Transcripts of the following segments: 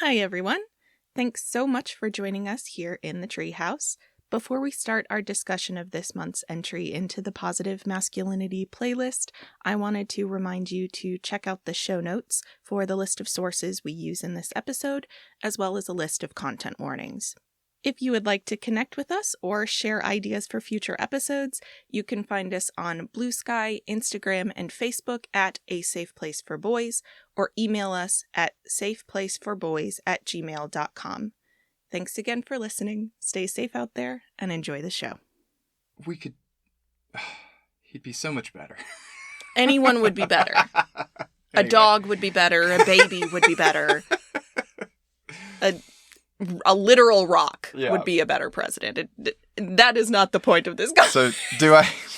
Hi, everyone. Thanks so much for joining us here in the Treehouse. Before we start our discussion of this month's entry into the Positive Masculinity playlist, I wanted to remind you to check out the show notes for the list of sources we use in this episode, as well as a list of content warnings. If you would like to connect with us or share ideas for future episodes, you can find us on Blue Sky, Instagram, and Facebook at A Safe Place for Boys, or email us at safeplaceforboys@gmail.com. Thanks again for listening. Stay safe out there and enjoy the show. He'd be so much better. Anyone would be better. A dog would be better. A baby would be better. A literal rock would be a better president. That is not the point of this guy. So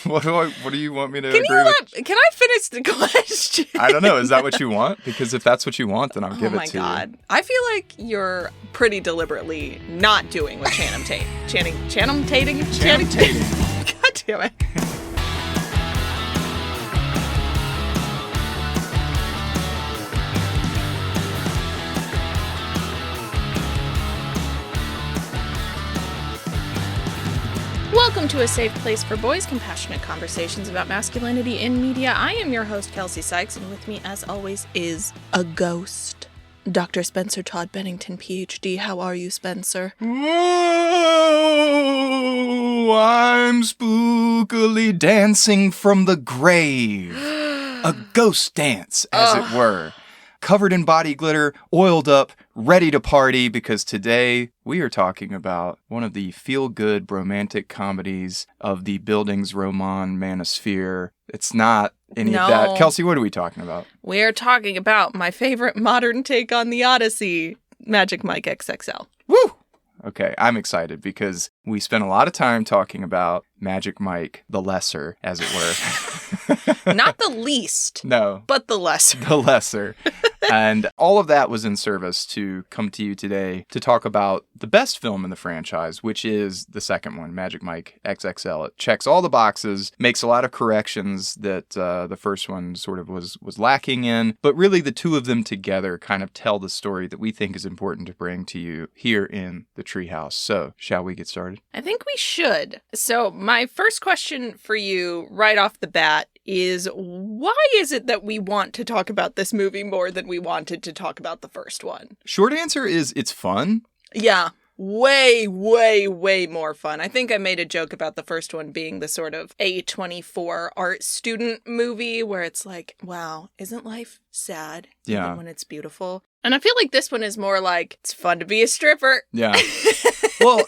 what do you want me to agree with? Can I finish the question? I don't know. Is that what you want? Because if that's what you want, then I'll give it to you. Oh my God. I feel like you're pretty deliberately not doing what Channing Tatum. Channing Tatum? God damn it. Welcome to A Safe Place for Boys, compassionate conversations about masculinity in media. I am your host, Kelsey Sykes, and with me, as always, is a ghost. Dr. Spencer Todd Bennington, PhD. How are you, Spencer? Whoa, I'm spookily dancing from the grave. A ghost dance, as it were. Covered in body glitter, oiled up, ready to party, because today we are talking about one of the feel-good romantic comedies of the Bildungsroman manosphere. It's not any of that. Kelsey, what are we talking about? We're talking about my favorite modern take on the Odyssey, Magic Mike XXL. Woo! Okay, I'm excited because we spent a lot of time talking about Magic Mike, the lesser, as it were. Not the least. No. But the lesser. The lesser. And all of that was in service to come to you today to talk about the best film in the franchise, which is the second one, Magic Mike XXL. It checks all the boxes, makes a lot of corrections that the first one sort of was lacking in, but really the two of them together kind of tell the story that we think is important to bring to you here in the Treehouse. So, shall we get started? I think we should. So, my first question for you right off the bat is, why is it that we want to talk about this movie more than we wanted to talk about the first one? Short answer is it's fun. Yeah. Way, way, way more fun. I think I made a joke about the first one being the sort of A24 art student movie where it's like, wow, isn't life sad even when it's beautiful? And I feel like this one is more like, it's fun to be a stripper. Yeah. Well,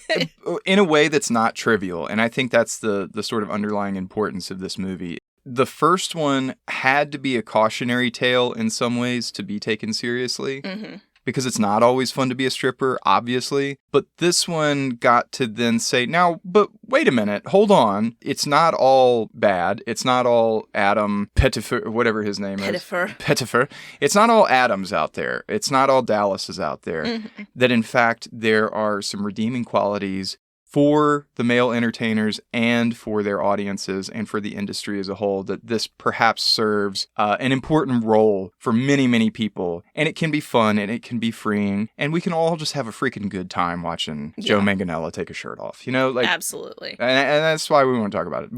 in a way that's not trivial. And I think that's the sort of underlying importance of this movie. The first one had to be a cautionary tale in some ways to be taken seriously. Mm-hmm. Because it's not always fun to be a stripper, obviously. But this one got to then say, now, but wait a minute, hold on. It's not all bad. It's not all Adam Pettifer, whatever his name is. Pettifer. It's not all Adams out there. It's not all Dallases out there. Mm-hmm. That in fact, there are some redeeming qualities for the male entertainers and for their audiences and for the industry as a whole, that this perhaps serves an important role for many, many people. And it can be fun and it can be freeing. And we can all just have a freaking good time watching Joe Manganiello take a shirt off. You know, like absolutely. And that's why we want to talk about it.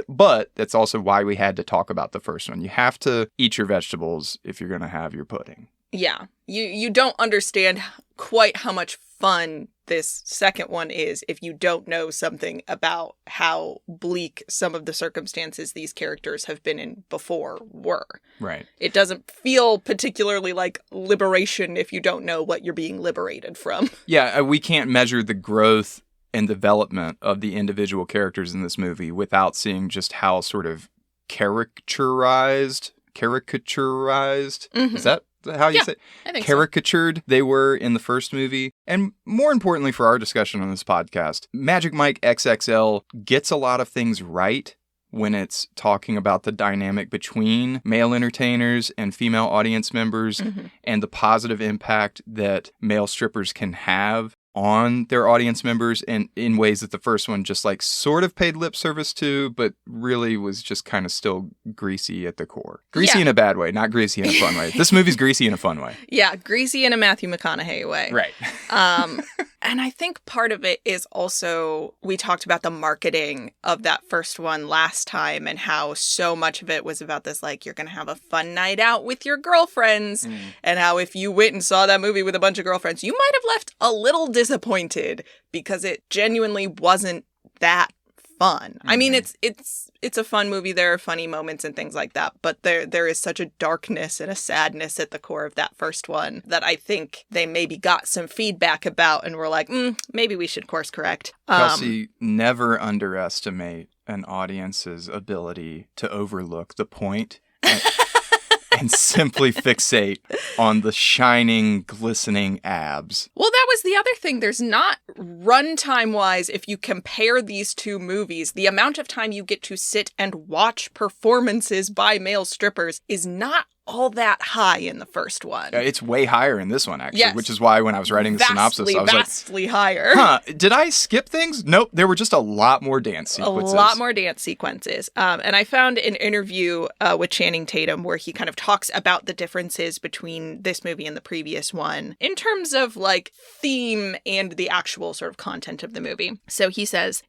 But that's also why we had to talk about the first one. You have to eat your vegetables if you're going to have your pudding. Yeah. You don't understand quite how much fun this second one is if you don't know something about how bleak some of the circumstances these characters have been in before were. Right. It doesn't feel particularly like liberation if you don't know what you're being liberated from. Yeah, we can't measure the growth and development of the individual characters in this movie without seeing just how sort of caricaturized, mm-hmm. Is that how you say it? I think caricatured they were in the first movie. And more importantly for our discussion on this podcast, Magic Mike XXL gets a lot of things right when it's talking about the dynamic between male entertainers and female audience members, mm-hmm. and the positive impact that male strippers can have on their audience members and in ways that the first one just like sort of paid lip service to, but really was just kind of still greasy at the core. Greasy in a bad way, not greasy in a fun way. This movie's greasy in a fun way. Yeah, greasy in a Matthew McConaughey way. Right. And I think part of it is also, we talked about the marketing of that first one last time and how so much of it was about this, like, you're going to have a fun night out with your girlfriends. And how if you went and saw that movie with a bunch of girlfriends, you might have left a little disappointed because it genuinely wasn't that fun. I mean, it's a fun movie. There are funny moments and things like that, but there is such a darkness and a sadness at the core of that first one that I think they maybe got some feedback about and were like, maybe we should course correct. Kelsey, never underestimate an audience's ability to overlook the point and simply fixate on the shining, glistening abs. Well, that was the other thing. There's not, runtime-wise, if you compare these two movies, the amount of time you get to sit and watch performances by male strippers is not all that high in the first one. It's way higher in this one, actually, which is why when I was writing the synopsis, I was vastly higher. Did I skip things? Nope, there were just a lot more dance sequences. A lot more dance sequences. And I found an interview with Channing Tatum where he kind of talks about the differences between this movie and the previous one in terms of, like, theme and the actual sort of content of the movie. So he says,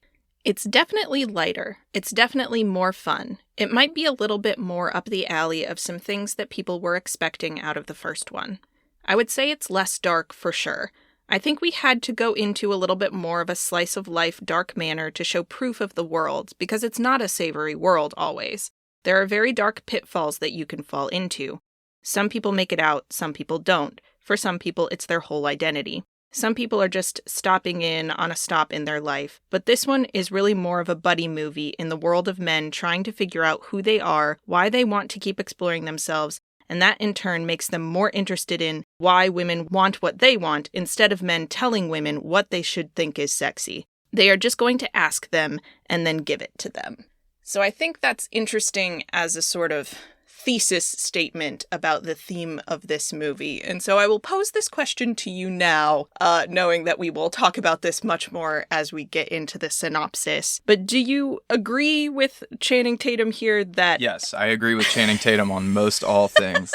"It's definitely lighter. It's definitely more fun. It might be a little bit more up the alley of some things that people were expecting out of the first one. I would say it's less dark for sure. I think we had to go into a little bit more of a slice of life dark manner to show proof of the world, because it's not a savory world always. There are very dark pitfalls that you can fall into. Some people make it out, some people don't. For some people, it's their whole identity. Some people are just stopping in on a stop in their life, but this one is really more of a buddy movie in the world of men trying to figure out who they are, why they want to keep exploring themselves, and that in turn makes them more interested in why women want what they want instead of men telling women what they should think is sexy. They are just going to ask them and then give it to them." So I think that's interesting as a sort of thesis statement about the theme of this movie. And so I will pose this question to you now, knowing that we will talk about this much more as we get into the synopsis. But do you agree with Channing Tatum here that... Yes, I agree with Channing Tatum on most all things.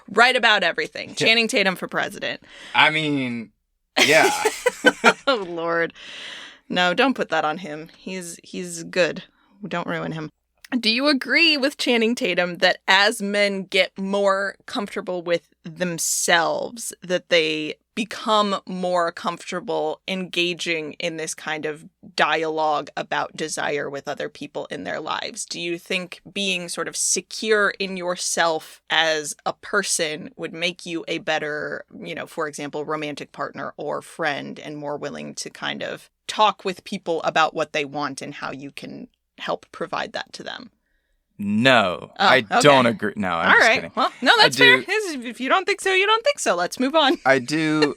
Right about everything. Channing Tatum for president. I mean, yeah. Oh, Lord. No, don't put that on him. He's good. Don't ruin him. Do you agree with Channing Tatum that as men get more comfortable with themselves, that they become more comfortable engaging in this kind of dialogue about desire with other people in their lives? Do you think being sort of secure in yourself as a person would make you a better, for example, romantic partner or friend, and more willing to kind of talk with people about what they want and how you can help provide that to them? No, I don't agree. No, I'm just kidding. Well, no, that's fair. If you don't think so, you don't think so. Let's move on. I do,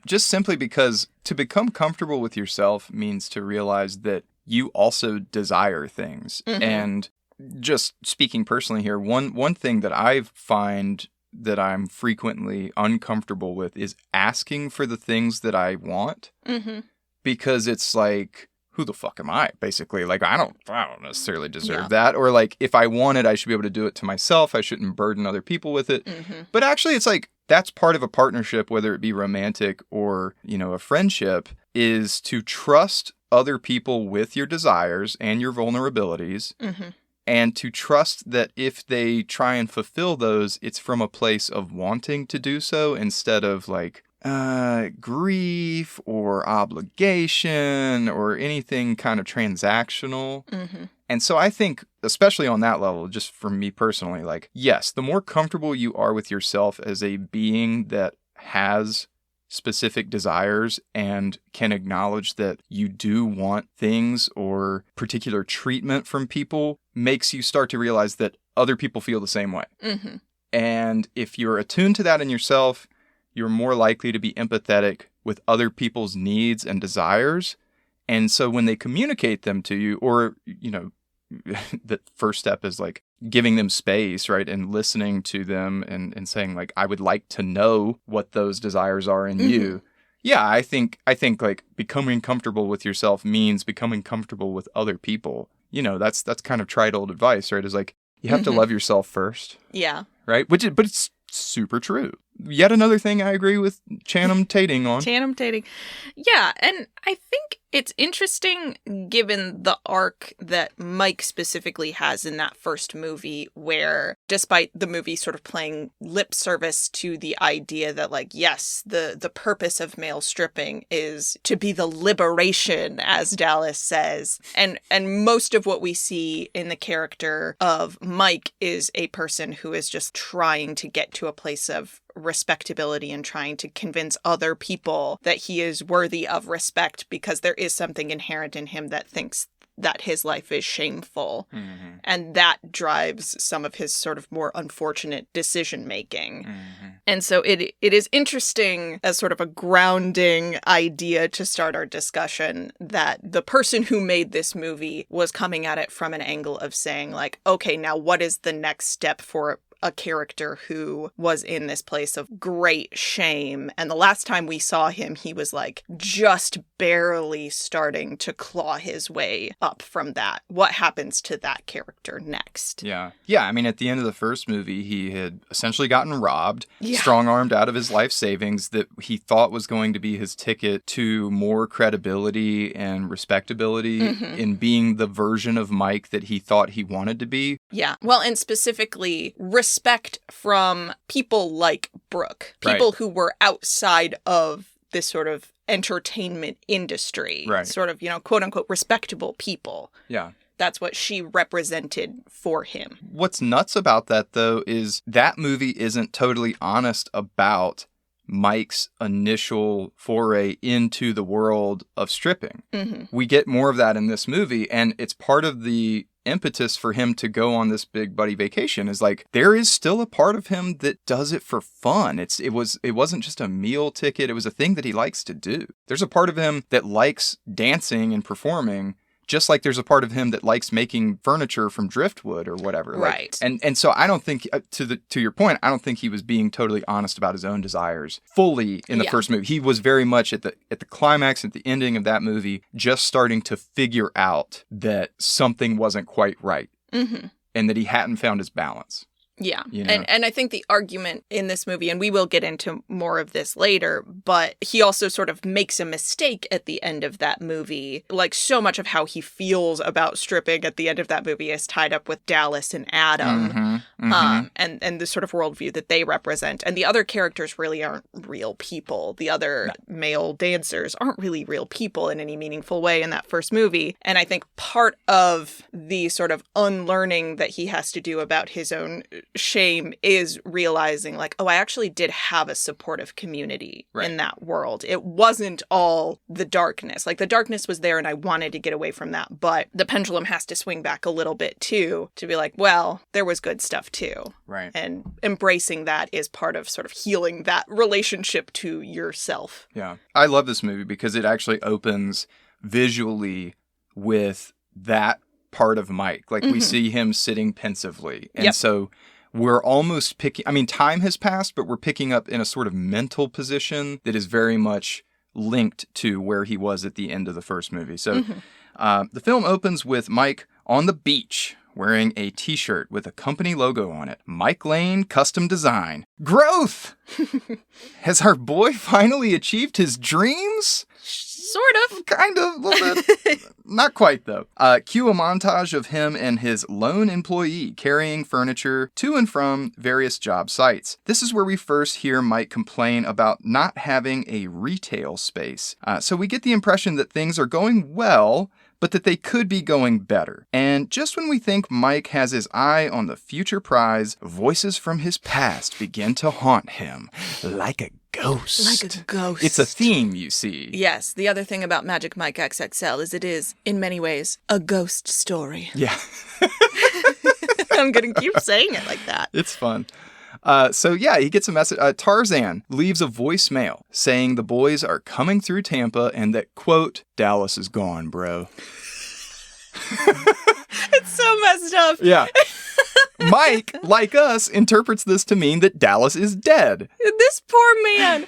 just simply because to become comfortable with yourself means to realize that you also desire things. Mm-hmm. And just speaking personally here, one thing that I find that I'm frequently uncomfortable with is asking for the things that I want. Mm-hmm. Because it's like, who the fuck am I, basically? Like, I don't necessarily deserve that. Or like, if I want it, I should be able to do it to myself. I shouldn't burden other people with it. Mm-hmm. But actually, it's like, that's part of a partnership, whether it be romantic or, a friendship, is to trust other people with your desires and your vulnerabilities. Mm-hmm. And to trust that if they try and fulfill those, it's from a place of wanting to do so instead of like, grief or obligation or anything kind of transactional. Mm-hmm. And so I think, especially on that level, just for me personally, like, yes, the more comfortable you are with yourself as a being that has specific desires and can acknowledge that you do want things or particular treatment from people, makes you start to realize that other people feel the same way. Mm-hmm. And if you're attuned to that in yourself, you're more likely to be empathetic with other people's needs and desires. And so when they communicate them to you, or, the first step is like giving them space, right? And listening to them and saying like, I would like to know what those desires are in mm-hmm. Yeah, I think like becoming comfortable with yourself means becoming comfortable with other people. You know, that's kind of tried old advice, right? Is like you have to love yourself first. Yeah. Right? But it's super true. Yet another thing I agree with Channing Tatum on. Channing Tatum. Yeah, and I think it's interesting given the arc that Mike specifically has in that first movie, where despite the movie sort of playing lip service to the idea that, like, yes, the purpose of male stripping is to be the liberation, as Dallas says. And most of what we see in the character of Mike is a person who is just trying to get to a place of respectability and trying to convince other people that he is worthy of respect because there is something inherent in him that thinks that his life is shameful. Mm-hmm. And that drives some of his sort of more unfortunate decision making. Mm-hmm. And so it is interesting as sort of a grounding idea to start our discussion that the person who made this movie was coming at it from an angle of saying, like, okay, now what is the next step for a character who was in this place of great shame. And the last time we saw him, he was like just barely starting to claw his way up from that. What happens to that character next? Yeah. I mean, at the end of the first movie, he had essentially gotten robbed, strong-armed out of his life savings that he thought was going to be his ticket to more credibility and respectability in being the version of Mike that he thought he wanted to be. Yeah. Well, and specifically respect from people like Brooke, people who were outside of this sort of entertainment industry, sort of, you know, quote unquote, respectable people. Yeah. That's what she represented for him. What's nuts about that, though, is that movie isn't totally honest about Mike's initial foray into the world of stripping. Mm-hmm. We get more of that in this movie, and it's part of the impetus for him to go on this big buddy vacation is like there is still a part of him that does it for fun. It wasn't just a meal ticket. It was a thing that he likes to do. There's a part of him that likes dancing and performing, just like there's a part of him that likes making furniture from driftwood or whatever. Right. Like, and so I don't think, to your point, I don't think he was being totally honest about his own desires fully in the first movie. He was very much at the climax, at the ending of that movie, just starting to figure out that something wasn't quite right and that he hadn't found his balance. Yeah. You know? And I think the argument in this movie, and we will get into more of this later, but he also sort of makes a mistake at the end of that movie. Like so much of how he feels about stripping at the end of that movie is tied up with Dallas and Adam and the sort of worldview that they represent. And the other characters really aren't real people. The other male dancers aren't really real people in any meaningful way in that first movie. And I think part of the sort of unlearning that he has to do about his own shame is realizing like, oh, I actually did have a supportive community in that world. It wasn't all the darkness. Like the darkness was there and I wanted to get away from that. But the pendulum has to swing back a little bit too, to be like, well, there was good stuff too. Right. And embracing that is part of sort of healing that relationship to yourself. Yeah. I love this movie because it actually opens visually with that part of Mike. Like we see him sitting pensively. And so we're almost picking, I mean, time has passed, but we're picking up in a sort of mental position that is very much linked to where he was at the end of the first movie. So the film opens with Mike on the beach wearing a t-shirt with a company logo on it. Mike Lane Custom Design. Growth! Has our boy finally achieved his dreams? Sort of. Kind of, a little bit. Not quite, though. Cue a montage of him and his lone employee carrying furniture to and from various job sites. This is where we first hear Mike complain about not having a retail space. So we get the impression that things are going well, but that they could be going better. And just when we think Mike has his eye on the future prize, voices from his past begin to haunt him like a ghost. Like a ghost. It's a theme, you see. Yes. The other thing about Magic Mike XXL is it is, in many ways, a ghost story. Yeah. I'm going to keep saying it like that. It's fun. So he gets a message. Tarzan leaves a voicemail saying the boys are coming through Tampa and that, quote, Dallas is gone, bro. It's so messed up. Yeah. Mike, like us, interprets this to mean that Dallas is dead. This poor man,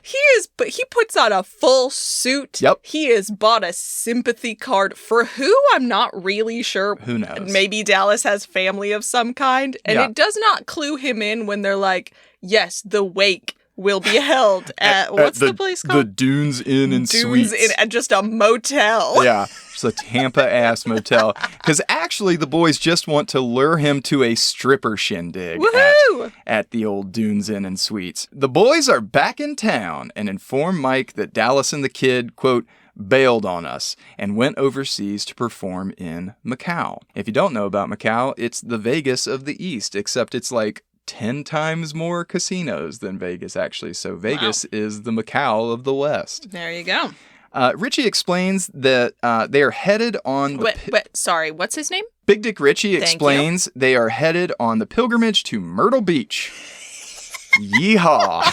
he is But he puts on a full suit. Yep. He has bought a sympathy card for who? I'm not really sure. Who knows? Maybe Dallas has family of some kind. And Yeah. it does not clue him in when they're like, yes, the wake will be held at what's the place called? The Dunes Inn and Suites. Dunes Inn, at just a motel. Yeah, just a Tampa-ass motel. Because actually, the boys just want to lure him to a stripper shindig at the old Dunes Inn and Suites. The boys are back in town and inform Mike that Dallas and the kid, quote, bailed on us and went overseas to perform in Macau. If you don't know about Macau, it's the Vegas of the East, except it's like 10 times more casinos than Vegas, actually. So Vegas is the Macau of the West. There you go. Richie explains that they are headed on the... Sorry, what's his name? Big Dick Richie explains they are headed on the pilgrimage to Myrtle Beach. Yeehaw!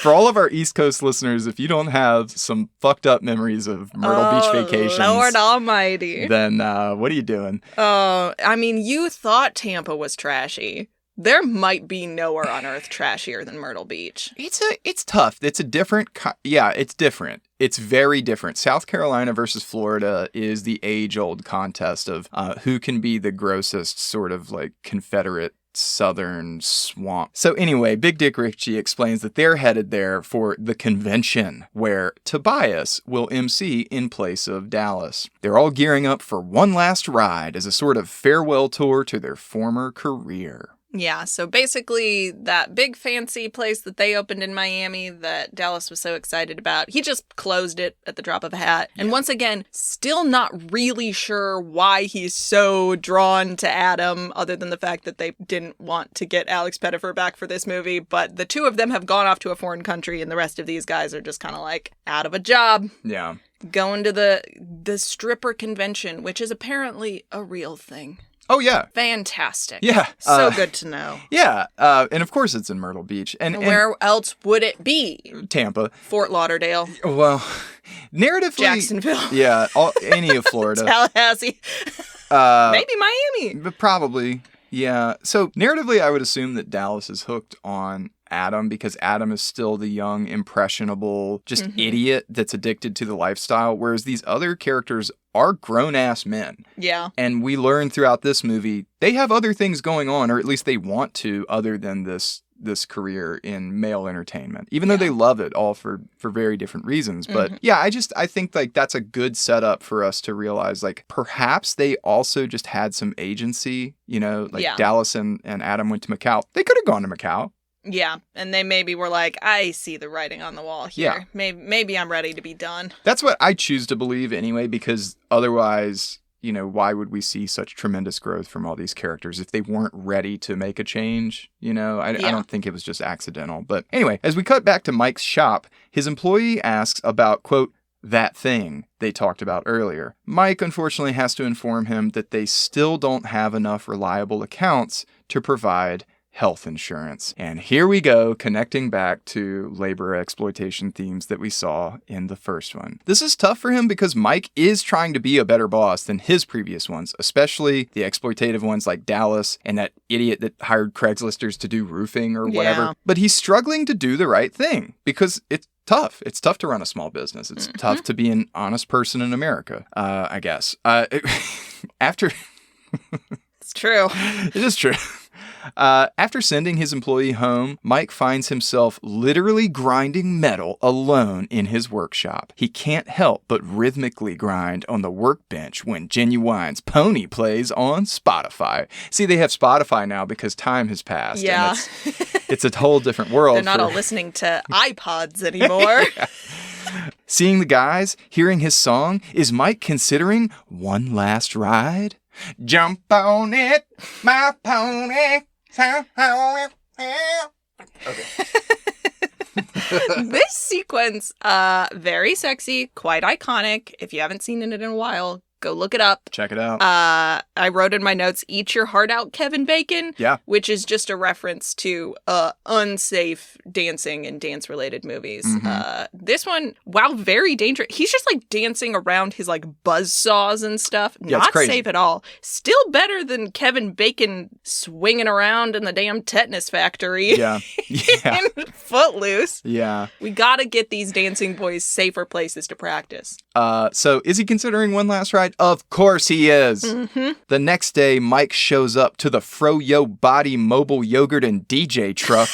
For all of our East Coast listeners, if you don't have some fucked up memories of Myrtle Beach vacations... Lord almighty. Then what are you doing? I mean, you thought Tampa was trashy. There might be nowhere on earth trashier than Myrtle Beach. It's tough. It's a different... it's different. It's very different. South Carolina versus Florida is the age-old contest of who can be the grossest sort of like Confederate southern swamp. So anyway, Big Dick Richie explains that they're headed there for the convention where Tobias will MC in place of Dallas. They're all gearing up for one last ride as a sort of farewell tour to their former career. Yeah, so basically that big fancy place that they opened in Miami that Dallas was so excited about, he just closed it at the drop of a hat. And once again, still not really sure why he's so drawn to Adam, other than the fact that they didn't want to get Alex Pettyfer back for this movie. But the two of them have gone off to a foreign country, and the rest of these guys are just kind of like out of a job. Yeah. Going to the stripper convention, which is apparently a real thing. Oh, yeah. Fantastic. Yeah. So good to know. Yeah. And of course it's in Myrtle Beach. And where else would it be? Tampa. Fort Lauderdale. Well, narratively. Jacksonville. Yeah. Any of Florida. Tallahassee. Maybe Miami. Probably. Yeah. So narratively, I would assume that Dallas is hooked on Adam because Adam is still the young, impressionable, just idiot that's addicted to the lifestyle, whereas these other characters are grown-ass men. Yeah. And we learn throughout this movie, they have other things going on, or at least they want to, other than this career in male entertainment, even though they love it all for very different reasons. But yeah, I think like that's a good setup for us to realize like perhaps they also just had some agency, you know, like Dallas and Adam went to Macau. They could have gone to Macau. Yeah, and they maybe were like, I see the writing on the wall here. Yeah. Maybe I'm ready to be done. That's what I choose to believe anyway, because otherwise, you know, why would we see such tremendous growth from all these characters if they weren't ready to make a change? You know, I don't think it was just accidental. But anyway, as we cut back to Mike's shop, his employee asks about, quote, that thing they talked about earlier. Mike, unfortunately, has to inform him that they still don't have enough reliable accounts to provide health insurance. And here we go, connecting back to labor exploitation themes that we saw in the first one. This is tough for him because Mike is trying to be a better boss than his previous ones, especially the exploitative ones like Dallas and that idiot that hired Craigslisters to do roofing or whatever. Yeah. But he's struggling to do the right thing because it's tough. It's tough to run a small business. It's tough to be an honest person in America, I guess. After... It's true. It is true. After sending his employee home, Mike finds himself literally grinding metal alone in his workshop. He can't help but rhythmically grind on the workbench when Genuine's Pony plays on Spotify. See, they have Spotify now because time has passed. Yeah. And it's a whole different world. They're not all listening to iPods anymore. Seeing the guys, hearing his song, is Mike considering one last ride? Jump on it, my pony. Okay. This sequence, very sexy, quite iconic. If you haven't seen it in a while, Go look it up. Check it out. I wrote in my notes, eat your heart out, Kevin Bacon. Yeah. Which is just a reference to unsafe dancing in dance-related movies. This one, while very dangerous, he's just like dancing around his like buzzsaws and stuff. Yeah, Not safe at all. Still better than Kevin Bacon swinging around in the damn tetanus factory. Yeah. Yeah. In Footloose. Yeah. We gotta get these dancing boys safer places to practice. So is he considering one last ride? Of course he is. The next day, Mike shows up to the Froyo Body Mobile Yogurt and DJ truck.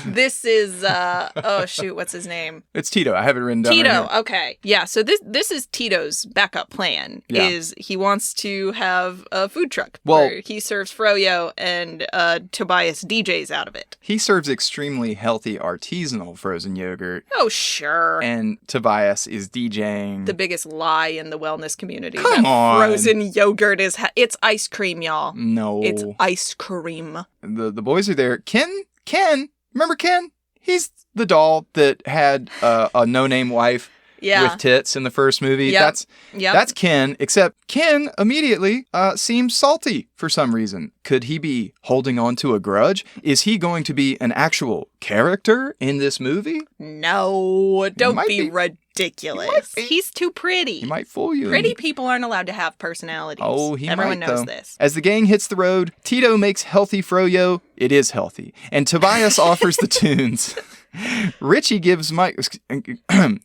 This is, oh shoot, what's his name? It's Tito. I have it written down. Tito, right here. okay. Yeah, so this is Tito's backup plan, is he wants to have a food truck where he serves Froyo and Tobias DJs out of it. He serves extremely healthy artisanal frozen yogurt. Oh, sure. And Tobias is DJing. The biggest lie in the wellness community. Come on. Frozen yogurt is, it's ice cream, y'all. No. It's ice cream. The boys are there. Ken, remember Ken? He's the doll that had a no-name wife with tits in the first movie. Yep. That's Ken, except Ken immediately seems salty for some reason. Could he be holding on to a grudge? Is he going to be an actual character in this movie? No, don't be ridiculous. He's too pretty. He might fool you. Pretty people aren't allowed to have personalities. Oh, he Everyone might, knows though. this. As the gang hits the road, Tito makes healthy froyo. It is healthy. And Tobias offers the tunes. Richie gives Mike,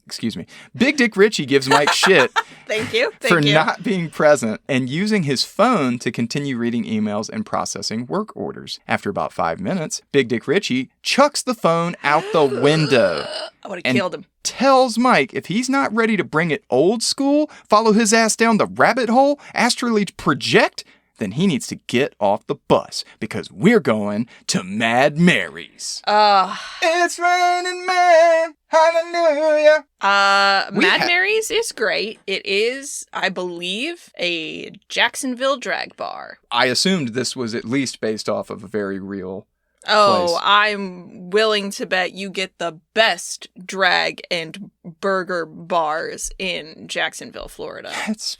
excuse me, Big Dick Richie gives Mike shit Thank you. not being present and using his phone to continue reading emails and processing work orders. After about 5 minutes, Big Dick Richie chucks the phone out the window. I would have killed him. Tells Mike if he's not ready to bring it old school, follow his ass down the rabbit hole, astrally project, then he needs to get off the bus because we're going to Mad Mary's. It's raining man, hallelujah. Mad Mary's is great. It is, I believe, a Jacksonville drag bar. I assumed this was at least based off of a very real place. Place. I'm willing to bet you get the best drag and burger bars in Jacksonville, Florida.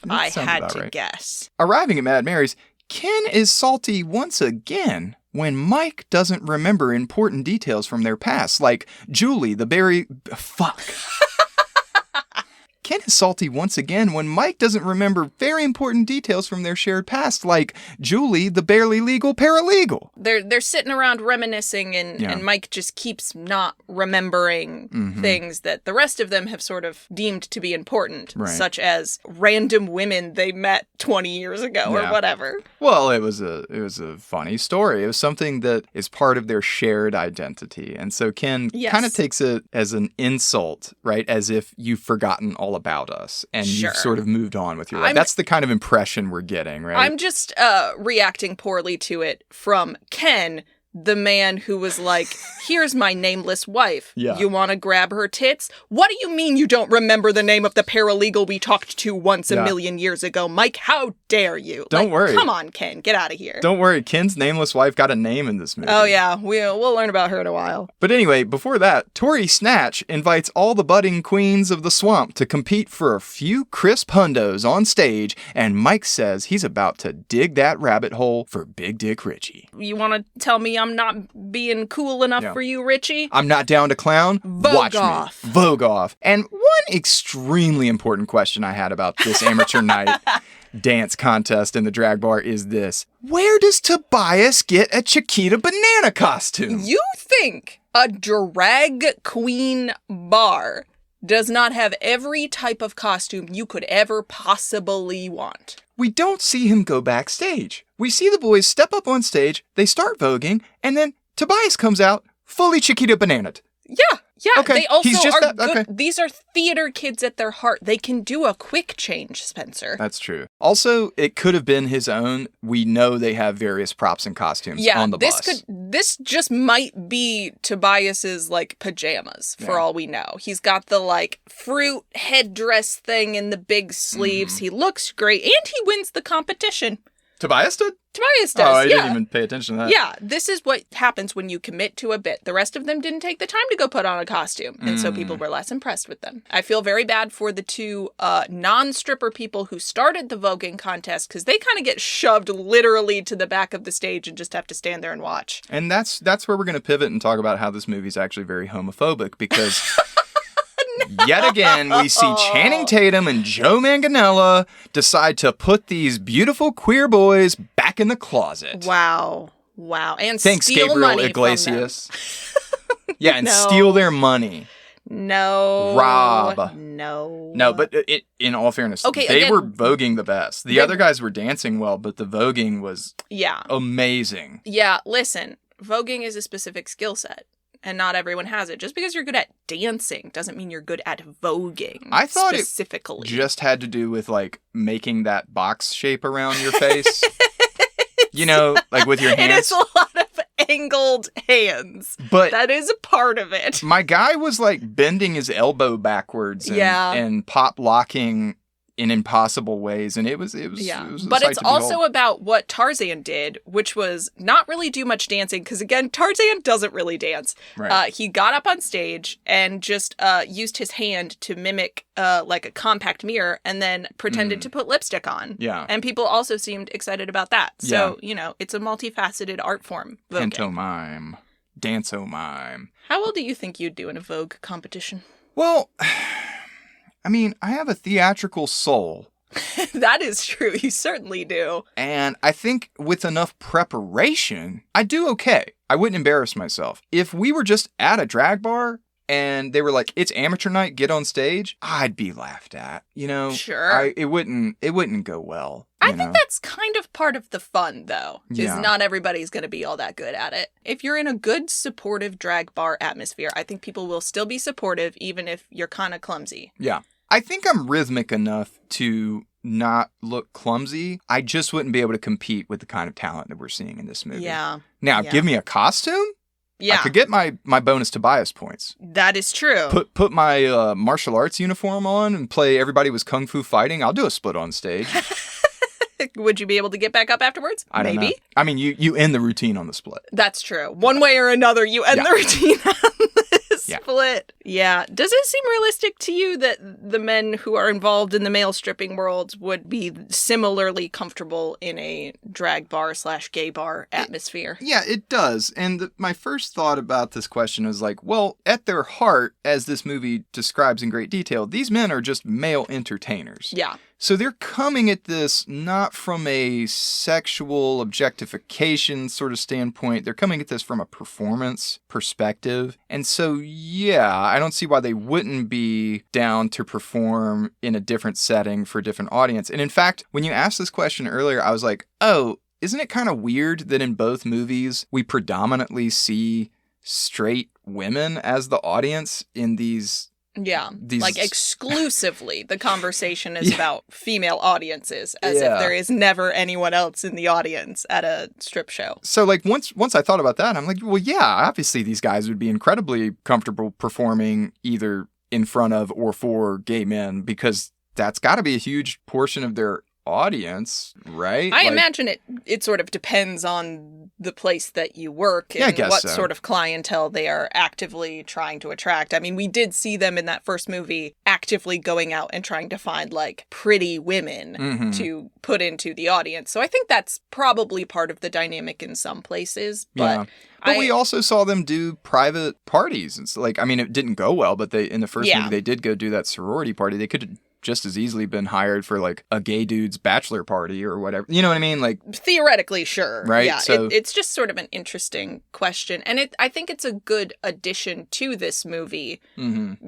I had to guess. Arriving at Mad Mary's, Ken is salty once again when Mike doesn't remember important details from their past, like Julie, the berry... Fuck. Ken is salty once again when Mike doesn't remember very important details from their shared past, like Julie, the barely legal paralegal. They're sitting around reminiscing, and Mike just keeps not remembering things that the rest of them have sort of deemed to be important, such as random women they met 20 years ago or whatever. Well, it was a funny story. It was something that is part of their shared identity. And so Ken kind of takes it as an insult, right? As if you've forgotten all about us and you've sort of moved on with your life. That's the kind of impression we're getting, right? I'm just reacting poorly to it from Ken, the man who was like, here's my nameless wife. You want to grab her tits? What do you mean you don't remember the name of the paralegal we talked to once a million years ago? Mike, how dare you? Don't worry. Come on, Ken, get out of here. Don't worry. Ken's nameless wife got a name in this movie. Oh, yeah. We'll learn about her in a while. But anyway, before that, Tori Snatch invites all the budding queens of the swamp to compete for a few crisp hundos on stage, and Mike says he's about to dig that rabbit hole for Big Dick Richie. You want to tell me I'm not being cool enough for you, Richie? I'm not down to clown? Watch off. me. Vogue off. And one extremely important question I had about this amateur night dance contest in the drag bar is this. Where does Tobias get a Chiquita banana costume? You think a drag queen bar does not have every type of costume you could ever possibly want? We don't see him go backstage. We see the boys step up on stage, they start voguing, and then Tobias comes out fully Chiquita bananaed. Yeah. Okay. They also are good. Okay. These are theater kids at their heart. They can do a quick change, Spencer. That's true. Also, it could have been his own. We know they have various props and costumes on the bus. This just might be Tobias's like pajamas for all we know. He's got the like fruit headdress thing in the big sleeves. He looks great, and he wins the competition. Tobias did? Tobias does, Oh, I didn't even pay attention to that. Yeah, this is what happens when you commit to a bit. The rest of them didn't take the time to go put on a costume, and so people were less impressed with them. I feel very bad for the two non-stripper people who started the voguing contest, because they kind of get shoved literally to the back of the stage and just have to stand there and watch. And that's where we're going to pivot and talk about how this movie's actually very homophobic, because... Yet again, we see Channing Tatum and Joe Manganiello decide to put these beautiful queer boys back in the closet. Wow. And thanks, steal Gabriel money Iglesias. From them. Yeah, and steal their money. No. Rob. No, but in all fairness, okay, they again, were voguing the best. The other guys were dancing well, but the voguing was amazing. Yeah, listen, voguing is a specific skill set. And not everyone has it. Just because you're good at dancing doesn't mean you're good at voguing. I thought specifically. It just had to do with, like, making that box shape around your face. You know, like with your hands. It is a lot of angled hands. But that is a part of it. My guy was, like, bending his elbow backwards and pop locking in impossible ways, and it was but it's also about what Tarzan did, which was not really do much dancing, because again, Tarzan doesn't really dance. Right. He got up on stage and just used his hand to mimic like a compact mirror, and then pretended to put lipstick on. Yeah. And people also seemed excited about that. So, you know, it's a multifaceted art form. Voguing. Pantomime. Dance-o-mime. How well do you think you'd do in a Vogue competition? Well... I mean, I have a theatrical soul. That is true. You certainly do. And I think with enough preparation, I do okay. I wouldn't embarrass myself. If we were just at a drag bar and they were like, it's amateur night, get on stage, I'd be laughed at. You know? Sure. It wouldn't go well. I think that's kind of part of the fun, though, is not everybody's going to be all that good at it. If you're in a good, supportive drag bar atmosphere, I think people will still be supportive, even if you're kind of clumsy. Yeah. I think I'm rhythmic enough to not look clumsy. I just wouldn't be able to compete with the kind of talent that we're seeing in this movie. Yeah. Now, give me a costume? Yeah. I could get my bonus Tobias points. That is true. Put my martial arts uniform on and play Everybody Was Kung Fu Fighting. I'll do a split on stage. Would you be able to get back up afterwards? I don't know. I mean, you end the routine on the split. That's true. One way or another, you end the routine on the split. Yeah. Does it seem realistic to you that the men who are involved in the male stripping world would be similarly comfortable in a drag bar / gay bar atmosphere? It does. And my first thought about this question is like, well, at their heart, as this movie describes in great detail, these men are just male entertainers. Yeah. So they're coming at this not from a sexual objectification sort of standpoint. They're coming at this from a performance perspective. And so, I don't see why they wouldn't be down to perform in a different setting for a different audience. And in fact, when you asked this question earlier, I was like, oh, isn't it kind of weird that in both movies we predominantly see straight women as the audience in these... Yeah, like exclusively the conversation is about female audiences, as if there is never anyone else in the audience at a strip show. So like once I thought about that, I'm like, well, obviously these guys would be incredibly comfortable performing either in front of or for gay men, because that's got to be a huge portion of their audience, right? I imagine it sort of depends on the place that you work and what sort of clientele they are actively trying to attract. I mean, we did see them in that first movie actively going out and trying to find like pretty women to put into the audience. So I think that's probably part of the dynamic in some places. But we also saw them do private parties. It's like, I mean, it didn't go well, but in the first movie they did go do that sorority party. They could just as easily been hired for like a gay dude's bachelor party or whatever. You know what I mean? Like theoretically, sure. Right. Yeah. So it's just sort of an interesting question. And I think it's a good addition to this movie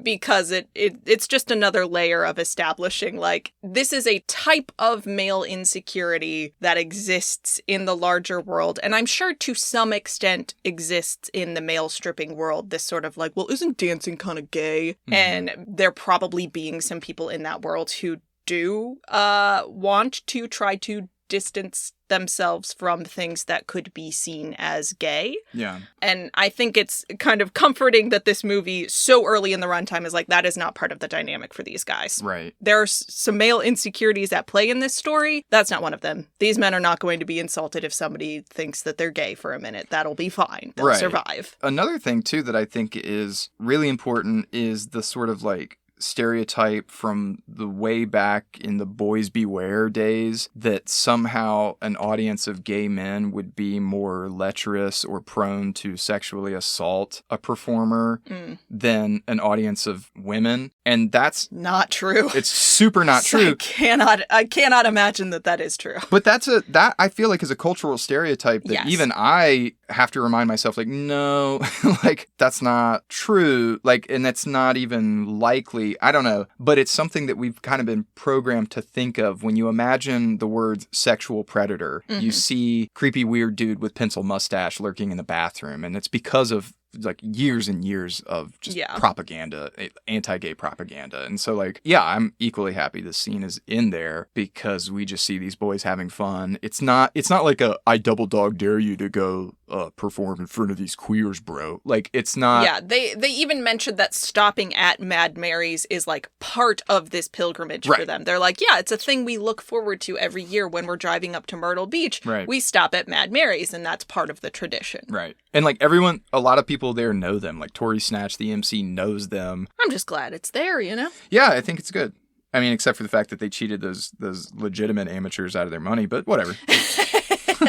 because it's just another layer of establishing like this is a type of male insecurity that exists in the larger world. And I'm sure to some extent exists in the male stripping world. This sort of like, well, isn't dancing kind of gay? And there probably being some people in that world who do want to try to distance themselves from things that could be seen as gay. Yeah. And I think it's kind of comforting that this movie so early in the runtime is like, that is not part of the dynamic for these guys. Right. There are some male insecurities at play in this story. That's not one of them. These men are not going to be insulted if somebody thinks that they're gay for a minute. That'll be fine. They'll survive. Another thing, too, that I think is really important is the sort of like stereotype from the way back in the Boys Beware days that somehow an audience of gay men would be more lecherous or prone to sexually assault a performer than an audience of women. And that's not true. It's super not true. I cannot imagine that is true. But that I feel like is a cultural stereotype that even I have to remind myself, like, no, like that's not true. Like, and that's not even likely. I don't know, but it's something that we've kind of been programmed to think of. When you imagine the words sexual predator, you see creepy weird dude with pencil mustache lurking in the bathroom. And it's because of like years and years of just propaganda, anti-gay propaganda. And so like, yeah, I'm equally happy this scene is in there because we just see these boys having fun. It's not like I double dog dare you to go perform in front of these queers, bro. Like, it's not. Yeah, they even mentioned that stopping at Mad Mary's is like part of this pilgrimage for them. They're like, yeah, it's a thing we look forward to every year when we're driving up to Myrtle Beach. Right. We stop at Mad Mary's, and that's part of the tradition. Right. And like a lot of people there know them. Like Tori Snatch, the MC, knows them. I'm just glad it's there, you know? Yeah, I think it's good. I mean, except for the fact that they cheated those legitimate amateurs out of their money, but whatever.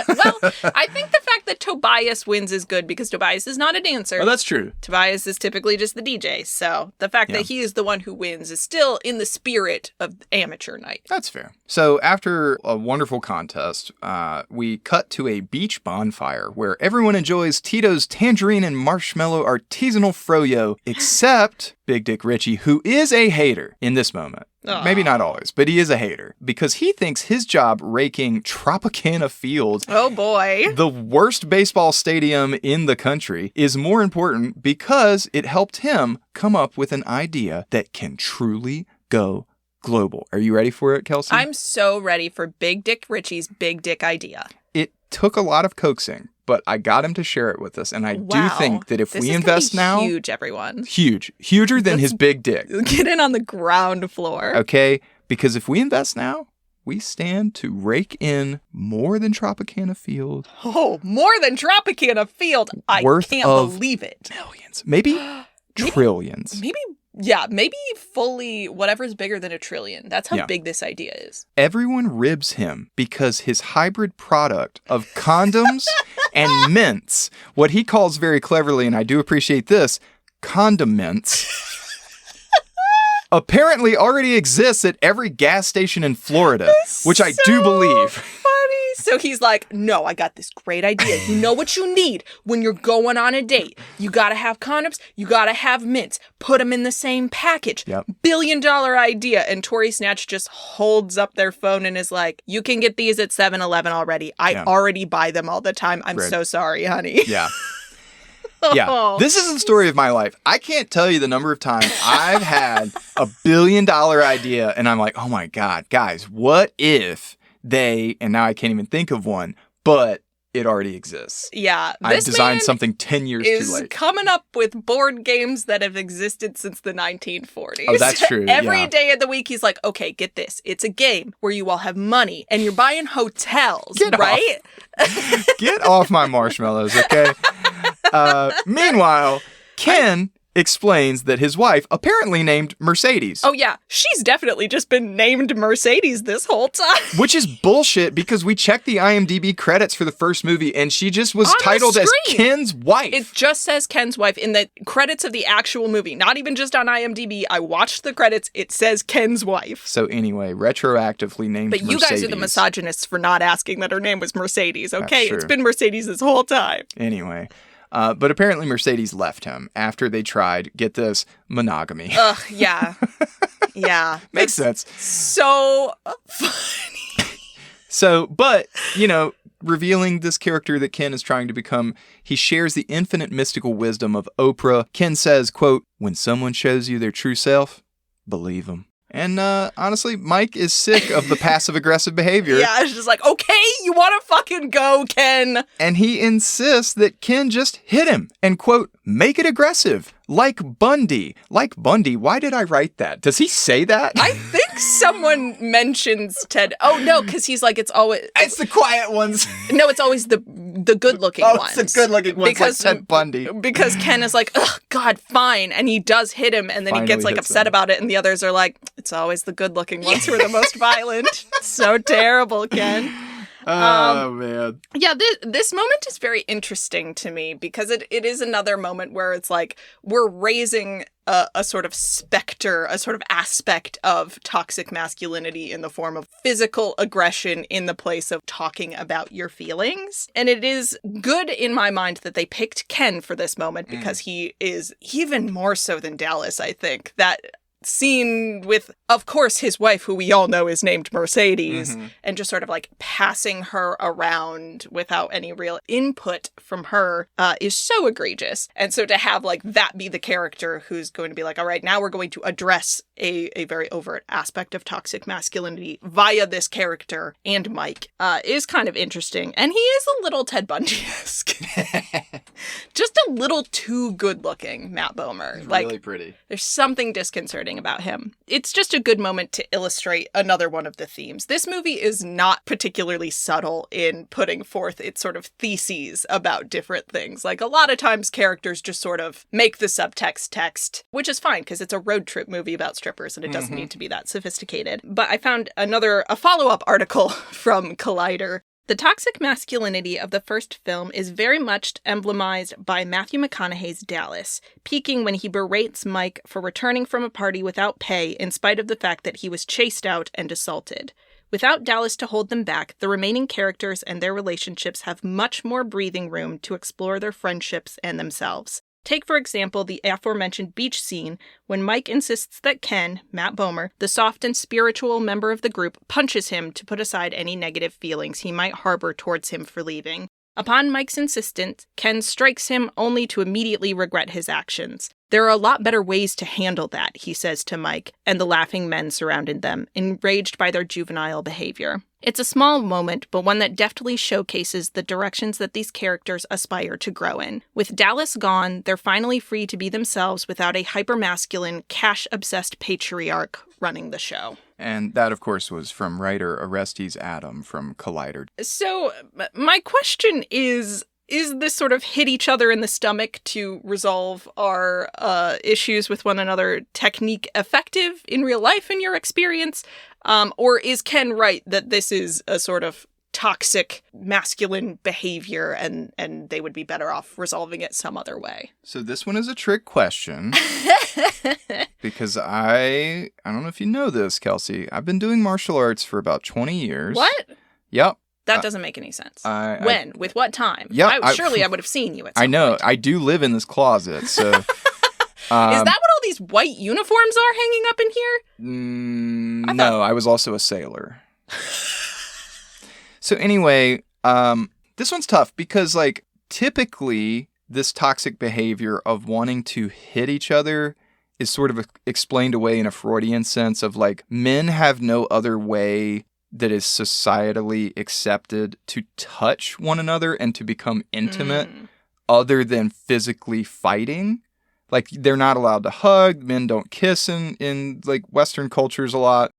Well, I think the fact that Tobias wins is good because Tobias is not a dancer. Oh, that's true. Tobias is typically just the DJ. So the fact that he is the one who wins is still in the spirit of amateur night. That's fair. So after a wonderful contest, we cut to a beach bonfire where everyone enjoys Tito's tangerine and marshmallow artisanal froyo, except Big Dick Richie, who is a hater in this moment. Maybe not always, but he is a hater because he thinks his job raking Tropicana Field, oh boy, the worst baseball stadium in the country, is more important because it helped him come up with an idea that can truly go global. Are you ready for it, Kelsey? I'm so ready for Big Dick Richie's big dick idea. It took a lot of coaxing, but I got him to share it with us. And I do think that if we invest now... huge, everyone. Huger than his big dick. Get in on the ground floor. Okay? Because if we invest now, we stand to rake in more than Tropicana Field. Oh, more than Tropicana Field. I can't believe it. Millions. Maybe trillions. Maybe fully whatever's bigger than $1 trillion. That's how big this idea is. Everyone ribs him because his hybrid product of condoms and mints, what he calls very cleverly, and I do appreciate this, condiments, apparently already exists at every gas station in Florida, which I do believe. So he's like, no, I got this great idea. You know what you need when you're going on a date? You got to have condoms. You got to have mints. Put them in the same package. Yep. $1 billion idea. And Tori Snatch just holds up their phone and is like, you can get these at 7-Eleven already. I already buy them all the time. I'm so sorry, honey. Yeah. Yeah, this is the story of my life. I can't tell you the number of times I've had a $1 billion idea and I'm like, oh my God, guys, what if and now I can't even think of one, but it already exists. Yeah. I designed something 10 years too late. Coming up with board games that have existed since the 1940s. Oh, that's true. Every day of the week, he's like, okay, get this. It's a game where you all have money and you're buying hotels, right? Get off my marshmallows, okay? Meanwhile, Ken explains that his wife apparently named Mercedes. Oh, yeah. She's definitely just been named Mercedes this whole time. Which is bullshit because we checked the IMDb credits for the first movie and she just was titled as Ken's wife. It just says Ken's wife in the credits of the actual movie. Not even just on IMDb. I watched the credits. It says Ken's wife. So anyway, retroactively named Mercedes. But you guys are the misogynists for not asking that her name was Mercedes, okay? It's been Mercedes this whole time. Anyway. But apparently Mercedes left him after they tried, get this, monogamy. Ugh, yeah. Yeah. Makes sense. So funny. So, but, revealing this character that Ken is trying to become, he shares the infinite mystical wisdom of Oprah. Ken says, quote, when someone shows you their true self, believe them. And honestly, Mike is sick of the passive-aggressive behavior. Yeah, it's just like, okay, you want to fucking go, Ken. And he insists that Ken just hit him and, quote, make it aggressive. Like Bundy. Like Bundy. Why did I write that? Does he say that? I think someone mentions Ted. Oh, no, because he's like, it's the quiet ones. No, it's always the good-looking ones. It's the good-looking ones, like Ted Bundy. Because Ken is like, ugh, God, fine. And he does hit him, and then he gets like upset about it, and the others are like, it's always the good-looking ones who are the most violent. So terrible, Ken. Oh, man. Yeah, this moment is very interesting to me because it is another moment where it's like we're raising a sort of specter, a sort of aspect of toxic masculinity in the form of physical aggression in the place of talking about your feelings. And it is good in my mind that they picked Ken for this moment because he is even more so than Dallas, I think. That scene with, of course, his wife, who we all know is named Mercedes, and just sort of like passing her around without any real input from her is so egregious. And so to have like that be the character who's going to be like, all right, now we're going to address a very overt aspect of toxic masculinity via this character and Mike is kind of interesting. And he is a little Ted Bundy-esque. Just a little too good looking, Matt Bomer. He's like, really pretty. There's something disconcerting about him. It's just a good moment to illustrate another one of the themes. This movie is not particularly subtle in putting forth its sort of theses about different things. Like a lot of times characters just sort of make the subtext text, which is fine because it's a road trip movie about strippers and it doesn't need to be that sophisticated. But I found a follow-up article from Collider. The toxic masculinity of the first film is very much emblemized by Matthew McConaughey's Dallas, peaking when he berates Mike for returning from a party without pay in spite of the fact that he was chased out and assaulted. Without Dallas to hold them back, the remaining characters and their relationships have much more breathing room to explore their friendships and themselves. Take, for example, the aforementioned beach scene when Mike insists that Ken, Matt Bomer, the soft and spiritual member of the group, punches him to put aside any negative feelings he might harbor towards him for leaving. Upon Mike's insistence, Ken strikes him only to immediately regret his actions. There are a lot better ways to handle that, he says to Mike, and the laughing men surrounding them, enraged by their juvenile behavior. It's a small moment, but one that deftly showcases the directions that these characters aspire to grow in. With Dallas gone, they're finally free to be themselves without a hypermasculine, cash-obsessed patriarch running the show. And that, of course, was from writer Orestes Adam from Collider. So, my question is this sort of hit each other in the stomach to resolve our issues with one another technique effective in real life in your experience? Or is Ken right that this is a sort of toxic masculine behavior and they would be better off resolving it some other way? So this one is a trick question because I don't know if you know this, Kelsey. I've been doing martial arts for about 20 years. What? Yep. That doesn't make any sense. When? With what time? Yeah, surely I would have seen you at some I know. point. I do live in this closet, so... Is that what all these white uniforms are hanging up in here? No, I was also a sailor. So anyway, this one's tough because, like, typically this toxic behavior of wanting to hit each other is sort of explained away in a Freudian sense of, like, men have no other way that is societally accepted to touch one another and to become intimate other than physically fighting. Like, they're not allowed to hug. Men don't kiss in like, Western cultures a lot.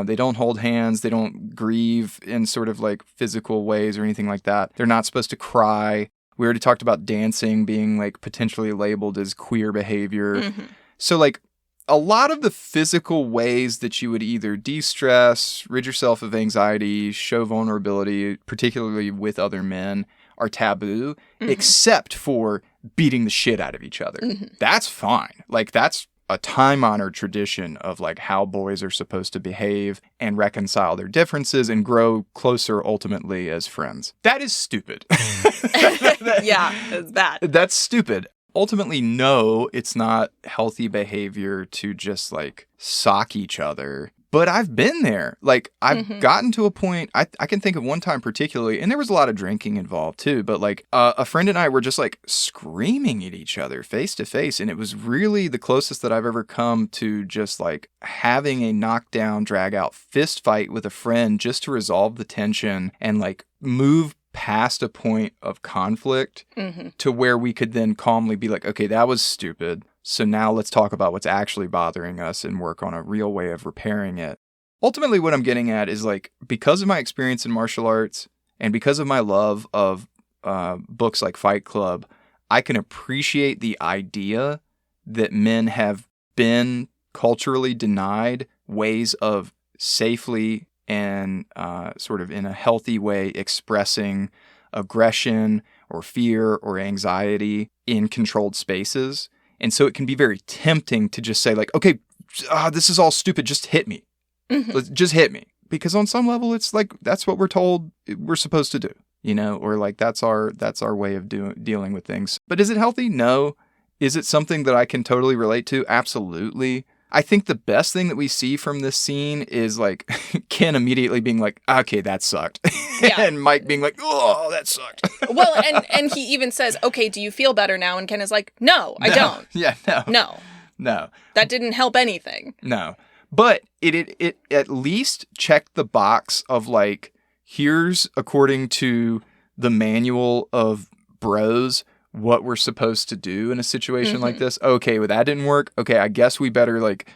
They don't hold hands. They don't grieve in sort of, like, physical ways or anything like that. They're not supposed to cry. We already talked about dancing being, like, potentially labeled as queer behavior. So, like, a lot of the physical ways that you would either de-stress, rid yourself of anxiety, show vulnerability, particularly with other men, are taboo, except for beating the shit out of each other. That's fine. Like, that's a time-honored tradition of, like, how boys are supposed to behave and reconcile their differences and grow closer ultimately as friends. That is stupid. Yeah, it's bad. That's stupid. Ultimately, no, it's not healthy behavior to just, like, sock each other. But I've been there. Like, I've Mhm. gotten to a point, I can think of one time particularly, and there was a lot of drinking involved too, but like a friend and I were just like screaming at each other face to face. And it was really the closest that I've ever come to just like having a knockdown, drag out fist fight with a friend just to resolve the tension and like move past a point of conflict Mhm. to where we could then calmly be like, okay, that was stupid. So now let's talk about what's actually bothering us and work on a real way of repairing it. Ultimately, what I'm getting at is like, because of my experience in martial arts and because of my love of books like Fight Club, I can appreciate the idea that men have been culturally denied ways of safely and sort of in a healthy way expressing aggression or fear or anxiety in controlled spaces. And so it can be very tempting to just say like, okay, this is all stupid. Just hit me. Mhm. Just hit me. Because on some level, it's like, that's what we're told we're supposed to do, you know, or like that's our way of dealing with things. But is it healthy? No. Is it something that I can totally relate to? Absolutely. I think the best thing that we see from this scene is like Ken immediately being like, okay, that sucked. Yeah. And Mike being like, oh, that sucked. Well, and he even says, okay, do you feel better now? And Ken is like, no, I don't. Yeah, No. No. That didn't help anything. No. But it at least checked the box of like, here's according to the manual of bros what we're supposed to do in a situation like this. Okay, well, that didn't work. Okay, I guess we better like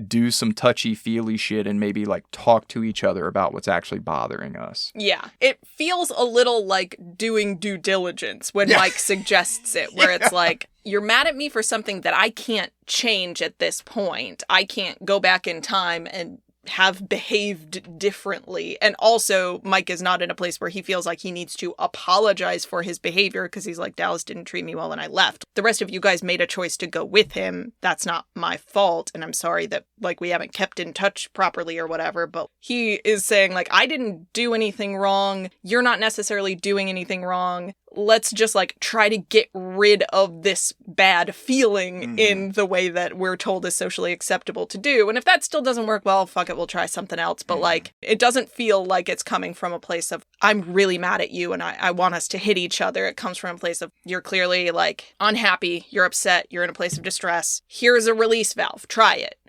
do some touchy-feely shit and maybe like talk to each other about what's actually bothering us. Yeah. It feels a little like doing due diligence when Mike suggests it, where it's like, you're mad at me for something that I can't change at this point. I can't go back in time and have behaved differently. And also, Mike is not in a place where he feels like he needs to apologize for his behavior because he's like, Dallas didn't treat me well and I left. The rest of you guys made a choice to go with him. That's not my fault. And I'm sorry that like we haven't kept in touch properly or whatever. But he is saying like, I didn't do anything wrong. You're not necessarily doing anything wrong. Let's just like try to get rid of this bad feeling in the way that we're told is socially acceptable to do. And if that still doesn't work, well, fuck it, we'll try something else. But like, it doesn't feel like it's coming from a place of, I'm really mad at you and I want us to hit each other. It comes from a place of, you're clearly like unhappy, you're upset, you're in a place of distress. Here's a release valve. Try it.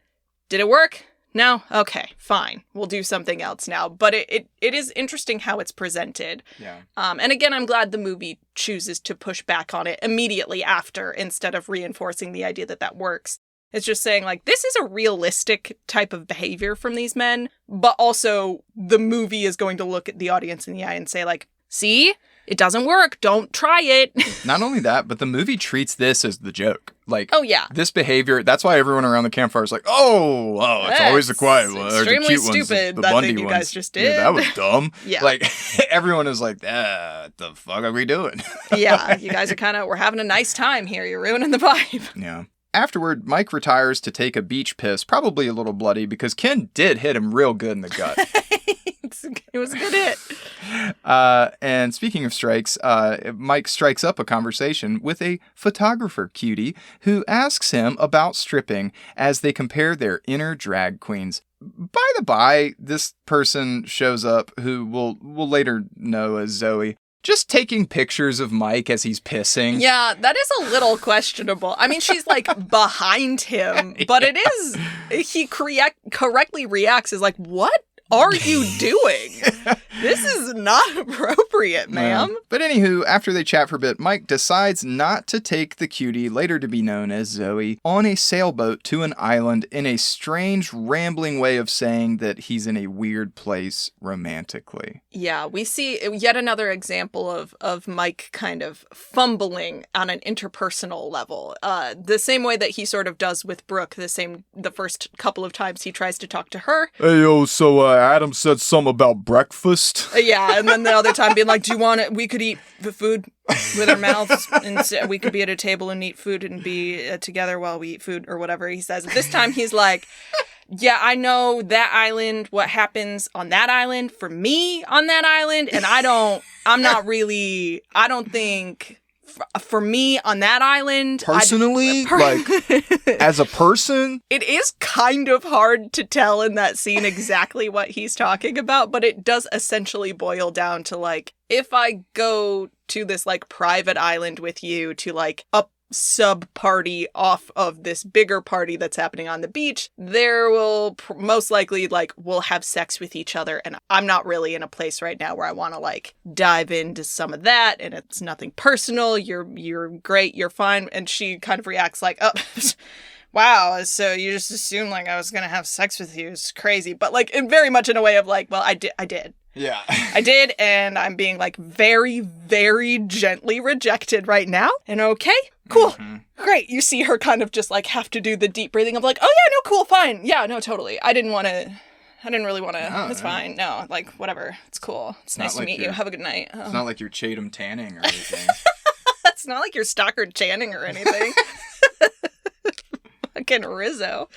Did it work? No? Okay, fine. We'll do something else now. But it is interesting how it's presented. Yeah. And again, I'm glad the movie chooses to push back on it immediately after instead of reinforcing the idea that that works. It's just saying, like, this is a realistic type of behavior from these men, but also the movie is going to look at the audience in the eye and say, like, see? It doesn't work. Don't try it. Not only that, but the movie treats this as the joke. Like, oh, yeah. This behavior, that's why everyone around the campfire is like, oh, it's always the quiet one. Or the extremely cute stupid, ones, the that Bundy thing you ones. guys just did. Yeah, that was dumb. Yeah. Like, everyone is like, what the fuck are we doing? Yeah, you guys are we're having a nice time here. You're ruining the vibe. Yeah. Afterward, Mike retires to take a beach piss, probably a little bloody, because Ken did hit him real good in the gut. It was a good hit. And speaking of strikes, Mike strikes up a conversation with a photographer cutie who asks him about stripping as they compare their inner drag queens. By the by, this person shows up who we'll later know as Zoe. Just taking pictures of Mike as he's pissing. Yeah, that is a little questionable. I mean, she's like behind him, but it is, he correctly reacts as like, what are you doing? This is not appropriate, ma'am. But anywho, after they chat for a bit, Mike decides not to take the cutie, later to be known as Zoe, on a sailboat to an island in a strange, rambling way of saying that he's in a weird place romantically. Yeah, we see yet another example of Mike kind of fumbling on an interpersonal level. The same way that he sort of does with Brooke, the first couple of times he tries to talk to her. Hey, yo, so Adam said something about breakfast. Yeah, and then the other time being like, do you want it? We could eat the food with our mouths, and we could be at a table and eat food and be together while we eat food or whatever he says. This time he's like, yeah, I know that island, what happens on that island for me on that island, and I don't think For me, on that island... Personally? As a person? It is kind of hard to tell in that scene exactly what he's talking about, but it does essentially boil down to, like, if I go to this, like, private island with you to, like, a sub-party off of this bigger party that's happening on the beach, there will most likely, like, we'll have sex with each other, and I'm not really in a place right now where I want to, like, dive into some of that, and it's nothing personal, you're great, you're fine, and she kind of reacts like, oh, wow, so you just assumed, like, I was gonna have sex with you, it's crazy, but, like, very much in a way of, like, well, I did. Yeah. I did, and I'm being, like, very, very gently rejected right now. And okay, cool, great. You see her kind of just, like, have to do the deep breathing of, like, oh, yeah, no, cool, fine. Yeah, no, totally. I didn't really want to. No, it's fine. No, like, whatever. It's cool. It's nice to meet you. Have a good night. It's not like you're Chatham Tanning or anything. It's not like you're Stockard Channing or anything. Fucking Rizzo.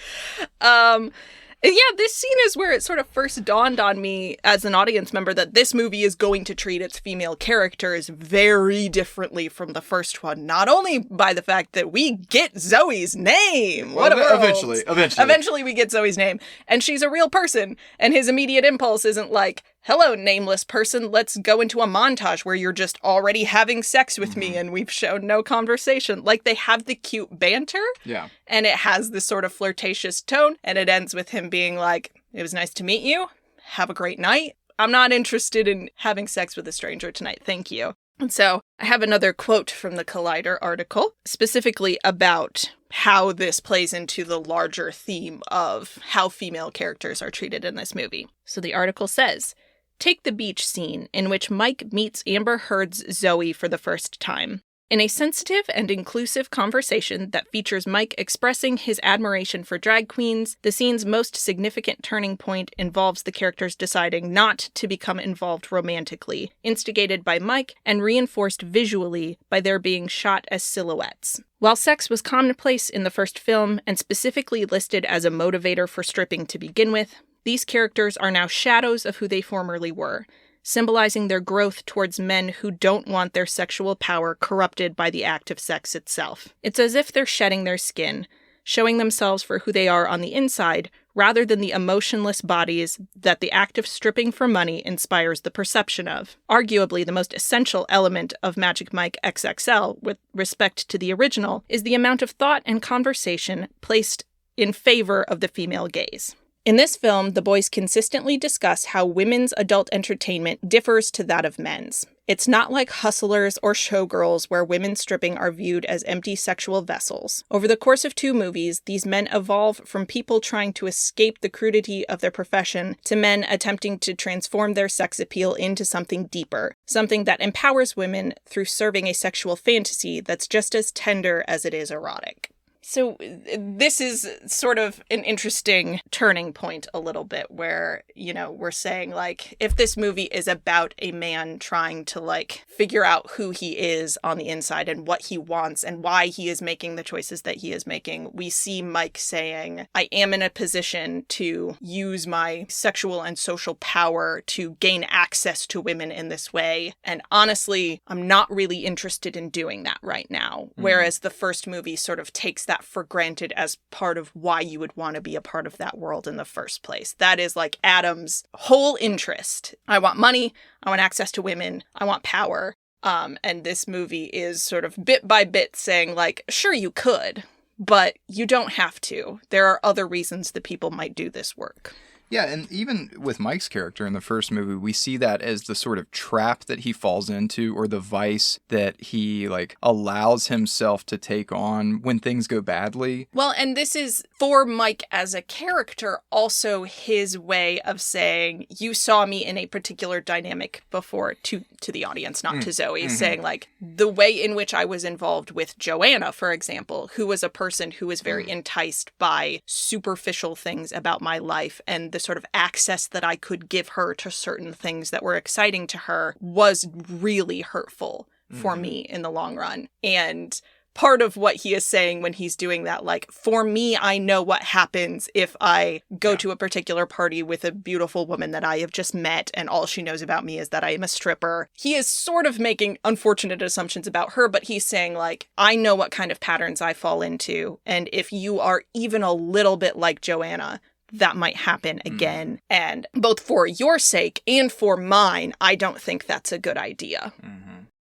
Yeah, this scene is where it sort of first dawned on me as an audience member that this movie is going to treat its female characters very differently from the first one. Not only by the fact that we get Zoe's name. What a world. Eventually we get Zoe's name. And she's a real person. And his immediate impulse isn't like, hello, nameless person, let's go into a montage where you're just already having sex with me and we've shown no conversation. Like, they have the cute banter. Yeah. And it has this sort of flirtatious tone. And it ends with him being like, it was nice to meet you. Have a great night. I'm not interested in having sex with a stranger tonight. Thank you. And so I have another quote from the Collider article, specifically about how this plays into the larger theme of how female characters are treated in this movie. So the article says, take the beach scene in which Mike meets Amber Heard's Zoe for the first time. In a sensitive and inclusive conversation that features Mike expressing his admiration for drag queens, the scene's most significant turning point involves the characters deciding not to become involved romantically, instigated by Mike and reinforced visually by their being shot as silhouettes. While sex was commonplace in the first film and specifically listed as a motivator for stripping to begin with, these characters are now shadows of who they formerly were, symbolizing their growth towards men who don't want their sexual power corrupted by the act of sex itself. It's as if they're shedding their skin, showing themselves for who they are on the inside, rather than the emotionless bodies that the act of stripping for money inspires the perception of. Arguably, the most essential element of Magic Mike XXL, with respect to the original, is the amount of thought and conversation placed in favor of the female gaze. In this film, the boys consistently discuss how women's adult entertainment differs to that of men's. It's not like Hustlers or Showgirls, where women stripping are viewed as empty sexual vessels. Over the course of 2 movies, these men evolve from people trying to escape the crudity of their profession to men attempting to transform their sex appeal into something deeper, something that empowers women through serving a sexual fantasy that's just as tender as it is erotic. So this is sort of an interesting turning point a little bit where, you know, we're saying, like, if this movie is about a man trying to, like, figure out who he is on the inside and what he wants and why he is making the choices that he is making, we see Mike saying, I am in a position to use my sexual and social power to gain access to women in this way. And honestly, I'm not really interested in doing that right now. Whereas the first movie sort of takes that for granted as part of why you would want to be a part of that world in the first place. That is like Adam's whole interest. I want money, I want access to women, I want power. And this movie is sort of bit by bit saying, like, sure you could, but you don't have to. There are other reasons that people might do this work. Yeah, and even with Mike's character in the first movie, we see that as the sort of trap that he falls into, or the vice that he, like, allows himself to take on when things go badly. Well, and this is, for Mike as a character, also his way of saying, you saw me in a particular dynamic before, to the audience, not to Zoe, saying, like, the way in which I was involved with Joanna, for example, who was a person who was very enticed by superficial things about my life, and the sort of access that I could give her to certain things that were exciting to her was really hurtful for me in the long run. And part of what he is saying when he's doing that, like, for me, I know what happens if I go to a particular party with a beautiful woman that I have just met and all she knows about me is that I am a stripper. He is sort of making unfortunate assumptions about her, but he's saying, like, I know what kind of patterns I fall into, and if you are even a little bit like Joanna, that might happen again. And both for your sake and for mine, I don't think that's a good idea.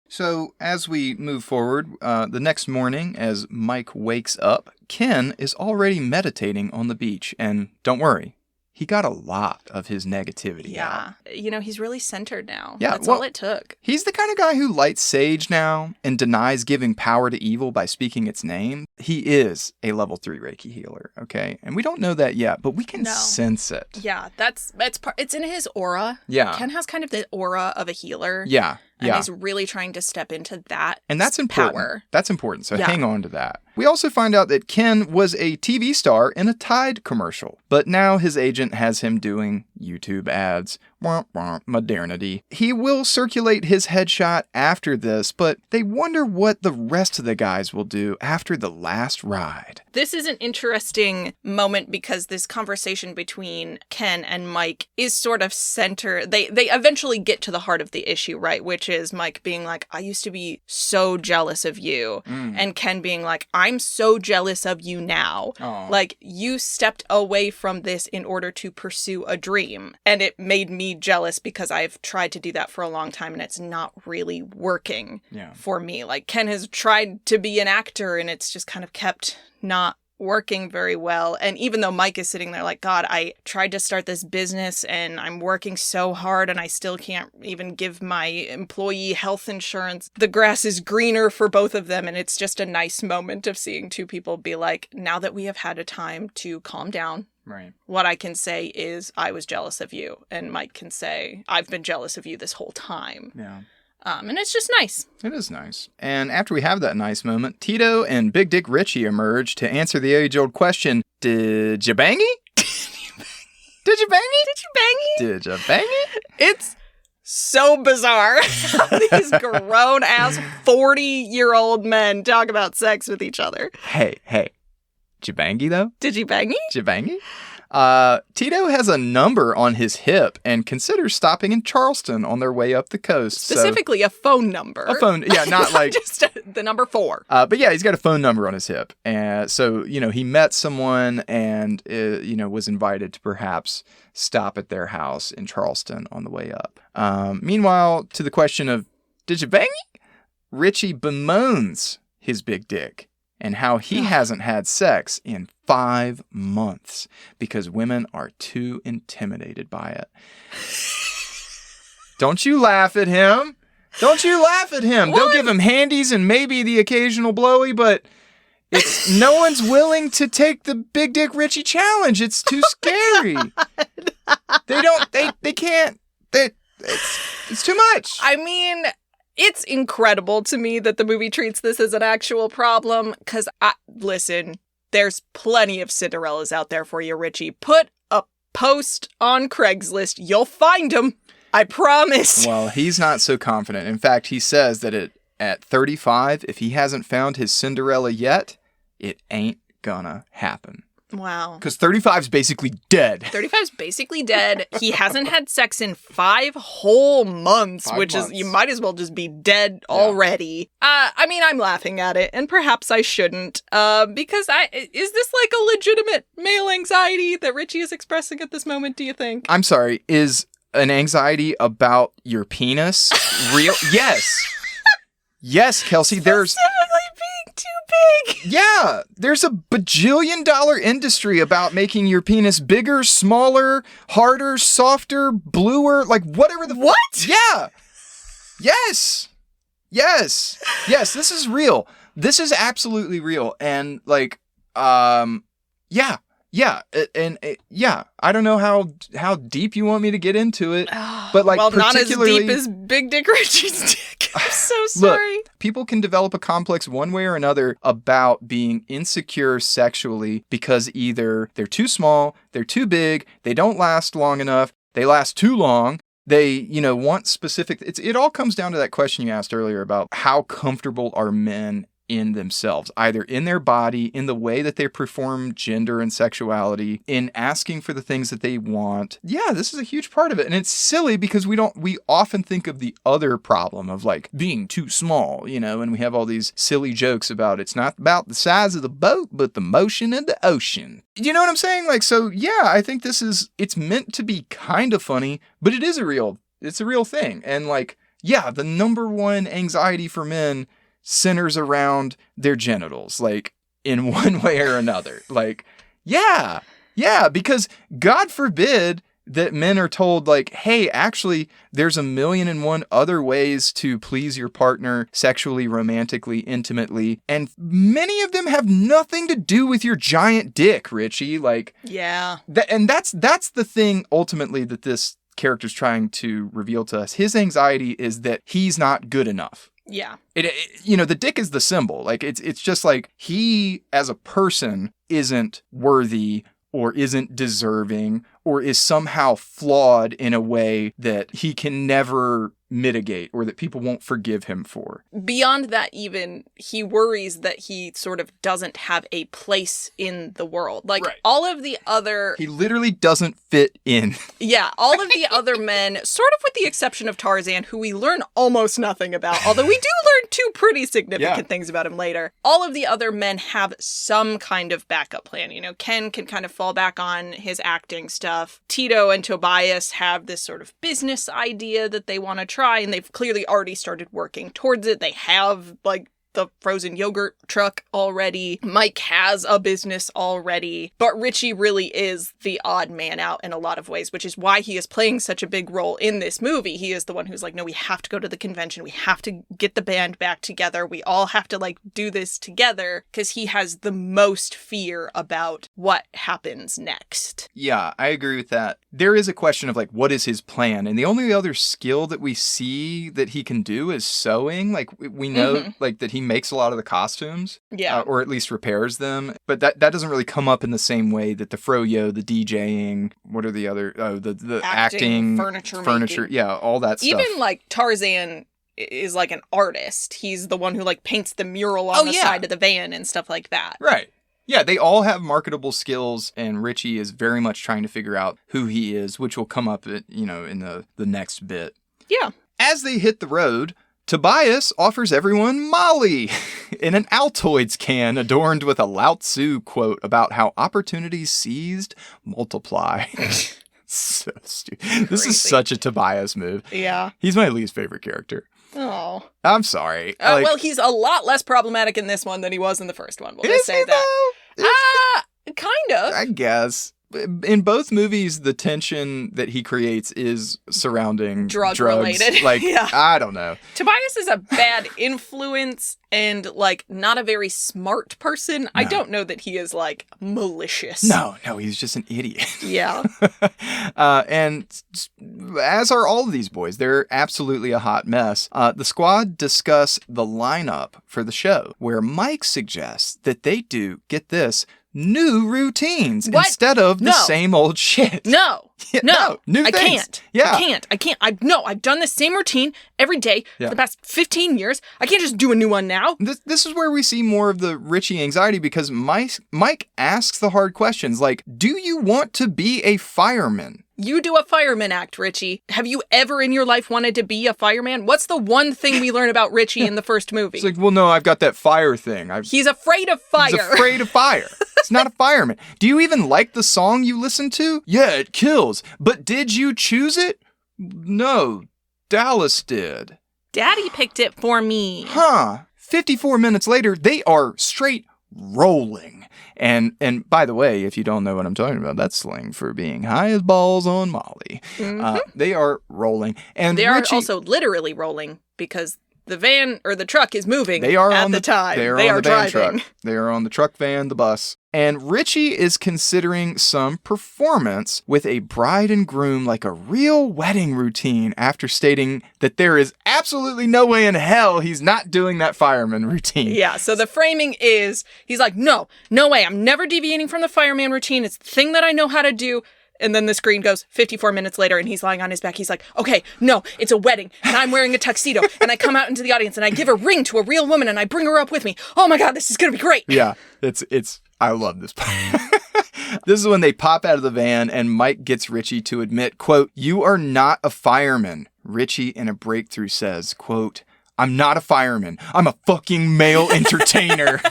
So as we move forward, the next morning, as Mike wakes up, Ken is already meditating on the beach. And don't worry, he got a lot of his negativity out. You know, he's really centered now. Yeah, That's all it took. He's the kind of guy who lights sage now and denies giving power to evil by speaking its name. He is a level 3 Reiki healer, okay? And we don't know that yet, but we can sense it. Yeah, it's in his aura. Yeah. Ken has kind of the aura of a healer. Yeah. And he's really trying to step into that. And that's important. Power. That's important. So hang on to that. We also find out that Ken was a TV star in a Tide commercial, but now his agent has him doing YouTube ads. Modernity. He will circulate his headshot after this, but they wonder what the rest of the guys will do after the last ride. This is an interesting moment because this conversation between Ken and Mike is sort of centered. They eventually get to the heart of the issue, right? Which is Mike being like, I used to be so jealous of you. And Ken being like, I'm so jealous of you now. Aww. Like, you stepped away from this in order to pursue a dream. And it made me jealous because I've tried to do that for a long time and it's not really working for me. Like, Ken has tried to be an actor and it's just kind of kept not working very well. And even though Mike is sitting there like, God, I tried to start this business and I'm working so hard and I still can't even give my employee health insurance. The grass is greener for both of them. And it's just a nice moment of seeing two people be like, now that we have had a time to calm down, right, what I can say is I was jealous of you. And Mike can say, I've been jealous of you this whole time. Yeah. And it's just nice. It is nice. And after we have that nice moment, Tito and Big Dick Richie emerge to answer the age-old question, did you bang it? Did you bang it? Did you bang it? Did you bang it? It's so bizarre how these grown-ass 40-year-old men talk about sex with each other. Hey. Did you bang it, though? Did you bang it? Did you bang it? Tito has a number on his hip and considers stopping in Charleston on their way up the coast. Specifically a phone number. A phone, yeah, not like... just the number 4. But yeah, he's got a phone number on his hip. And so, he met someone and, was invited to perhaps stop at their house in Charleston on the way up. Meanwhile, to the question of, did you bang it? Richie bemoans his big dick and how he hasn't had sex in 5 months because women are too intimidated by it. Don't you laugh at him. Don't you laugh at him. What? They'll give him handies and maybe the occasional blowy, but it's no one's willing to take the Big Dick Richie challenge. It's too scary. They can't. It's too much. I mean, it's incredible to me that the movie treats this as an actual problem, because, listen, there's plenty of Cinderellas out there for you, Richie. Put a post on Craigslist. You'll find them. I promise. Well, he's not so confident. In fact, he says that at 35, if he hasn't found his Cinderella yet, it ain't gonna happen. Wow. Because 35's basically dead. 35's basically dead. He hasn't had sex in 5 whole months, is, you might as well just be dead already. I mean, I'm laughing at it, and perhaps I shouldn't, because is this like a legitimate male anxiety that Richie is expressing at this moment, do you think? I'm sorry, is an anxiety about your penis real? Yes. Yes, Kelsey, there's... being too big. Yeah, there's a bajillion-dollar industry about making your penis bigger, smaller, harder, softer, bluer, like whatever the... What? Yeah. Yes. This is real. This is absolutely real. And like, yeah. I don't know how deep you want me to get into it, but like, not as deep as Big Dick Richie's dick. I'm so sorry. Look, people can develop a complex one way or another about being insecure sexually because either they're too small, they're too big, they don't last long enough, they last too long. They, want specific... It all comes down to that question you asked earlier about how comfortable are men in themselves, either in their body, in the way that they perform gender and sexuality, in asking for the things that they want. Yeah, this is a huge part of it. And it's silly because we often think of the other problem of like being too small, and we have all these silly jokes about it's not about the size of the boat, but the motion of the ocean. You know what I'm saying? Like, so yeah, I think it's meant to be kind of funny, but it's a real thing. And like, yeah, the number one anxiety for men centers around their genitals, like in one way or another. Like, yeah, because God forbid that men are told like, hey, actually, there's 1,000,001 other ways to please your partner sexually, romantically, intimately. And many of them have nothing to do with your giant dick, Richie. Like, yeah. And that's the thing ultimately that this character's trying to reveal to us. His anxiety is that he's not good enough. Yeah. The dick is the symbol. Like, it's just like he as a person isn't worthy or isn't deserving or is somehow flawed in a way that he can never mitigate or that people won't forgive him for. Beyond that, even, he worries that he sort of doesn't have a place in the world. Like, right. All of the other... He literally doesn't fit in. Yeah, all of the other men, sort of with the exception of Tarzan, who we learn almost nothing about, although we do learn two pretty significant things about him later. All of the other men have some kind of backup plan. Ken can kind of fall back on his acting stuff. Tito and Tobias have this sort of business idea that they want to try, and they've clearly already started working towards it. They have, like, the frozen yogurt truck already. Mike has a business already. But Richie really is the odd man out in a lot of ways, which is why he is playing such a big role in this movie. He is the one who's like, no, we have to go to the convention. We have to get the band back together. We all have to, like, do this together, because he has the most fear about what happens next. Yeah, I agree with that. There is a question of, like, what is his plan? And the only other skill that we see that he can do is sewing. Like, we know, like, that he makes a lot of the costumes, or at least repairs them, but that doesn't really come up in the same way that the froyo, the DJing, what are the other, the acting, furniture, making. Yeah, all that stuff. Even like Tarzan is like an artist. He's the one who like paints the mural on the side of the van and stuff like that. Right. Yeah, they all have marketable skills, and Richie is very much trying to figure out who he is, which will come up, in the next bit. Yeah. As they hit the road, Tobias offers everyone Molly in an Altoids can adorned with a Lao Tzu quote about how opportunities seized multiply. So stupid. This is such a Tobias move. Yeah. He's my least favorite character. Oh. I'm sorry. Well, he's a lot less problematic in this one than he was in the first one. We'll just say that. Kind of. I guess. In both movies, the tension that he creates is surrounding drugs. Related. Like, I don't know. Tobias is a bad influence and, like, not a very smart person. No. I don't know that he is, like, malicious. No, he's just an idiot. Yeah. And as are all of these boys, they're absolutely a hot mess. The squad discuss the lineup for the show, where Mike suggests that they do, get this, new routines instead of the same old shit. No. New things. Can't. Yeah. I can't. I've done the same routine every day for the past 15 years. I can't just do a new one now. This is where we see more of the Richie anxiety, because Mike asks the hard questions like, do you want to be a fireman? You do a fireman act, Richie. Have you ever in your life wanted to be a fireman? What's the one thing we learn about Richie in the first movie? It's like, well, no, I've got that fire thing. He's afraid of fire. He's afraid of fire. It's not a fireman. Do you even like the song you listen to? Yeah, it kills. But did you choose it? No, Dallas did. Daddy picked it for me. 54 minutes later, they are straight rolling. And by the way, if you don't know what I'm talking about, that's slang for being high as balls on Molly. Mm-hmm. They are rolling. And they are also literally rolling, because the van or the truck is moving they are at on the time. They are driving. They are on the truck, van, the bus. And Richie is considering some performance with a bride and groom like a real wedding routine, after stating that there is absolutely no way in hell he's not doing that fireman routine. Yeah, so the framing is, he's like, no way, I'm never deviating from the fireman routine. It's the thing that I know how to do. And then the screen goes 54 minutes later and he's lying on his back. He's like, okay, no, it's a wedding and I'm wearing a tuxedo and I come out into the audience and I give a ring to a real woman and I bring her up with me. Oh my God, this is going to be great. Yeah, I love this part. This is when they pop out of the van and Mike gets Richie to admit, quote, "You are not a fireman." Richie in a breakthrough says, quote, "I'm not a fireman. I'm a fucking male entertainer."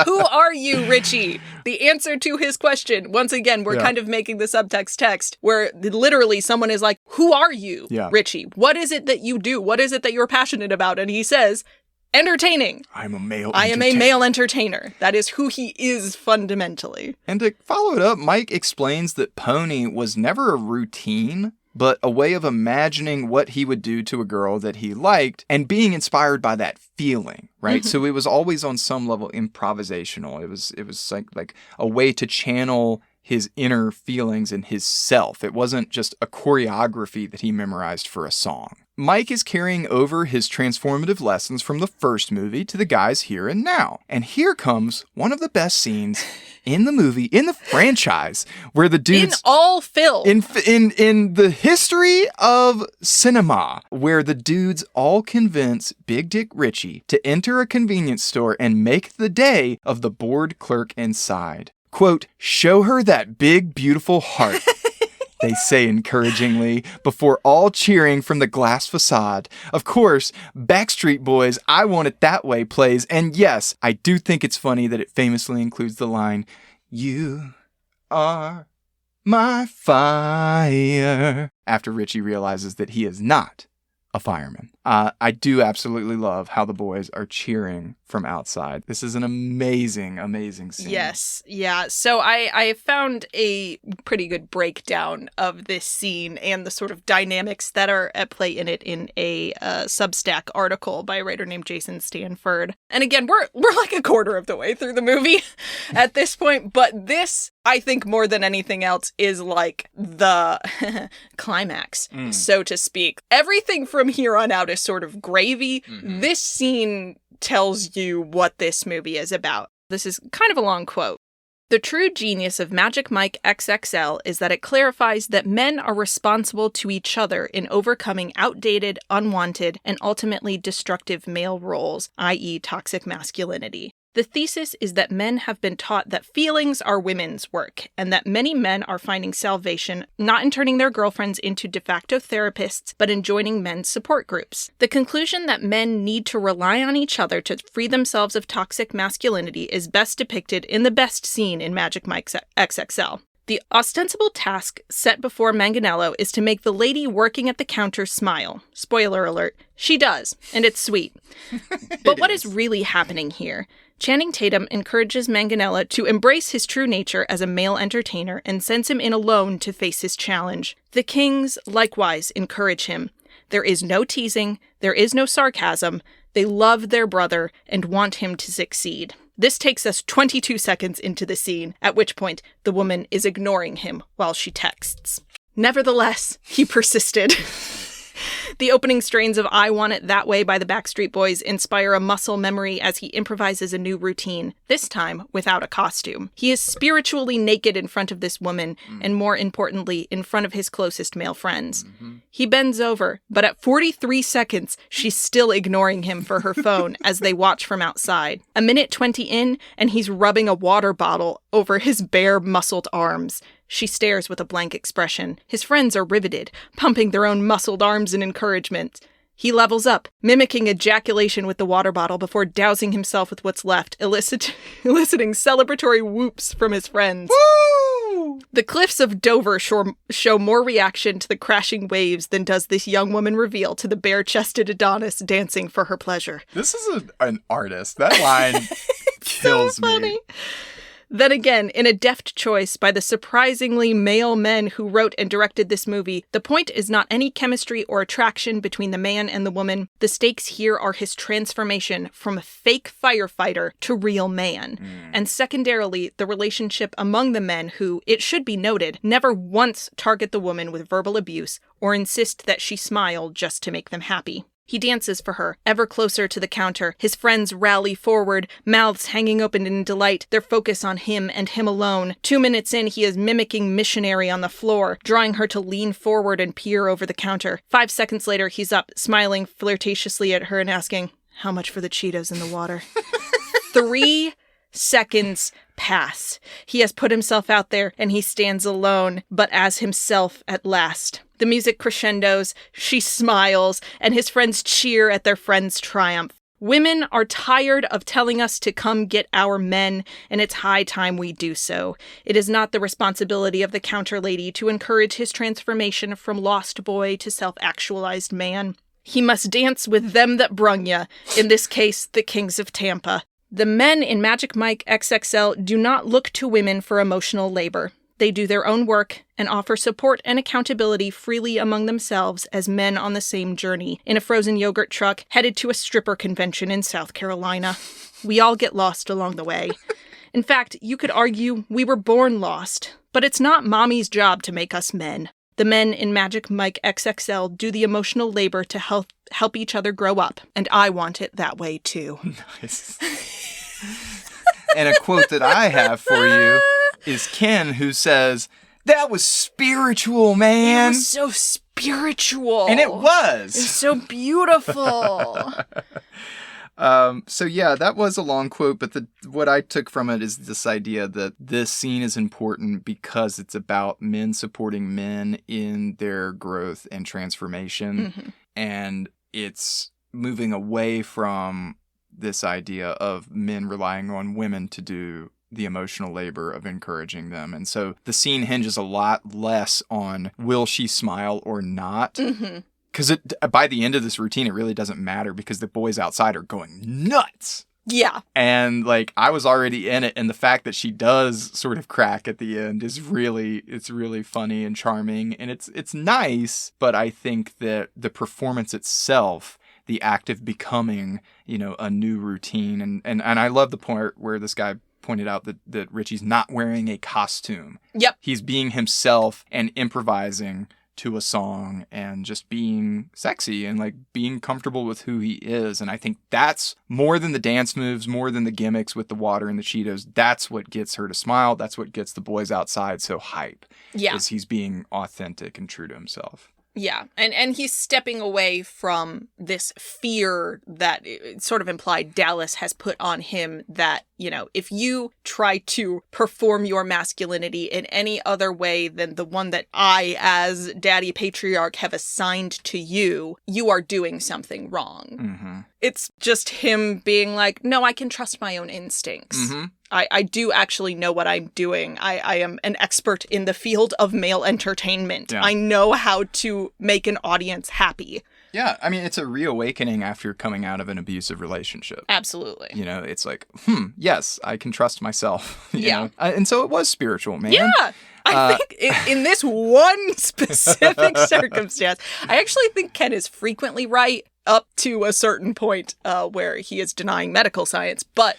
Who are you, Richie? The answer to his question. Once again, we're kind of making the subtext text where literally someone is like, who are you, Richie? What is it that you do? What is it that you're passionate about? And he says, entertaining. I am a male entertainer. That is who he is fundamentally. And to follow it up, Mike explains that Pony was never a routine, but a way of imagining what he would do to a girl that he liked and being inspired by that feeling, right? So it was always on some level improvisational. It was like a way to channel his inner feelings and his self. It wasn't just a choreography that he memorized for a song. Mike is carrying over his transformative lessons from the first movie to the guys here and now. And here comes one of the best scenes in the movie, in the franchise, where the dudes... In all film. In the history of cinema, where the dudes all convince Big Dick Richie to enter a convenience store and make the day of the bored clerk inside. Quote, "Show her that big, beautiful heart," they say encouragingly, before all cheering from the glass facade. Of course, Backstreet Boys' "I Want It That Way" plays, and yes, I do think it's funny that it famously includes the line, "You are my fire," after Richie realizes that he is not a fireman. I do absolutely love how the boys are cheering from outside. This is an amazing, amazing scene. Yes. Yeah. So I found a pretty good breakdown of this scene and the sort of dynamics that are at play in it in a Substack article by a writer named Jason Stanford. And again, we're like a quarter of the way through the movie at this point, but this, I think more than anything else, is like the climax, so to speak. Everything from here on out is sort of gravy. This scene tells you what this movie is about. This is kind of a long quote. "The true genius of Magic Mike XXL is that it clarifies that men are responsible to each other in overcoming outdated, unwanted, and ultimately destructive male roles, i.e. toxic masculinity. The thesis is that men have been taught that feelings are women's work, and that many men are finding salvation not in turning their girlfriends into de facto therapists, but in joining men's support groups. The conclusion that men need to rely on each other to free themselves of toxic masculinity is best depicted in the best scene in Magic Mike XXL. The ostensible task set before Manganiello is to make the lady working at the counter smile. Spoiler alert, she does, and it's sweet. But what is really happening here? Channing Tatum encourages Manganiello to embrace his true nature as a male entertainer and sends him in alone to face his challenge. The Kings, likewise, encourage him. There is no teasing, there is no sarcasm. They love their brother and want him to succeed. This takes us 22 seconds into the scene, at which point the woman is ignoring him while she texts. Nevertheless, he persisted. The opening strains of I Want It That Way by the Backstreet Boys inspire a muscle memory as he improvises a new routine, this time without a costume. He is spiritually naked in front of this woman, and more importantly, in front of his closest male friends. He bends over, but at 43 seconds, she's still ignoring him for her phone as they watch from outside. A minute 20 in, and he's rubbing a water bottle over his bare, muscled arms. She stares with a blank expression. His friends are riveted, pumping their own muscled arms in encouragement. He levels up, mimicking ejaculation with the water bottle before dousing himself with what's left, eliciting celebratory whoops from his friends. Woo! The cliffs of Dover show more reaction to the crashing waves than does this young woman reveal to the bare-chested Adonis dancing for her pleasure. This is an artist. That line kills so funny. me. Then again, in a deft choice by the surprisingly male men who wrote and directed this movie, the point is not any chemistry or attraction between the man and the woman. The stakes here are his transformation from a fake firefighter to real man. And secondarily, the relationship among the men who, it should be noted, never once target the woman with verbal abuse or insist that she smile just to make them happy. He dances for her, ever closer to the counter. His friends rally forward, mouths hanging open in delight, their focus on him and him alone. 2 minutes in, he is mimicking missionary on the floor, drawing her to lean forward and peer over the counter. 5 seconds later, he's up, smiling flirtatiously at her and asking, "How much for the Cheetos in the water?" 3 seconds pass. He has put himself out there, and he stands alone, but as himself at last. The music crescendos, she smiles, and his friends cheer at their friend's triumph. Women are tired of telling us to come get our men, and it's high time we do so. It is not the responsibility of the counter lady to encourage his transformation from lost boy to self-actualized man. He must dance with them that brung ya, in this case, the kings of Tampa. The men in Magic Mike XXL do not look to women for emotional labor. They do their own work and offer support and accountability freely among themselves as men on the same journey, in a frozen yogurt truck headed to a stripper convention in South Carolina. We all get lost along the way. In fact, you could argue we were born lost, but it's not mommy's job to make us men. The men in Magic Mike XXL do the emotional labor to help each other grow up, and I want it that way too. Nice. And a quote that I have for you is Ken, who says, "That was spiritual, man." It was so spiritual. And it was. It was so beautiful. So yeah, that was a long quote, but what I took from it is this idea that this scene is important because it's about men supporting men in their growth and transformation. Mm-hmm. And it's moving away from this idea of men relying on women to do the emotional labor of encouraging them. And so the scene hinges a lot less on will she smile or not. Mm-hmm. Because by the end of this routine, it really doesn't matter because the boys outside are going nuts. Yeah. And like, I was already in it. And the fact that she does sort of crack at the end is it's really funny and charming. And it's nice. But I think that the performance itself, the act of becoming, a new routine. And I love the part where this guy pointed out that Richie's not wearing a costume. Yep. He's being himself and improvising to a song and just being sexy and like being comfortable with who he is. And I think that's more than the dance moves, more than the gimmicks with the water and the Cheetos. That's what gets her to smile. That's what gets the boys outside so hype. Yeah. Is he's being authentic and true to himself. Yeah, and he's stepping away from this fear that sort of implied Dallas has put on him that, if you try to perform your masculinity in any other way than the one that I, as daddy patriarch, have assigned to you, you are doing something wrong. Mm-hmm. It's just him being like, no, I can trust my own instincts. Mm-hmm. I do actually know what I'm doing. I am an expert in the field of male entertainment. Yeah. I know how to make an audience happy. Yeah, I mean, it's a reawakening after coming out of an abusive relationship. Absolutely. It's like, yes, I can trust myself. You yeah. know? And so it was spiritual, man. Yeah. I think in this one specific circumstance, I actually think Ken is frequently right up to a certain point where he is denying medical science. But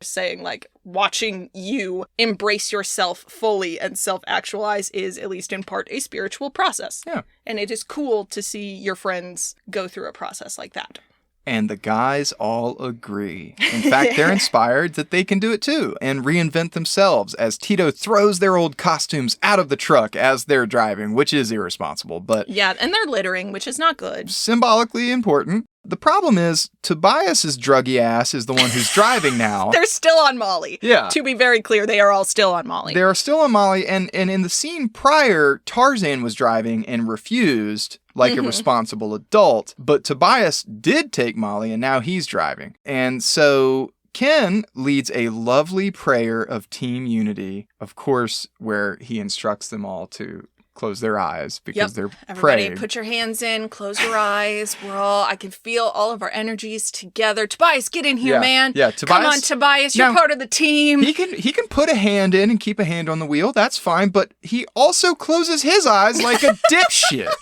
saying like watching you embrace yourself fully and self-actualize is at least in part a spiritual process. Yeah. And it is cool to see your friends go through a process like that. And the guys all agree. In fact, they're inspired that they can do it too and reinvent themselves as Tito throws their old costumes out of the truck as they're driving, which is irresponsible. But yeah, and they're littering, which is not good. Symbolically important. The problem is Tobias's druggy ass is the one who's driving now. They're still on Molly. Yeah. To be very clear, they are all still on Molly. They are still on Molly. And in the scene prior, Tarzan was driving and refused like a responsible adult. But Tobias did take Molly and now he's driving. And so Ken leads a lovely prayer of team unity, of course, where he instructs them all to close their eyes because they're Everybody praying. Put your hands in, close your eyes. I can feel all of our energies together. Tobias, get in here, man. Yeah, Tobias. Come on, Tobias, you're part of the team. He can put a hand in and keep a hand on the wheel. That's fine, but he also closes his eyes like a dipshit.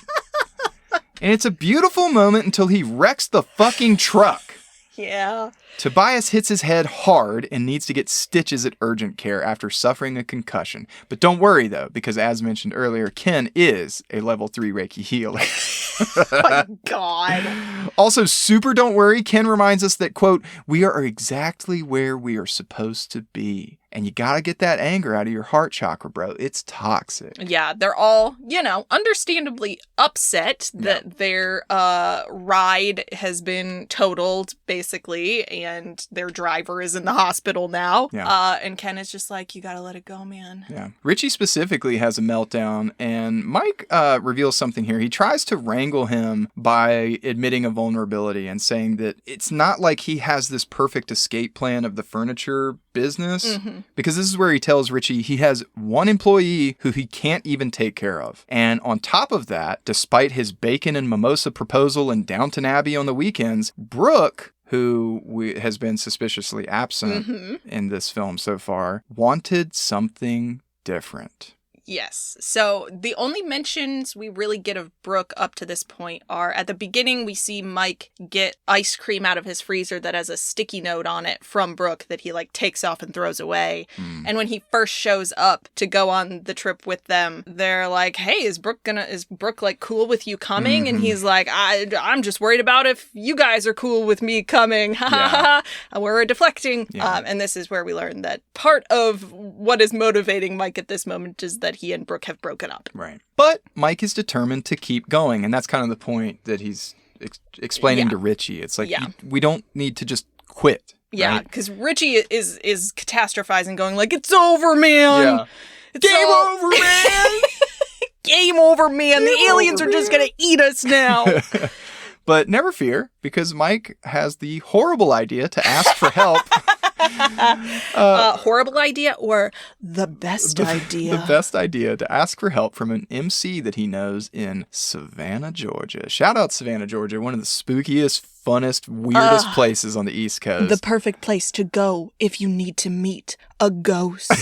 And it's a beautiful moment until he wrecks the fucking truck. Yeah. Tobias hits his head hard and needs to get stitches at urgent care after suffering a concussion. But don't worry, though, because as mentioned earlier, Ken is a level 3 Reiki healer. Oh my God. Also, super don't worry, Ken reminds us that, quote, we are exactly where we are supposed to be. And you gotta get that anger out of your heart chakra, bro. It's toxic. Yeah, they're all, understandably upset that their ride has been totaled, basically, and their driver is in the hospital now. Yeah. And Ken is just like, you gotta let it go, man. Yeah. Richie specifically has a meltdown, and Mike reveals something here. He tries to wrangle him by admitting a vulnerability and saying that it's not like he has this perfect escape plan of the furniture business, because this is where he tells Richie he has one employee who he can't even take care of. And on top of that, despite his bacon and mimosa proposal in Downton Abbey on the weekends, Brooke, who has been suspiciously absent in this film so far, wanted something different. Yes. So the only mentions we really get of Brooke up to this point are at the beginning, we see Mike get ice cream out of his freezer that has a sticky note on it from Brooke that he takes off and throws away. And when he first shows up to go on the trip with them, they're like, hey, is Brooke cool with you coming? And he's like, I'm just worried about if you guys are cool with me coming. Ha ha ha. We're deflecting. Yeah. And this is where we learn that part of what is motivating Mike at this moment is that he and Brooke have broken up. Right. But Mike is determined to keep going, and that's kind of the point that he's explaining to Richie. It's like, we don't need to just quit. Yeah, because Richie is catastrophizing, going like, it's over, man. Yeah. Game over, man. Game over, man. The aliens are just going to eat us now. But never fear, because Mike has the horrible idea to ask for help. Horrible idea or the best idea? The best idea to ask for help from an MC that he knows in Savannah, Georgia. Shout out Savannah, Georgia, one of the spookiest, funnest, weirdest places on the East Coast. The perfect place to go if you need to meet a ghost.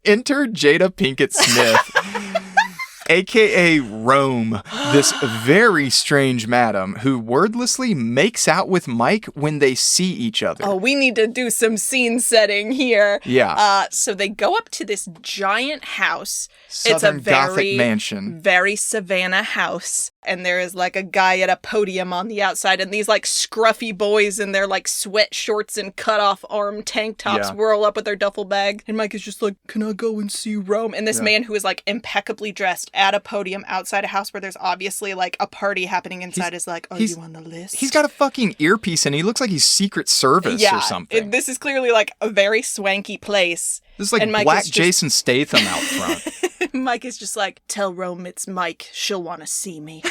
Enter Jada Pinkett Smith. A.K.A. Rome, this very strange madam who wordlessly makes out with Mike when they see each other. Oh, we need to do some scene setting here. Yeah. So they go up to this giant house. Southern it's a Gothic mansion. Very Savannah house. And there is a guy at a podium on the outside, and these scruffy boys in their sweat shorts and cut off arm tank tops whirl up with their duffel bag. And Mike is just like, can I go and see Rome? And this man who is impeccably dressed at a podium outside a house where there's obviously a party happening inside is like, are you on the list? He's got a fucking earpiece and he looks like he's Secret Service or something. This is clearly a very swanky place. This is Black Jason Statham out front. Mike is just like, tell Rome it's Mike. She'll want to see me.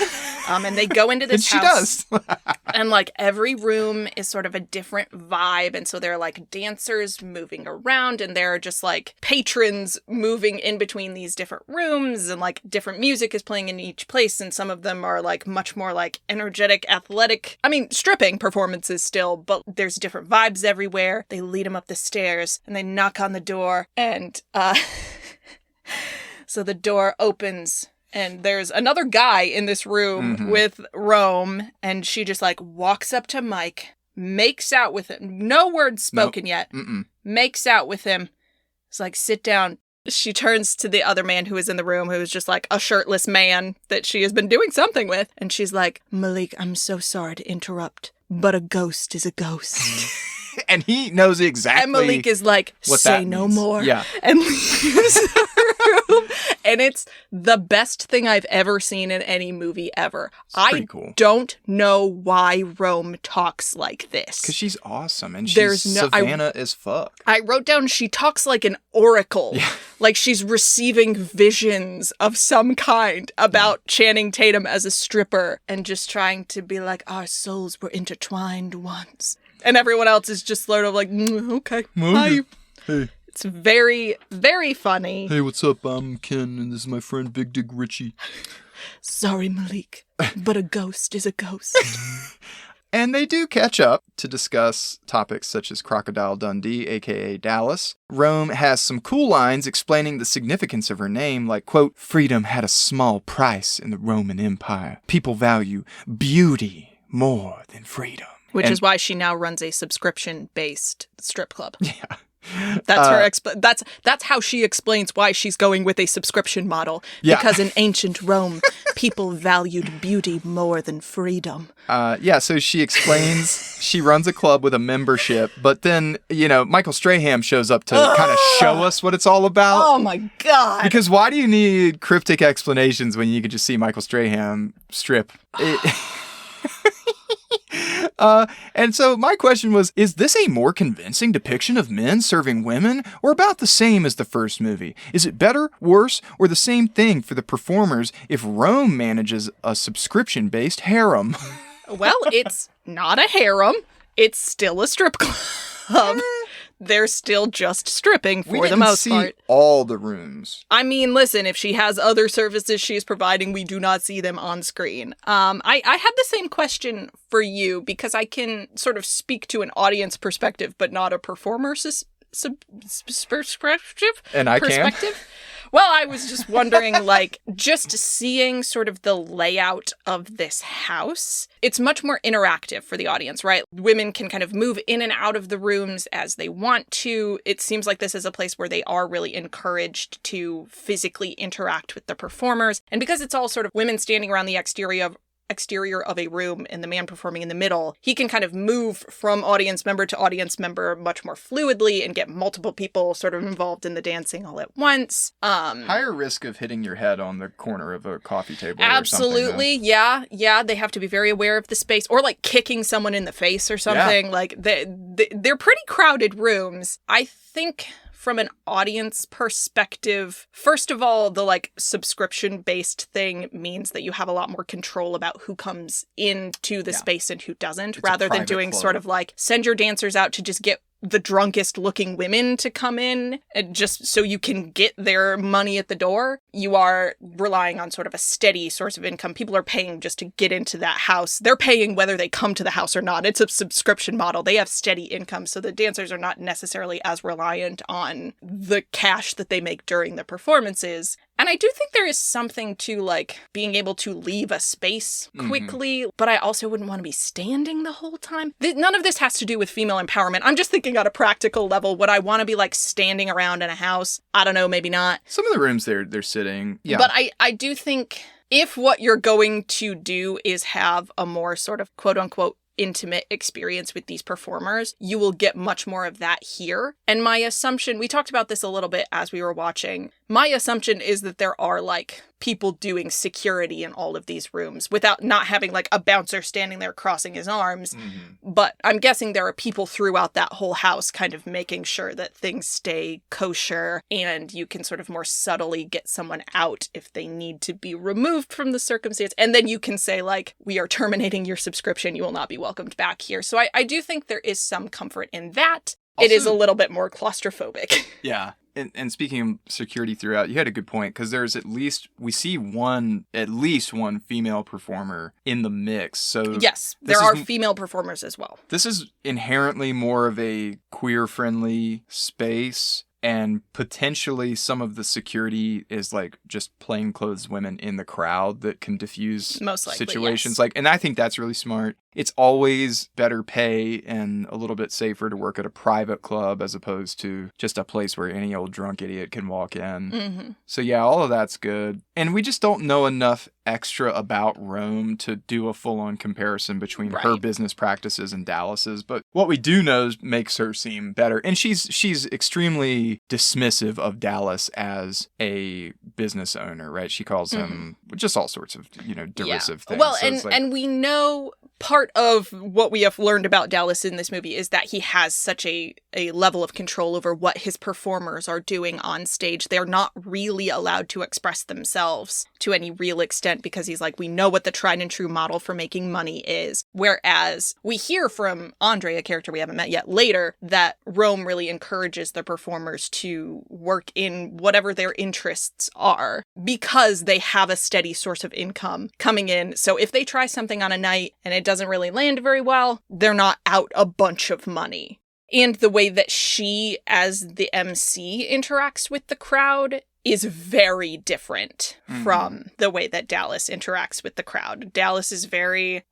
And they go into this and house. She does. And every room is sort of a different vibe. And so there are dancers moving around, and there are just patrons moving in between these different rooms, and different music is playing in each place. And some of them are much more energetic, athletic. I mean, stripping performances still, but there's different vibes everywhere. They lead him up the stairs and they knock on the door, and so the door opens. And there's another guy in this room with Rome, and she just walks up to Mike, makes out with him. No words spoken yet. Makes out with him. It's like, sit down. She turns to the other man who is in the room, who is just a shirtless man that she has been doing something with. And she's like, Malik, I'm so sorry to interrupt, but a ghost is a ghost. And he knows exactly. And Malik is like, say no more. Yeah. And leaves the room. And it's the best thing I've ever seen in any movie ever. Pretty cool. Don't know why Rome talks like this. Because she's awesome and she's Savannah as fuck. I wrote down she talks like an oracle. Yeah. Like she's receiving visions of some kind about Channing Tatum as a stripper and just trying to be like, our souls were intertwined once. And everyone else is just sort of like, okay, hi. Hey. It's very, very funny. Hey, what's up? I'm Ken, and this is my friend Big Dick Richie. Sorry, Malik, but a ghost is a ghost. And they do catch up to discuss topics such as Crocodile Dundee, a.k.a. Dallas. Rome has some cool lines explaining the significance of her name, like, quote, freedom had a small price in the Roman Empire. People value beauty more than freedom. Which is why she now runs a subscription-based strip club. Yeah. That's how she explains why she's going with a subscription model. Yeah. Because in ancient Rome, people valued beauty more than freedom. So she explains she runs a club with a membership, but then, Michael Strahan shows up to kind of show us what it's all about. Oh my God. Because why do you need cryptic explanations when you could just see Michael Strahan strip? And so my question was, is this a more convincing depiction of men serving women, or about the same as the first movie? Is it better, worse, or the same thing for the performers if Rome manages a subscription-based harem? Well, it's not a harem. It's still a strip club. They're still just stripping for the most part. We didn't see all the rooms. I mean, listen, if she has other services she's providing, we do not see them on screen. I had the same question for you because I can sort of speak to an audience perspective, but not a performer perspective. And I can. Well, I was just wondering, just seeing sort of the layout of this house, it's much more interactive for the audience, right? Women can kind of move in and out of the rooms as they want to. It seems like this is a place where they are really encouraged to physically interact with the performers. And because it's all sort of women standing around the exterior of a room and the man performing in the middle, he can kind of move from audience member to audience member much more fluidly and get multiple people sort of involved in the dancing all at once. Higher risk of hitting your head on the corner of a coffee table. Absolutely. Or something, yeah. They have to be very aware of the space, or kicking someone in the face or something. Yeah. They're pretty crowded rooms. I think from an audience perspective, first of all, the subscription-based thing means that you have a lot more control about who comes into the space and who doesn't, rather than doing club. Sort of send your dancers out to just get the drunkest looking women to come in just so you can get their money at the door. You are relying on sort of a steady source of income. People are paying just to get into that house. They're paying whether they come to the house or not. It's a subscription model. They have steady income, so the dancers are not necessarily as reliant on the cash that they make during the performances. And I do think there is something to being able to leave a space quickly, but I also wouldn't want to be standing the whole time. None of this has to do with female empowerment. I'm just thinking on a practical level. Would I want to be standing around in a house? I don't know, maybe not. Some of the rooms they're sitting. Yeah. But I do think if what you're going to do is have a more sort of quote unquote intimate experience with these performers, you will get much more of that here. And my assumption, we talked about this a little bit as we were watching, my assumption is that there are people doing security in all of these rooms without not having a bouncer standing there crossing his arms. Mm-hmm. But I'm guessing there are people throughout that whole house kind of making sure that things stay kosher, and you can sort of more subtly get someone out if they need to be removed from the circumstance. And then you can say we are terminating your subscription. You will not be welcomed back here. So I do think there is some comfort in that. Also, it is a little bit more claustrophobic. Yeah. And speaking of security throughout, you had a good point, because there's we see at least one female performer in the mix. So yes, there are female performers as well. This is inherently more of a queer-friendly space. And potentially some of the security is just plainclothes women in the crowd that can diffuse most likely, situations. Yes. And I think that's really smart. It's always better pay and a little bit safer to work at a private club as opposed to just a place where any old drunk idiot can walk in. Mm-hmm. So yeah, all of that's good. And we just don't know enough extra about Rome to do a full-on comparison between her business practices and Dallas's. But what we do know makes her seem better. And she's extremely dismissive of Dallas as a business owner, right? She calls him just all sorts of, derisive things. Well, so and we know part of what we have learned about Dallas in this movie is that he has such a level of control over what his performers are doing on stage. They're not really allowed to express themselves to any real extent because he's we know what the tried and true model for making money is. Whereas we hear from Andre, a character we haven't met yet, later, that Rome really encourages the performers to work in whatever their interests are because they have a steady source of income coming in. So if they try something on a night and it doesn't really land very well, they're not out a bunch of money. And the way that she, as the MC, interacts with the crowd is very different from the way that Dallas interacts with the crowd. Dallas is very,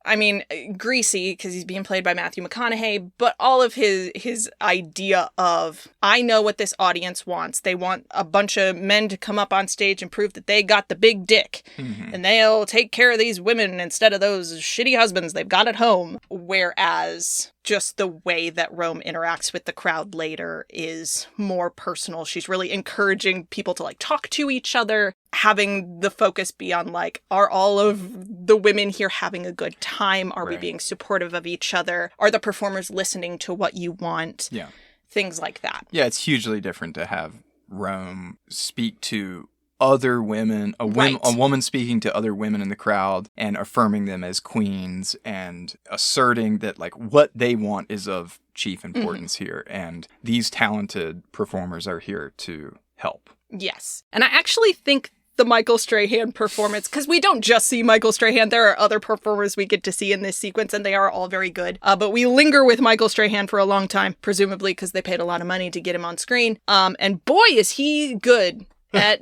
greasy because he's being played by Matthew McConaughey, but all of his idea of, I know what this audience wants. They want a bunch of men to come up on stage and prove that they got the big dick, and they'll take care of these women instead of those shitty husbands they've got at home. Whereas just the way that Rome interacts with the crowd later is more personal. She's really encouraging people to like talk to each other, having the focus be on like, are all of the women here having a good time? Are we being supportive of each other? Are the performers listening to what you want? Yeah. Things like that. Yeah, it's hugely different to have Rome speak to other women, a woman speaking to other women in the crowd and affirming them as queens and asserting that like what they want is of chief importance here, and these talented performers are here to help. Yes. And I actually think the Michael Strahan performance, because we don't just see Michael Strahan, there are other performers we get to see in this sequence, and they are all very good. But we linger with Michael Strahan for a long time, presumably because they paid a lot of money to get him on screen. And boy, is he good at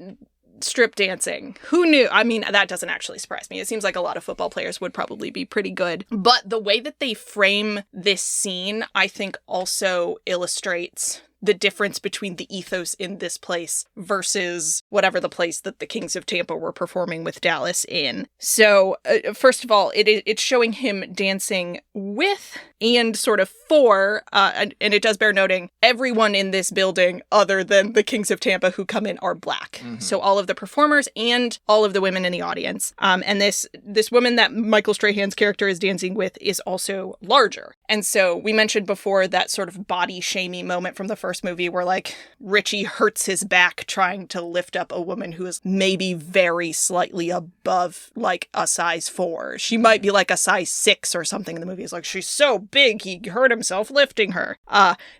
strip dancing. Who knew? I mean, that doesn't actually surprise me. It seems like a lot of football players would probably be pretty good. But the way that they frame this scene, I think also illustrates the difference between the ethos in this place versus whatever the place that the Kings of Tampa were performing with Dallas in. So, first of all, it's showing him dancing with and sort of for, and it does bear noting, everyone in this building other than the Kings of Tampa who come in are black. So all of the performers and all of the women in the audience. And this woman that Michael Strahan's character is dancing with is also larger. And so we mentioned before that sort of body shamey moment from the first movie where like Richie hurts his back trying to lift up a woman who is maybe very slightly above like a size 4. She might be like a size 6 or something in the movie. It's like, she's so big he hurt himself lifting her.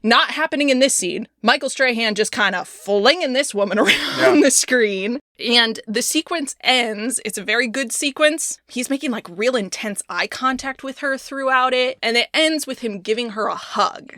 Not happening in this scene. Michael Strahan just kind of flinging this woman around the screen. And the sequence ends. It's a very good sequence. He's making like real intense eye contact with her throughout it. And it ends with him giving her a hug,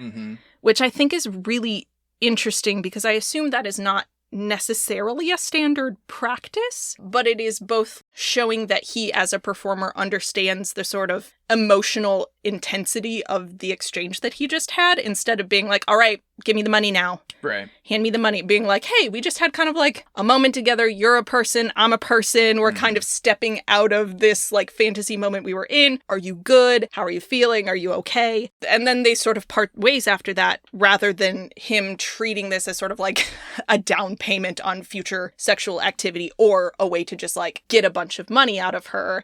which I think is really interesting because I assume that is not necessarily a standard practice, but it is both showing that he as a performer understands the sort of emotional intensity of the exchange that he just had, instead of being like, all right, give me the money now. Right. Hand me the money. Being like, hey, we just had kind of like a moment together. You're a person. I'm a person. We're kind of stepping out of this like fantasy moment we were in. Are you good? How are you feeling? Are you okay? And then they sort of part ways after that, rather than him treating this as sort of like a down payment on future sexual activity or a way to just like get a bunch of money out of her.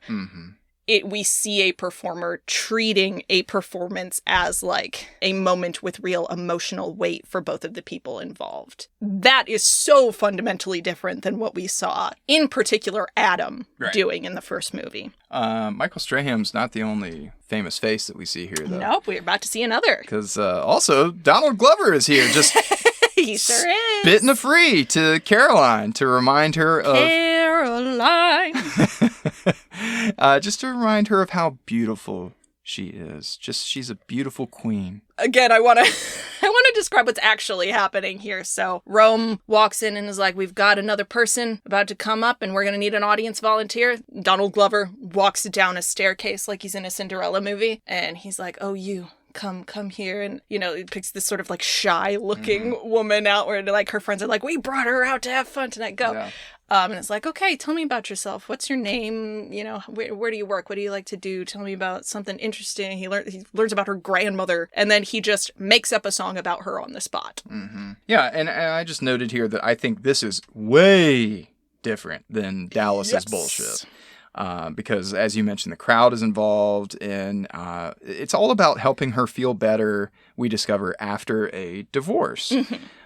We see a performer treating a performance as like a moment with real emotional weight for both of the people involved. That is so fundamentally different than what we saw, in particular, Adam doing in the first movie. Michael Strahan's not the only famous face that we see here, though. Nope, we're about to see another. Because also, Donald Glover is here, just he sure is. spitting a free to Caroline to remind her of... Caroline! Just to remind her of how beautiful she is. She's a beautiful queen. Again, I want to describe what's actually happening here. So Rome walks in and is like, we've got another person about to come up and we're going to need an audience volunteer. Donald Glover walks down a staircase like he's in a Cinderella movie. And he's like, oh, you. Come here. And, you know, he picks this sort of like shy looking woman out where like her friends are like, we brought her out to have fun tonight. Go. Yeah. And it's like, okay, tell me about yourself. What's your name? You know, where do you work? What do you like to do? Tell me about something interesting. He learns about her grandmother, and then he just makes up a song about her on the spot. Yeah, and I just noted here that I think this is way different than Dallas's bullshit. Because, as you mentioned, the crowd is involved, and it's all about helping her feel better, we discover, after a divorce.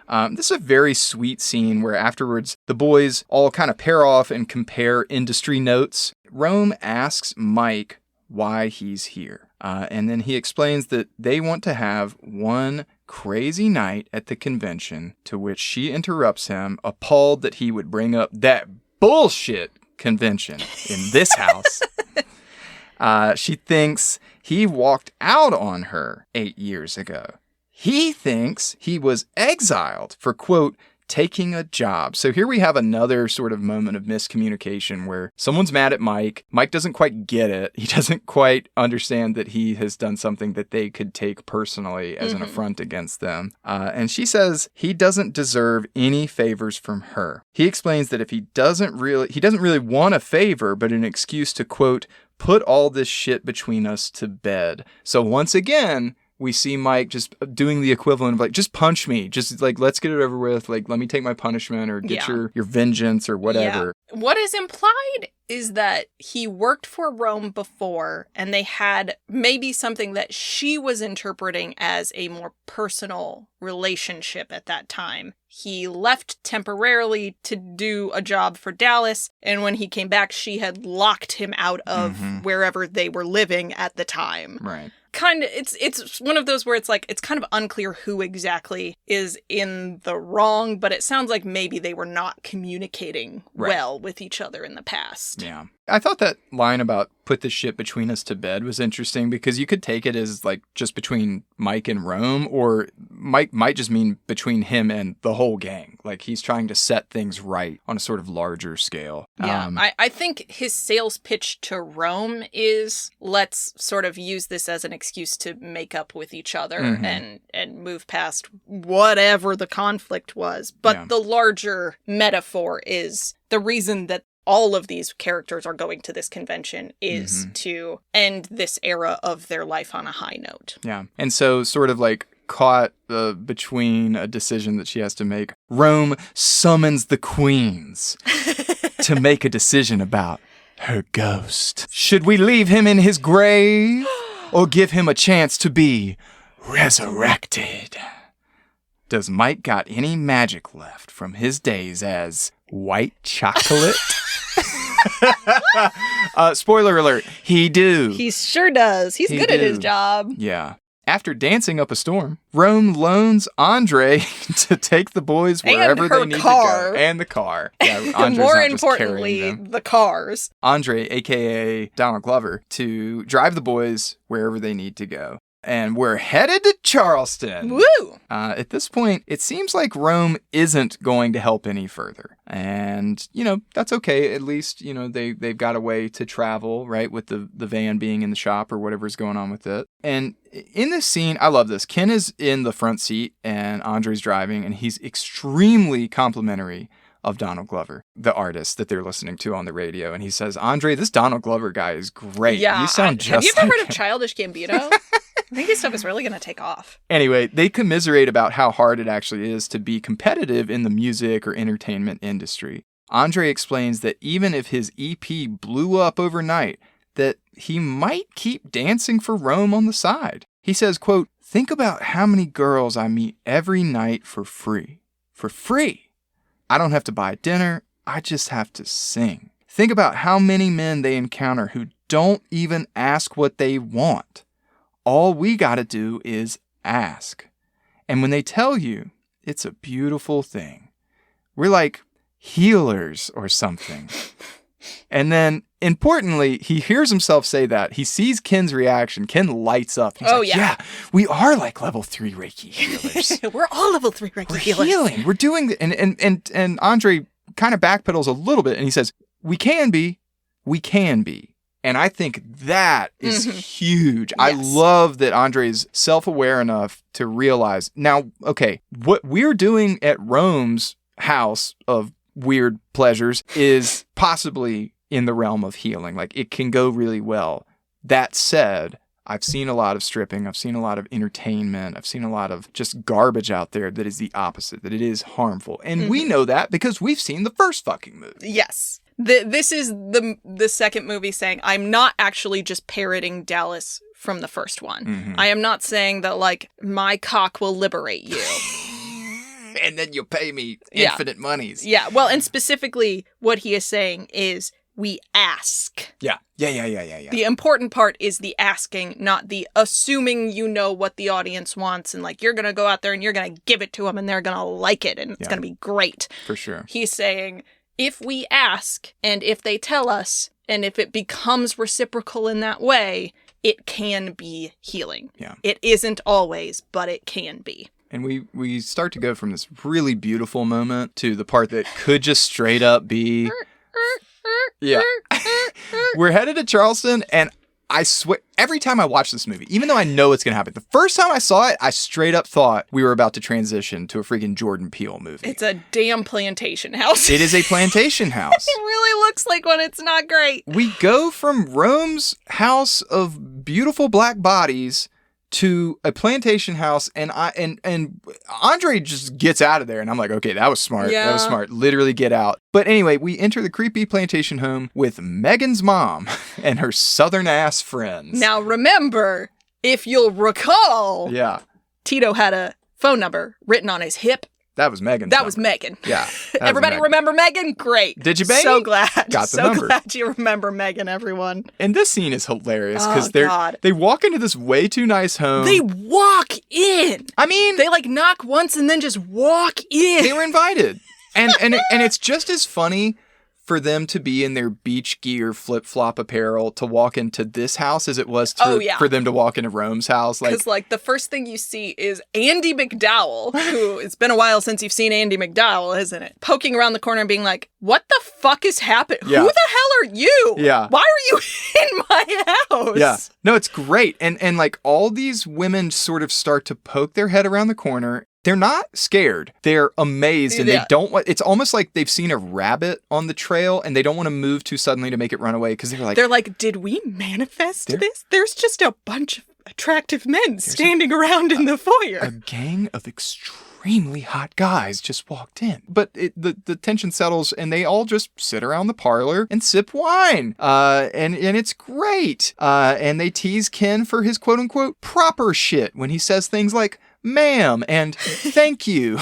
This is a very sweet scene where afterwards the boys all kind of pair off and compare industry notes. Rome asks Mike why he's here. And then he explains that they want to have one crazy night at the convention, to which she interrupts him, appalled that he would bring up that bullshit convention in this house. She thinks he walked out on her 8 years ago. He thinks he was exiled for, quote, taking a job. So here we have another sort of moment of miscommunication where someone's mad at Mike. Mike doesn't quite get it. He doesn't quite understand that he has done something that they could take personally as an affront against them. And she says he doesn't deserve any favors from her. He explains that if he doesn't really want a favor, but an excuse to, quote, put all this shit between us to bed. So once again, we see Mike just doing the equivalent of like, just punch me. Just like, let's get it over with. Like, let me take my punishment or get your vengeance or whatever. Yeah. What is implied is that he worked for Rome before and they had maybe something that she was interpreting as a more personal relationship at that time. He left temporarily to do a job for Dallas, and when he came back, she had locked him out of wherever they were living at the time. Right. Kind of, it's one of those where it's like, it's kind of unclear who exactly is in the wrong, but it sounds like maybe they were not communicating well with each other in the past. Yeah. I thought that line about put the shit between us to bed was interesting because you could take it as like just between Mike and Rome, or Mike might just mean between him and the whole gang. Like he's trying to set things right on a sort of larger scale. Yeah, I think his sales pitch to Rome is, let's sort of use this as an excuse to make up with each other and move past whatever the conflict was. But the larger metaphor is the reason that all of these characters are going to this convention is to end this era of their life on a high note. Yeah. And so sort of like caught between a decision that she has to make, Rome summons the queens to make a decision about her ghost. Should we leave him in his grave or give him a chance to be resurrected? Does Mike got any magic left from his days as white chocolate? Spoiler alert, he do. He sure does. He's good at his job. Yeah. After dancing up a storm, Rome loans Andre to take the boys wherever they need to go. And the car. Yeah, Andre's more not just importantly, carrying them. the cars. Andre, a.k.a. Donald Glover, to drive the boys wherever they need to go. And we're headed to Charleston. Woo! At this point, it seems like Rome isn't going to help any further. And, that's okay. At least, they've got a way to travel, right? With the van being in the shop or whatever's going on with it. And in this scene, I love this. Ken is in the front seat and Andre's driving, and he's extremely complimentary of Donald Glover, the artist that they're listening to on the radio. And he says, Andre, this Donald Glover guy is great. Yeah, you sound just have you ever like heard him. of Childish Gambino? I think his stuff is really going to take off. Anyway, they commiserate about how hard it actually is to be competitive in the music or entertainment industry. Andre explains that even if his EP blew up overnight, that he might keep dancing for Rome on the side. He says, quote, think about how many girls I meet every night for free. For free. I don't have to buy dinner. I just have to sing. Think about how many men they encounter who don't even ask what they want. All we got to do is ask. And when they tell you, it's a beautiful thing. We're like healers or something. And then, importantly, he hears himself say that. He sees Ken's reaction. Ken lights up. He's like, yeah, we are like level 3 Reiki healers. We're all level 3 Reiki healers. We're healing. We're doing the, and Andre kind of backpedals a little bit, and he says, we can be. And I think that is huge. Yes. I love that Andre is self-aware enough to realize, now, okay, what we're doing at Rome's house of weird pleasures is possibly in the realm of healing. Like, it can go really well. That said, I've seen a lot of stripping. I've seen a lot of entertainment. I've seen a lot of just garbage out there that is the opposite, that it is harmful. And we know that because we've seen the first fucking movie. Yes. This is the second movie saying, I'm not actually just parroting Dallas from the first one. I am not saying that, like, my cock will liberate you. And then you'll pay me infinite monies. Yeah, well, and specifically what he is saying is, we ask. Yeah. The important part is the asking, not the assuming you know what the audience wants and, like, you're going to go out there and you're going to give it to them and they're going to like it and it's going to be great. For sure. He's saying, if we ask and if they tell us and if it becomes reciprocal in that way, it can be healing. Yeah. It isn't always, but it can be. And we start to go from this really beautiful moment to the part that could just straight up be... Yeah. We're headed to Charleston, and I swear, every time I watch this movie, even though I know it's going to happen, the first time I saw it, I straight up thought we were about to transition to a freaking Jordan Peele movie. It's a damn plantation house. It is a plantation house. It really looks like one. It's not great. We go from Rome's house of beautiful black bodies to a plantation house, and Andre just gets out of there, and I'm like, okay, that was smart. Yeah. That was smart. Literally get out. But anyway, we enter the creepy plantation home with Megan's mom and her southern ass friends. Now remember, if you'll recall, Yeah. Tito had a phone number written on his hip. That was Megan's That number. was Megan. Yeah. Everybody remember Megan? Great. Did you, baby? So glad. Got the so number. glad you remember Megan, everyone. And this scene is hilarious because God. they walk into this way too nice home. They walk in. I mean, They like knock once and then just walk in. they were invited. And it's just as funny for them to be in their beach gear flip-flop apparel to walk into this house as it was for them to walk into Rome's house. Because, like, the first thing you see is Andy McDowell, who, it's been a while since you've seen Andy McDowell, isn't it? Poking around the corner and being like, what the fuck is happening? Yeah. Who the hell are you? Yeah. Why are you in my house? Yeah. No, it's great. And like all these women sort of start to poke their head around the corner. They're not scared. They're amazed, and they don't want... It's almost like they've seen a rabbit on the trail, and they don't want to move too suddenly to make it run away, because they're like... did we manifest this? There's just a bunch of attractive men standing around in the foyer. A gang of extremely hot guys just walked in. But the tension settles, and they all just sit around the parlor and sip wine. And it's great. And they tease Ken for his quote-unquote proper shit when he says things like... ma'am, and thank you.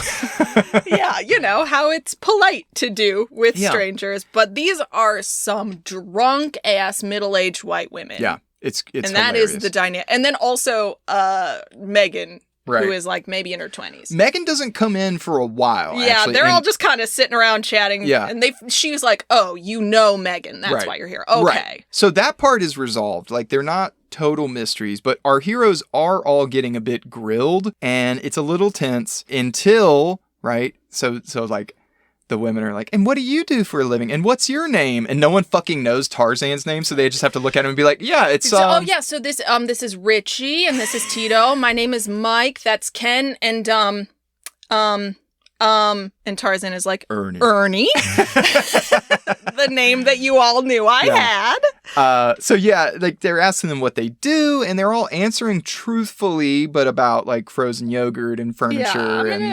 Yeah, you know, how it's polite to do with strangers, but these are some drunk-ass middle-aged white women. Yeah, it's and hilarious. that is the dynamic. And then also Megan, right, who is like maybe in her 20s. Megan doesn't come in for a while, yeah, actually. they're all just kind of sitting around chatting. Yeah. And she's like, oh, you know Megan, that's why you're here. Okay. Right. So that part is resolved. Like, they're not total mysteries, but our heroes are all getting a bit grilled, and it's a little tense until, right? So like, the women are like, and what do you do for a living? And what's your name? And no one fucking knows Tarzan's name, so they just have to look at him and be like, yeah, it's... so this is Richie, and this is Tito. My name is Mike, that's Ken, and and Tarzan is like, Ernie. The name that you all knew I had. So yeah, like they're asking them what they do, and they're all answering truthfully, but about like frozen yogurt and furniture and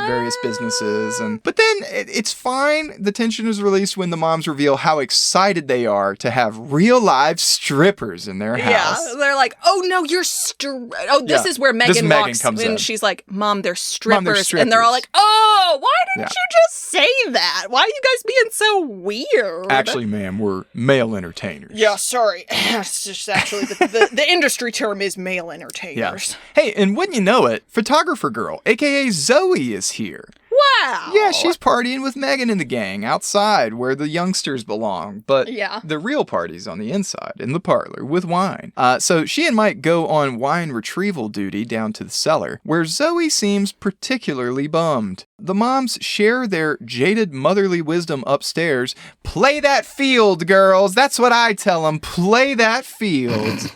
various businesses. But then it's fine. The tension is released when the moms reveal how excited they are to have real live strippers in their house. Yeah, they're like, oh no, you're this is where Megan walks comes in. in. She's like, Mom, they're strippers. Mom, they're strippers. And they're all like, oh, why didn't you just say that? Why are you guys being so weird? Actually, ma'am, we're male entertainers. Yeah, sorry. It's just actually the industry term is male entertainers. Yeah. Hey, and wouldn't you know it, photographer girl, aka Zoe, is here. Wow. Yeah, she's partying with Megan and the gang outside where the youngsters belong. But the real party's on the inside, in the parlor, with wine. So she and Mike go on wine retrieval duty down to the cellar, where Zoe seems particularly bummed. The moms share their jaded motherly wisdom upstairs. Play that field, girls. That's what I tell them. Play that field.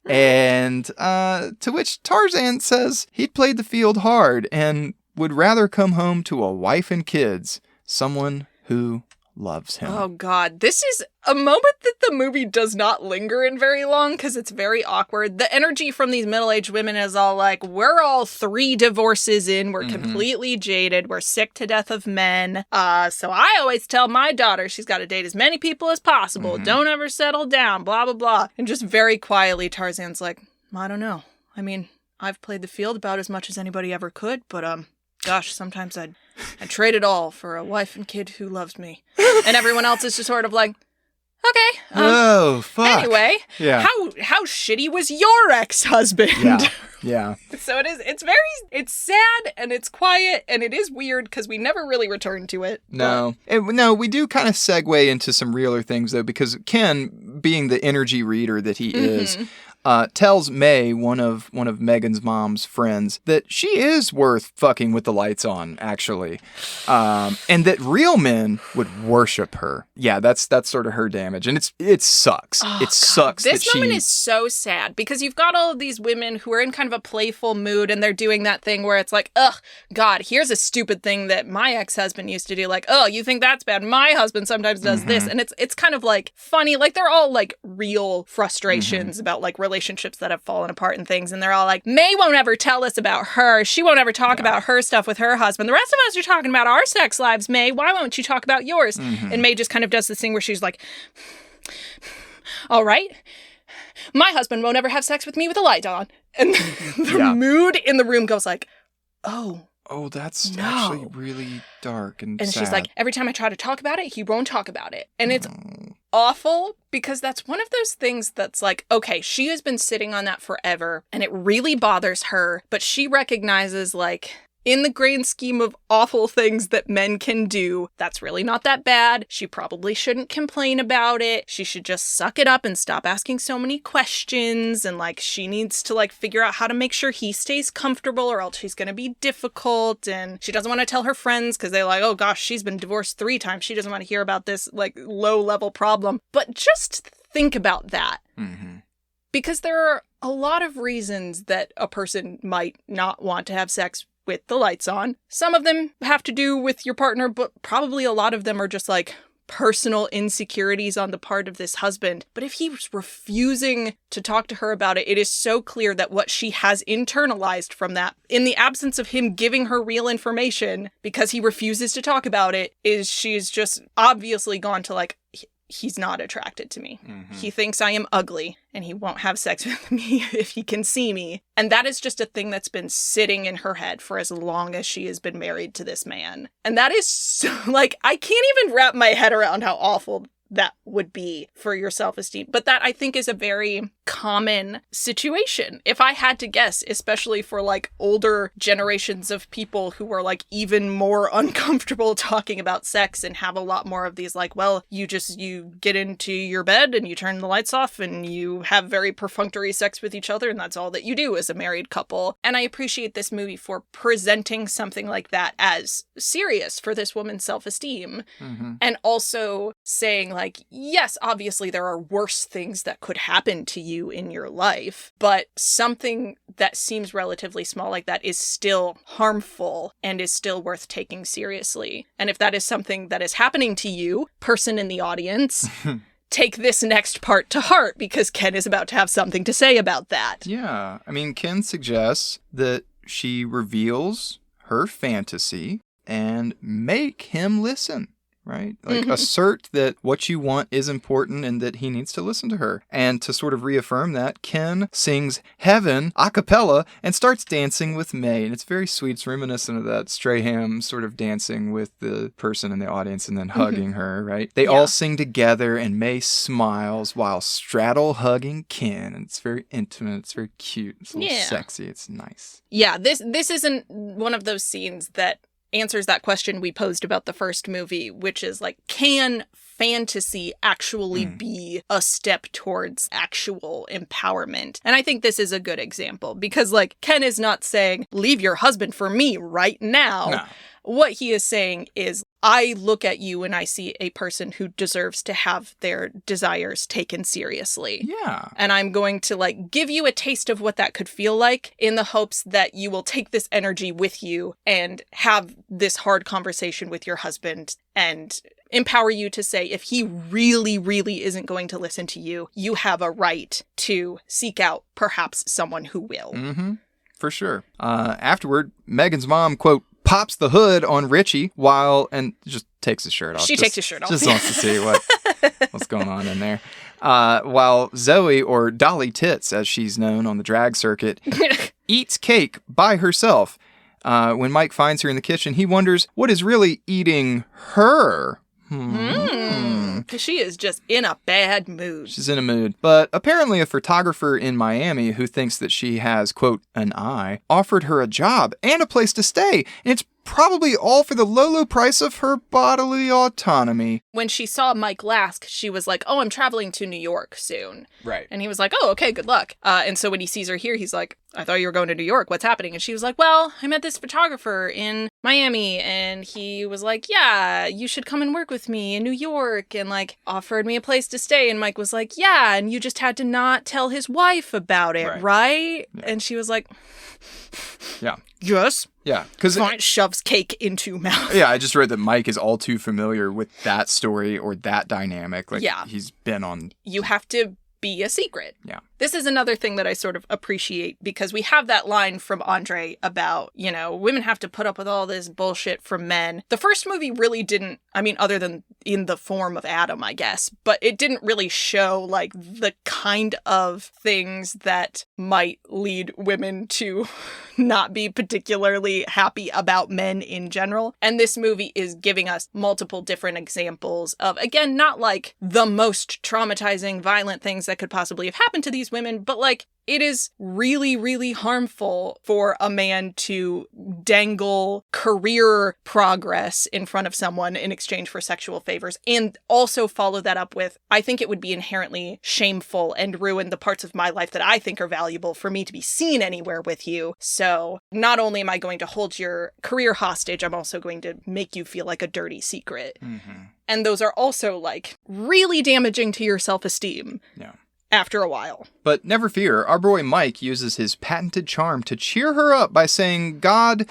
And to which Tarzan says he'd played the field hard and would rather come home to a wife and kids, someone who loves him. Oh, God. This is a moment that the movie does not linger in very long because it's very awkward. The energy from these middle-aged women is all like, we're all 3 divorces in. We're completely jaded. We're sick to death of men. So I always tell my daughter she's got to date as many people as possible. Don't ever settle down, blah, blah, blah. And just very quietly, Tarzan's like, I don't know. I mean, I've played the field about as much as anybody ever could, but, gosh, sometimes I'd trade it all for a wife and kid who loves me. And everyone else is just sort of like, okay. Oh, fuck. Anyway, how shitty was your ex-husband? Yeah. So it's sad and it's quiet and it is weird because we never really return to it. No, we do kind of segue into some realer things though, because Ken, being the energy reader that he is, tells May, one of Megan's mom's friends, that she is worth fucking with the lights on, actually, and that real men would worship her. Yeah, that's sort of her damage, and it sucks. It sucks. This moment is so sad because you've got all of these women who are in kind of a playful mood, and they're doing that thing where it's like, ugh, God, here's a stupid thing that my ex-husband used to do. Like, oh, you think that's bad? My husband sometimes does this, and it's kind of like funny. Like they're all like real frustrations about like relationships that have fallen apart and things, and they're all like, May won't ever tell us about her. She won't ever talk about her stuff with her husband. The rest of us are talking about our sex lives, May. Why won't you talk about yours? And May just kind of does this thing where she's like, all right, my husband won't ever have sex with me with a light on. And the mood in the room goes like, oh, that's actually really dark and sad. She's like, every time I try to talk about it, he won't talk about it. And it's awful because that's one of those things that's like, okay, she has been sitting on that forever and it really bothers her, but she recognizes like, in the grand scheme of awful things that men can do, that's really not that bad. She probably shouldn't complain about it. She should just suck it up and stop asking so many questions. And like, she needs to like figure out how to make sure he stays comfortable or else she's going to be difficult. And she doesn't want to tell her friends because they're like, oh gosh, she's been divorced 3 times. She doesn't want to hear about this like low level problem. But just think about that. Because there are a lot of reasons that a person might not want to have sex with the lights on. Some of them have to do with your partner, but probably a lot of them are just like personal insecurities on the part of this husband. But if he's refusing to talk to her about it, it is so clear that what she has internalized from that, in the absence of him giving her real information, because he refuses to talk about it, is she's just obviously gone to like, he's not attracted to me. He thinks I am ugly and he won't have sex with me if he can see me. And that is just a thing that's been sitting in her head for as long as she has been married to this man. And that is so, like, I can't even wrap my head around how awful that would be for your self-esteem. But that, I think, is a very common situation. If I had to guess, especially for like older generations of people who are like even more uncomfortable talking about sex and have a lot more of these like, well, you get into your bed and you turn the lights off and you have very perfunctory sex with each other and that's all that you do as a married couple. And I appreciate this movie for presenting something like that as serious for this woman's self-esteem. And also saying like, yes, obviously there are worse things that could happen to you in your life, but something that seems relatively small like that is still harmful and is still worth taking seriously. And if that is something that is happening to you, person in the audience, take this next part to heart because Ken is about to have something to say about that. Yeah. I mean, Ken suggests that she reveals her fantasy and make him listen. Right? Like assert that what you want is important and that he needs to listen to her. And to sort of reaffirm that, Ken sings Heaven a cappella and starts dancing with May. And it's very sweet. It's reminiscent of that Strahan sort of dancing with the person in the audience and then hugging her, right? They all sing together and May smiles while straddle hugging Ken. And it's very intimate. It's very cute. It's a little sexy. It's nice. Yeah, this isn't one of those scenes that answers that question we posed about the first movie, which is like, can fantasy actually be a step towards actual empowerment? And I think this is a good example because like Ken is not saying, leave your husband for me right now. No. What he is saying is, I look at you and I see a person who deserves to have their desires taken seriously. Yeah. And I'm going to like give you a taste of what that could feel like in the hopes that you will take this energy with you and have this hard conversation with your husband and empower you to say, if he really, really isn't going to listen to you, you have a right to seek out perhaps someone who will. For sure. Afterward, Megan's mom, quote, pops the hood on Richie and just takes his shirt off. She takes his shirt off. Just wants to see what's going on in there. While Zoe, or Dolly Tits, as she's known on the drag circuit, eats cake by herself. When Mike finds her in the kitchen, he wonders what is really eating her. Because she is just in a bad mood. She's in a mood. But apparently a photographer in Miami who thinks that she has, quote, an eye, offered her a job and a place to stay. And it's probably all for the low price of her bodily autonomy. When she saw Mike Lask, she was like, oh, I'm traveling to New York soon. Right. And he was like, oh, okay, good luck. And so when he sees her here, he's like, I thought you were going to New York. What's happening? And she was like, well, I met this photographer in Miami. And he was like, yeah, you should come and work with me in New York. And like offered me a place to stay. And Mike was like, yeah, and you just had to not tell his wife about it, right? Yeah. And she was like, yeah. Yes. Yeah. Because shoves cake into mouth. Yeah, I just read that Mike is all too familiar with that story or that dynamic. Like, he's been on. You have to be a secret. Yeah. This is another thing that I sort of appreciate because we have that line from Andre about, you know, women have to put up with all this bullshit from men. The first movie really didn't, I mean, other than in the form of Adam, I guess, but it didn't really show like the kind of things that might lead women to not be particularly happy about men in general. And this movie is giving us multiple different examples of, again, not like the most traumatizing, violent things that could possibly have happened to these women, but like it is really, really harmful for a man to dangle career progress in front of someone in exchange for sexual favors, and also follow that up with, I think it would be inherently shameful and ruin the parts of my life that I think are valuable for me to be seen anywhere with you. So not only am I going to hold your career hostage, I'm also going to make you feel like a dirty secret. Mm-hmm. And those are also like really damaging to your self-esteem. Yeah. After a while. But never fear, our boy Mike uses his patented charm to cheer her up by saying, God,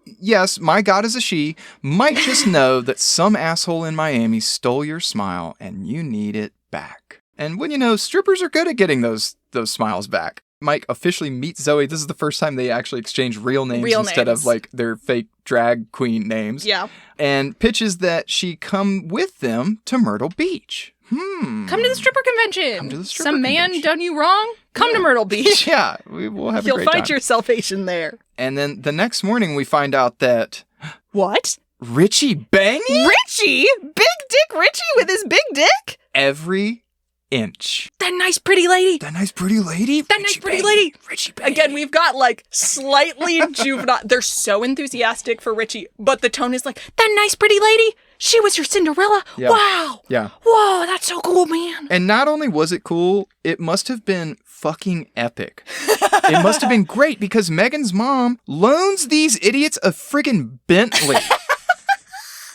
yes, my God is a she, might just know that some asshole in Miami stole your smile and you need it back. And when you know, strippers are good at getting those smiles back. Mike officially meets Zoe. This is the first time they actually exchange real names instead of like their fake drag queen names. Yeah. And pitches that she come with them to Myrtle Beach. Come to the stripper convention. Come to the stripper Some convention. man done you wrong? Come to Myrtle Beach. Yeah, we'll have a great time. You'll find your salvation there. And then the next morning we find out that... What? Richie Bangy? Richie? Big Dick Richie with his big dick? Every inch. That nice pretty lady. That nice pretty lady. That nice pretty lady. Richie Bangy. Again, we've got like slightly juvenile. They're so enthusiastic for Richie, but the tone is like, that nice pretty lady. She was your Cinderella? Yeah. Wow. Yeah. Whoa, that's so cool, man. And not only was it cool, it must have been fucking epic. It must have been great because Megan's mom loans these idiots a friggin' Bentley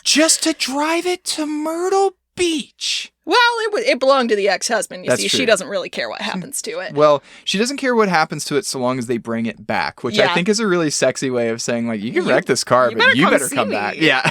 just to drive it to Myrtle Beach. Well, it belonged to the ex-husband. You That's see, true. She doesn't really care what happens to it. Well, she doesn't care what happens to it so long as they bring it back, which I think is a really sexy way of saying, like, you can wreck this car, but you better come back. Yeah.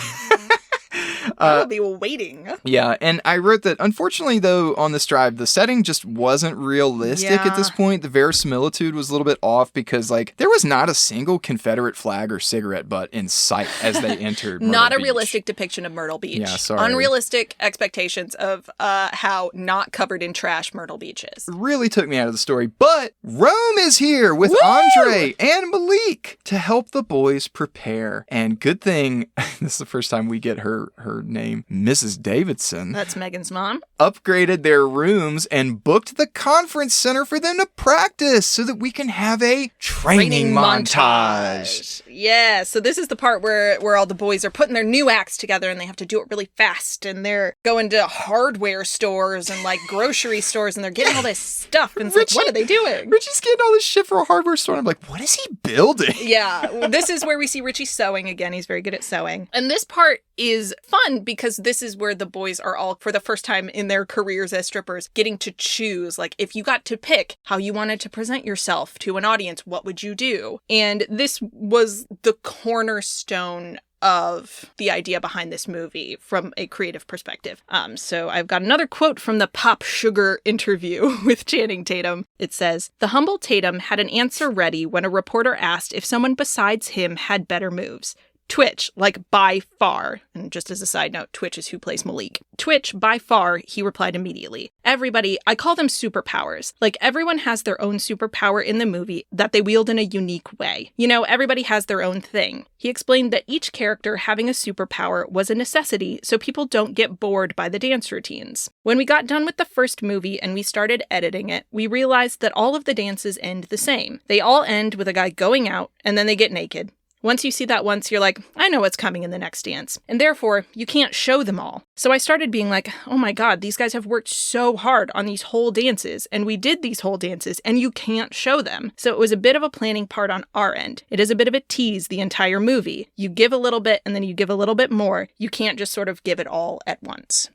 I will be waiting. Yeah, and I wrote that, unfortunately, though, on this drive, the setting just wasn't realistic at this point. The verisimilitude was a little bit off because, like, there was not a single Confederate flag or cigarette butt in sight as they entered Myrtle Not a Beach. Realistic depiction of Myrtle Beach. Yeah, sorry. Unrealistic expectations of how not covered in trash Myrtle Beach is. Really took me out of the story, but Rome is here with Woo! Andre and Malik to help the boys prepare. And good thing, this is the first time we get her name, Mrs. Davidson. That's Megan's mom. Upgraded their rooms and booked the conference center for them to practice so that we can have a training montage. Yeah, so this is the part where all the boys are putting their new acts together and they have to do it really fast, and they're going to hardware stores and like grocery stores and they're getting all this stuff, and it's like, what are they doing? Richie's getting all this shit for a hardware store, and I'm like, what is he building? Yeah, this is where we see Richie sewing again. He's very good at sewing. And this part is fun because this is where the boys are all, for the first time in their careers as strippers, getting to choose. Like, if you got to pick how you wanted to present yourself to an audience, what would you do? And this was the cornerstone of the idea behind this movie from a creative perspective. So I've got another quote from the Pop Sugar interview with Channing Tatum. It says, "The humble Tatum had an answer ready when a reporter asked if someone besides him had better moves. Twitch, like by far." And just as a side note, Twitch is who plays Malik. "Twitch, by far," he replied immediately. "Everybody, I call them superpowers. Like, everyone has their own superpower in the movie that they wield in a unique way. You know, everybody has their own thing." He explained that each character having a superpower was a necessity so people don't get bored by the dance routines. "When we got done with the first movie and we started editing it, we realized that all of the dances end the same. They all end with a guy going out and then they get naked. Once you see that once, you're like, I know what's coming in the next dance. And therefore, you can't show them all. So I started being like, oh my God, these guys have worked so hard on these whole dances, and we did these whole dances, and you can't show them. So it was a bit of a planning part on our end. It is a bit of a tease the entire movie. You give a little bit, and then you give a little bit more. You can't just sort of give it all at once.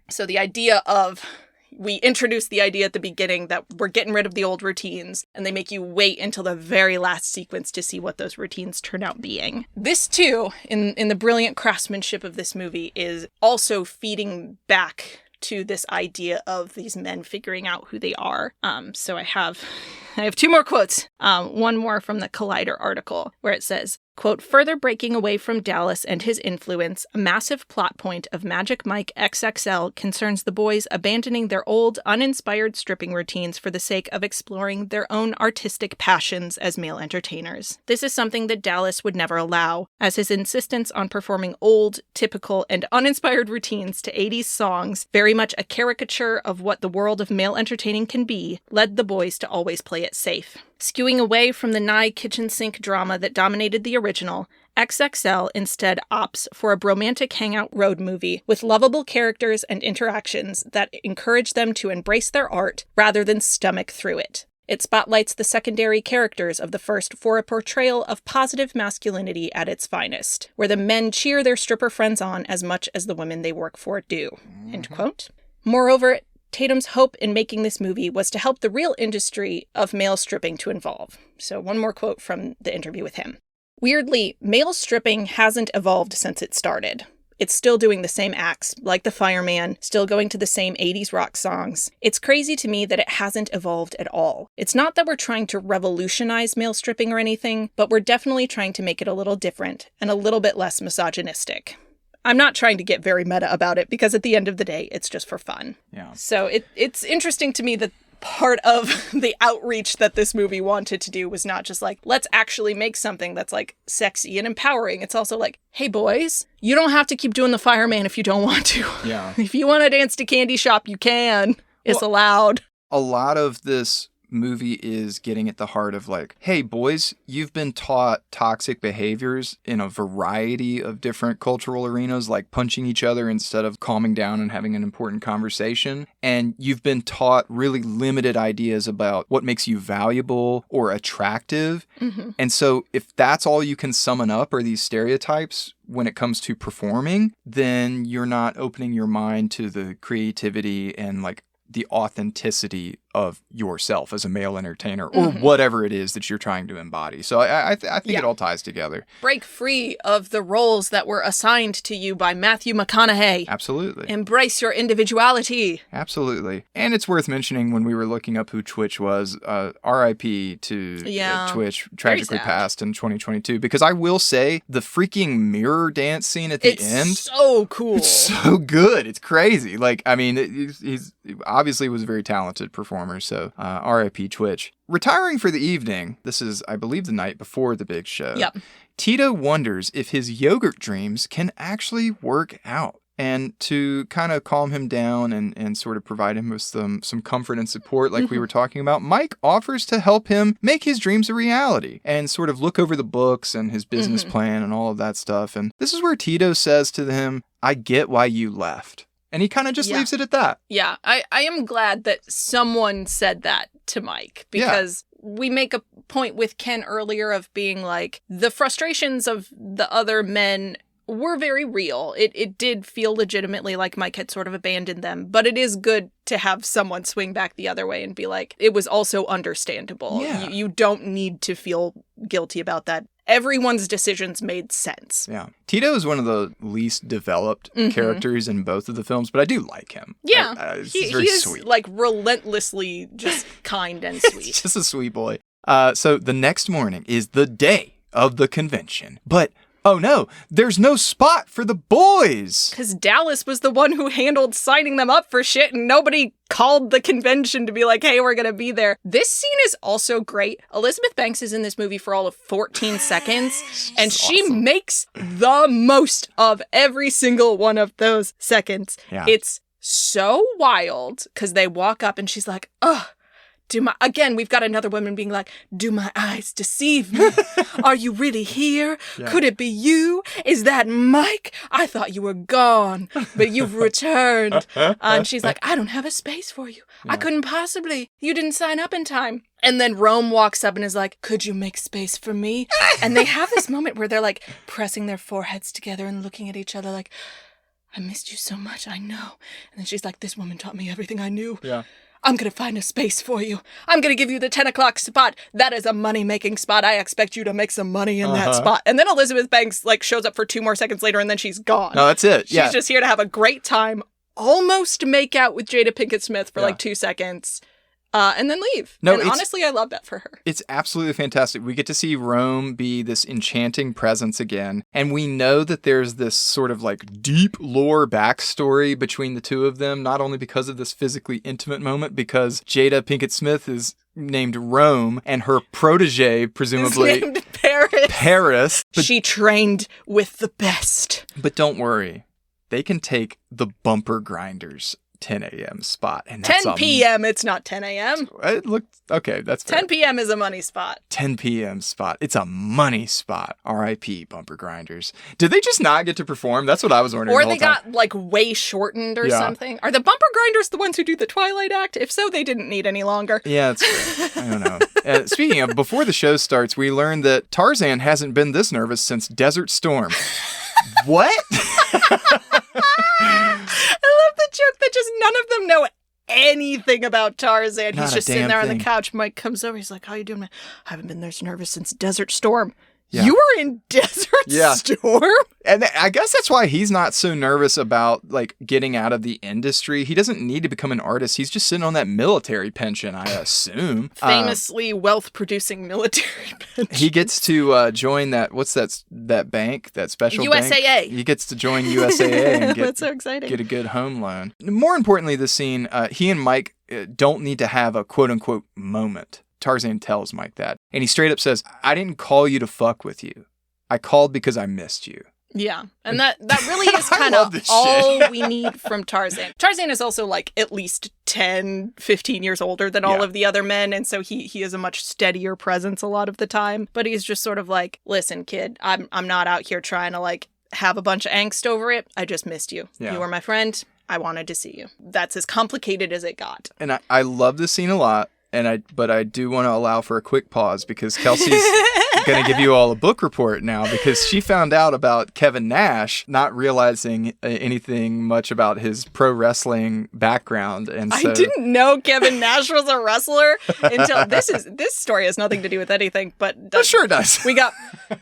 So the idea of... We introduce the idea at the beginning that we're getting rid of the old routines, and they make you wait until the very last sequence to see what those routines turn out being. This, too, in the brilliant craftsmanship of this movie, is also feeding back to this idea of these men figuring out who they are. So I have 2 more quotes. One more from the Collider article, where it says, quote, further breaking away from Dallas and his influence, a massive plot point of Magic Mike XXL concerns the boys abandoning their old, uninspired stripping routines for the sake of exploring their own artistic passions as male entertainers. This is something that Dallas would never allow, as his insistence on performing old, typical, and uninspired routines to 80s songs, very much a caricature of what the world of male entertaining can be, led the boys to always play it safe. Skewing away from the nigh kitchen sink drama that dominated the original, XXL instead opts for a bromantic hangout road movie with lovable characters and interactions that encourage them to embrace their art rather than stomach through it. It spotlights the secondary characters of the first for a portrayal of positive masculinity at its finest, where the men cheer their stripper friends on as much as the women they work for do. End quote. Moreover, Tatum's hope in making this movie was to help the real industry of male stripping to evolve. So one more quote from the interview with him. Weirdly, male stripping hasn't evolved since it started. It's still doing the same acts, like the fireman, still going to the same 80s rock songs. It's crazy to me that it hasn't evolved at all. It's not that we're trying to revolutionize male stripping or anything, but we're definitely trying to make it a little different and a little bit less misogynistic. I'm not trying to get very meta about it because at the end of the day, it's just for fun. Yeah. So it's interesting to me that part of the outreach that this movie wanted to do was not just like, let's actually make something that's like sexy and empowering. It's also like, hey boys, you don't have to keep doing the fireman if you don't want to. Yeah. If you want to dance to Candy Shop, you can. It's allowed. A lot of this movie is getting at the heart of like, hey boys, you've been taught toxic behaviors in a variety of different cultural arenas, like punching each other instead of calming down and having an important conversation. And you've been taught really limited ideas about what makes you valuable or attractive. Mm-hmm. And so if that's all you can summon up are these stereotypes when it comes to performing, then you're not opening your mind to the creativity and like the authenticity of yourself as a male entertainer or whatever it is that you're trying to embody. So I think it all ties together. Break free of the roles that were assigned to you by Matthew McConaughey. Absolutely. Embrace your individuality. Absolutely. And it's worth mentioning when we were looking up who Twitch was, RIP to Twitch, tragically passed in 2022. Because I will say the freaking mirror dance scene at the end. It's so cool. It's so good. It's crazy. Like, I mean, he's obviously was a very talented performer. So RIP Twitch. Retiring for the evening, this is, I believe, the night before the big show. Yep. Tito wonders if his yogurt dreams can actually work out. And to kind of calm him down and sort of provide him with some comfort and support like we were talking about, Mike offers to help him make his dreams a reality and sort of look over the books and his business plan and all of that stuff. And this is where Tito says to him, I get why you left. And he kind of just leaves it at that. Yeah, I am glad that someone said that to Mike because we make a point with Ken earlier of being like, the frustrations of the other men were very real. It did feel legitimately like Mike had sort of abandoned them, but it is good to have someone swing back the other way and be like, it was also understandable. Yeah. You don't need to feel guilty about that. Everyone's decisions made sense. Yeah. Tito is one of the least developed characters in both of the films, but I do like him. Yeah. He's very sweet. Is like relentlessly just kind and sweet. Just a sweet boy. So the next morning is the day of the convention, but oh no, there's no spot for the boys. Because Dallas was the one who handled signing them up for shit and nobody called the convention to be like, hey, we're going to be there. This scene is also great. Elizabeth Banks is in this movie for all of 14 seconds and she makes the most of every single one of those seconds. Yeah. It's so wild because they walk up and she's like, ugh, Again, we've got another woman being like, do my eyes deceive me? Are you really here? Yeah. Could it be you? Is that Mike? I thought you were gone, but you've returned. And she's like, I don't have a space for you. Yeah. I couldn't possibly. You didn't sign up in time. And then Rome walks up and is like, could you make space for me? And they have this moment where they're like pressing their foreheads together and looking at each other like, I missed you so much, I know. And then she's like, this woman taught me everything I knew. Yeah. I'm going to find a space for you. I'm going to give you the 10 o'clock spot. That is a money-making spot. I expect you to make some money in that spot. And then Elizabeth Banks like shows up for 2 more seconds later and then she's gone. No, that's it. She's just here to have a great time, almost make out with Jada Pinkett Smith for like 2 seconds. And then leave. No, and honestly, I love that for her. It's absolutely fantastic. We get to see Rome be this enchanting presence again. And we know that there's this sort of like deep lore backstory between the two of them, not only because of this physically intimate moment, because Jada Pinkett Smith is named Rome and her protege, presumably, is named Paris. She trained with the best. But don't worry. They can take the Bumper Grinders 10 a.m. spot. And that's 10 p.m. It's not 10 a.m. It looked okay. That's fair. 10 p.m. is a money spot. 10 p.m. spot. It's a money spot. R.I.P. Bumper Grinders. Did they just not get to perform? That's what I was wondering. Or the whole they got like way shortened or something. Are the Bumper Grinders the ones who do the Twilight Act? If so, they didn't need any longer. Yeah, that's fair. I don't know. Speaking of, before the show starts, we learned that Tarzan hasn't been this nervous since Desert Storm. What? I love the joke that just none of them know anything about Tarzan. He's just sitting there on the couch. Mike comes over. He's like, how you doing, man? I haven't been this nervous since Desert Storm. Yeah. You were in Desert Storm? And I guess that's why he's not so nervous about like getting out of the industry. He doesn't need to become an artist. He's just sitting on that military pension, I assume. Famously wealth-producing military pension. He gets to join that, what's that bank, that special USAA. bank? He gets to join USAA and That's so exciting. Get a good home loan. More importantly, this scene, he and Mike don't need to have a quote-unquote moment. Tarzan tells Mike that. And he straight up says, I didn't call you to fuck with you. I called because I missed you. Yeah. And that really is kind of all we need from Tarzan. Tarzan is also like at least 10, 15 years older than all of the other men. And so he is a much steadier presence a lot of the time. But he's just sort of like, listen, kid, I'm not out here trying to like have a bunch of angst over it. I just missed you. Yeah. You were my friend. I wanted to see you. That's as complicated as it got. And I love this scene a lot. But I do want to allow for a quick pause because Kelsey's going to give you all a book report now because she found out about Kevin Nash, not realizing anything much about his pro wrestling background. And so... I didn't know Kevin Nash was a wrestler until this story has nothing to do with anything, but sure it does. We got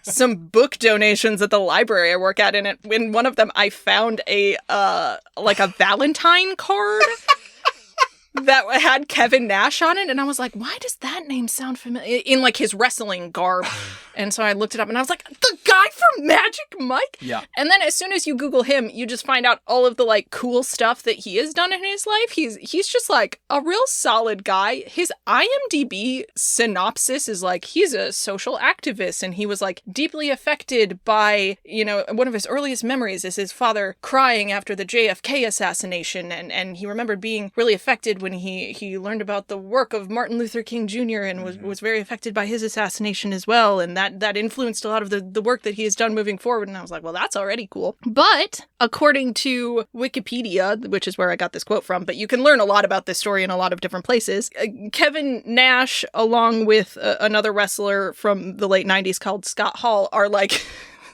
some book donations at the library I work at, and in one of them I found a Valentine card. That had Kevin Nash on it, and I was like, why does that name sound familiar? In like his wrestling garb. And so I looked it up and I was like, the guy from Magic Mike? Yeah. And then as soon as you Google him, you just find out all of the like cool stuff that he has done in his life. He's just like a real solid guy. His IMDb synopsis is like, he's a social activist and he was like deeply affected by, one of his earliest memories is his father crying after the JFK assassination. And he remembered being really affected when he learned about the work of Martin Luther King Jr. and was very affected by his assassination as well. And that influenced a lot of the work that he has done moving forward. And I was like, well, that's already cool. But according to Wikipedia, which is where I got this quote from, but you can learn a lot about this story in a lot of different places. Kevin Nash, along with another wrestler from the late 90s called Scott Hall, are like...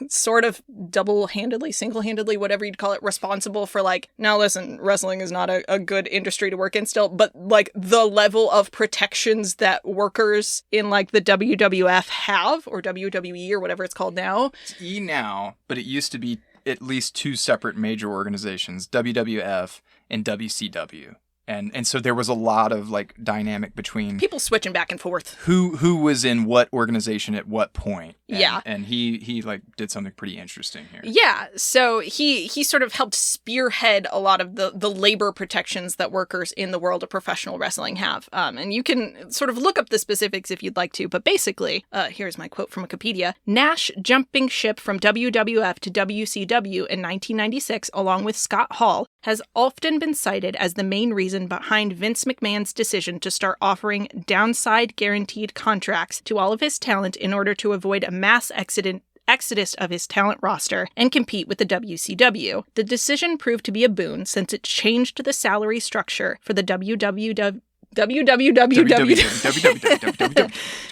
sort of double-handedly, single-handedly, whatever you'd call it, responsible for like, now listen, wrestling is not a good industry to work in still, but like the level of protections that workers in like the WWF have, or WWE or whatever it's called now. It's E now, but it used to be at least 2 separate major organizations, WWF and WCW. And so there was a lot of like dynamic between people switching back and forth. Who was in what organization at what point. And he like did something pretty interesting here. Yeah. So he sort of helped spearhead a lot of the labor protections that workers in the world of professional wrestling have. And you can sort of look up the specifics if you'd like to. But basically, here's my quote from Wikipedia. Nash jumping ship from WWF to WCW in 1996, along with Scott Hall, has often been cited as the main reason reason behind Vince McMahon's decision to start offering downside guaranteed contracts to all of his talent in order to avoid a mass exodus of his talent roster and compete with the WCW. The decision proved to be a boon since it changed the salary structure for the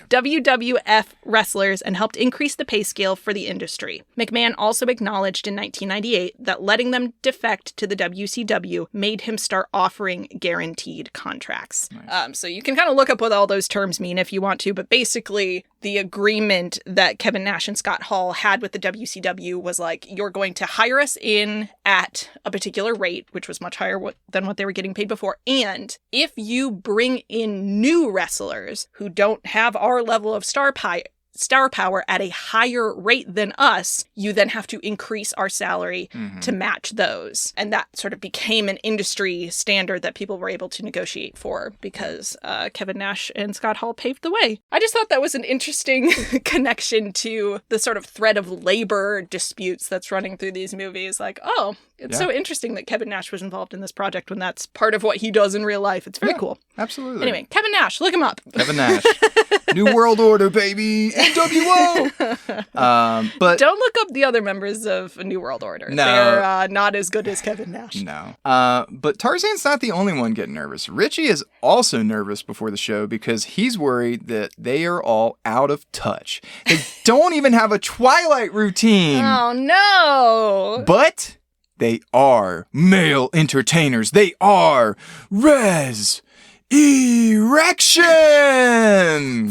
WWF wrestlers and helped increase the pay scale for the industry. McMahon also acknowledged in 1998 that letting them defect to the WCW made him start offering guaranteed contracts. Nice. So you can kind of look up what all those terms mean if you want to, but basically the agreement that Kevin Nash and Scott Hall had with the WCW was like, you're going to hire us in at a particular rate, which was much higher than what they were getting paid before. And if you bring in new wrestlers who don't have our level of star power at a higher rate than us, you then have to increase our salary to match those. And that sort of became an industry standard that people were able to negotiate for because Kevin Nash and Scott Hall paved the way. I just thought that was an interesting connection to the sort of thread of labor disputes that's running through these movies. Like, oh, it's so interesting that Kevin Nash was involved in this project when that's part of what he does in real life. It's very cool. Absolutely. Anyway, Kevin Nash, look him up. Kevin Nash. New World Order, baby. NWO. But don't look up the other members of New World Order. No. They're not as good as Kevin Nash. No. But Tarzan's not the only one getting nervous. Richie is also nervous before the show because he's worried that they are all out of touch. They don't even have a Twilight routine. Oh, no. But they are male entertainers. They are Res Erection.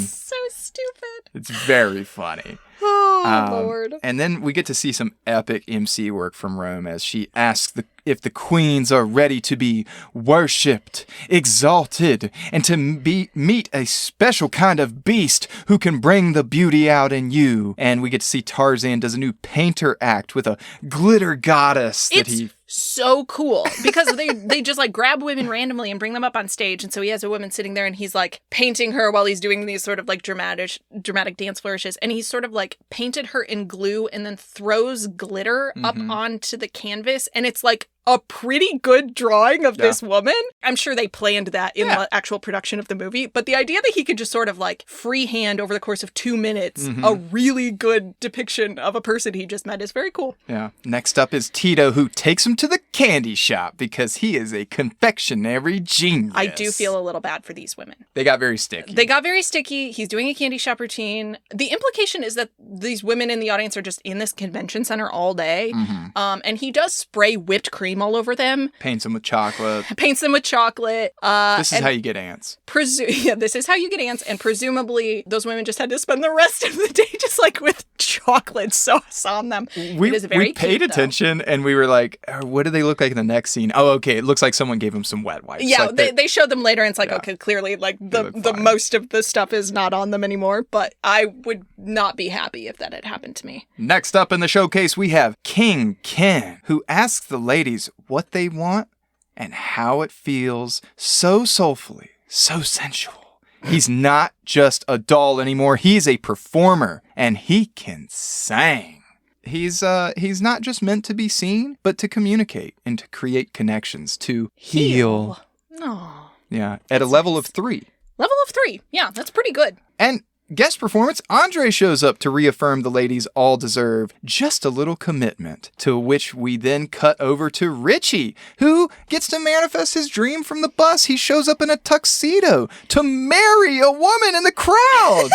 So stupid. It's very funny. Oh, Lord. And then we get to see some epic MC work from Rome as she asks if the queens are ready to be worshipped, exalted, and to meet a special kind of beast who can bring the beauty out in you. And we get to see Tarzan does a new painter act with a glitter goddess that he... so cool because they just like grab women randomly and bring them up on stage, and so he has a woman sitting there and he's like painting her while he's doing these sort of like dramatic dance flourishes, and he's sort of like painted her in glue and then throws glitter up onto the canvas, and it's like a pretty good drawing of this woman. I'm sure they planned that in the actual production of the movie, but the idea that he could just sort of like freehand over the course of 2 minutes a really good depiction of a person he just met is very cool. Yeah. Next up is Tito, who takes him to the candy shop because he is a confectionery genius. I do feel a little bad for these women. They got very sticky. He's doing a candy shop routine. The implication is that these women in the audience are just in this convention center all day. And he does spray whipped cream all over them. Paints them with chocolate. This Is how you get ants. This is how you get ants. And presumably those women just had to spend the rest of the day just like with chocolate sauce on them. We paid attention and we were like, what do they look like in the next scene? Oh, okay. It looks like someone gave them some wet wipes. Yeah, like they showed them later and it's like, okay, clearly like the most of the stuff is not on them anymore. But I would not be happy if that had happened to me. Next up in the showcase, we have King Ken, who asks the ladies what they want and how it feels so soulfully, so sensual. He's not just a doll anymore. He's a performer and he can sing. He's not just meant to be seen, but to communicate and to create connections, to heal. Oh. Yeah, at a level of 3. Level of 3. Yeah, that's pretty good. And guest performance, Andre shows up to reaffirm the ladies all deserve just a little commitment, to which we then cut over to Richie, who gets to manifest his dream from the bus. He shows up in a tuxedo to marry a woman in the crowd.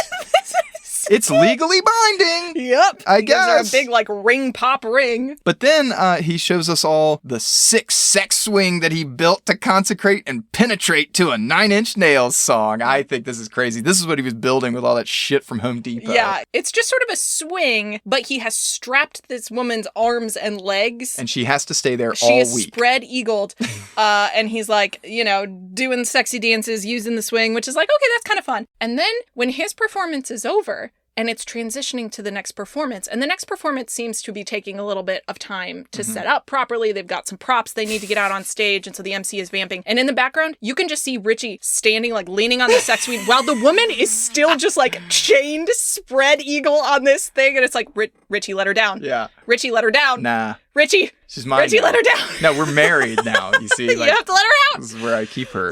It's legally binding. Yep. I guess. It's a big, like, ring pop ring. But then he shows us all the 6 sex swing that he built to consecrate and penetrate to a 9 Inch Nails song. I think this is crazy. This is what he was building with all that shit from Home Depot. Yeah, it's just sort of a swing, but he has strapped this woman's arms and legs. And she has to stay there all week. She is spread-eagled. And he's like, doing sexy dances, using the swing, which is like, okay, that's kind of fun. And then when his performance is over, and it's transitioning to the next performance. And the next performance seems to be taking a little bit of time to set up properly. They've got some props they need to get out on stage, and so the MC is vamping. And in the background, you can just see Richie standing, like, leaning on the sex suite while the woman is still just, like, chained, spread eagle on this thing. And it's like, Richie, let her down. Yeah. Richie, let her down. Nah. Richie. She's mine. Richie, now. let her down. No, we're married now, you see. You have to let her out. This is where I keep her.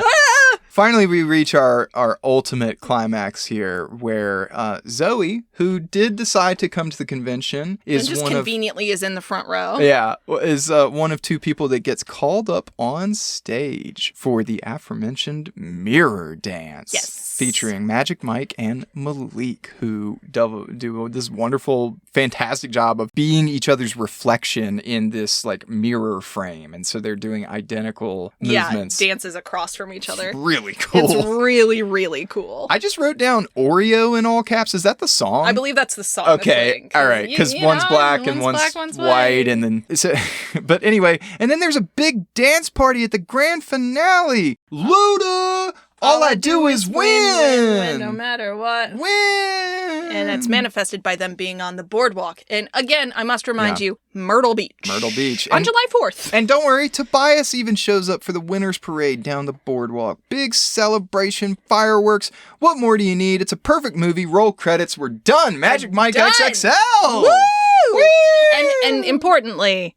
Finally, we reach our ultimate climax here, where Zoe, who did decide to come to the convention, is and just one conveniently is in the front row. Yeah, is one of two people that gets called up on stage for the aforementioned mirror dance. Yes. Featuring Magic Mike and Malik, who do this wonderful, fantastic job of being each other's reflection in this, like, mirror frame. And so they're doing identical movements. Yeah, dances across from each other. It's really cool. It's really, really cool. I just wrote down Oreo in all caps. Is that the song? I believe that's the song. Okay, all right, because one's black and one's white, and then but anyway, and then there's a big dance party at the grand finale. Luda, all I do is win, no matter what. Win, and it's manifested by them being on the boardwalk. And again, I must remind you, Myrtle Beach. On July 4th. And don't worry, Tobias even shows up for the winner's parade down the boardwalk. Big celebration, fireworks. What more do you need? It's a perfect movie. Roll credits. We're done. Magic Mike XXL. Woo! Woo! And importantly,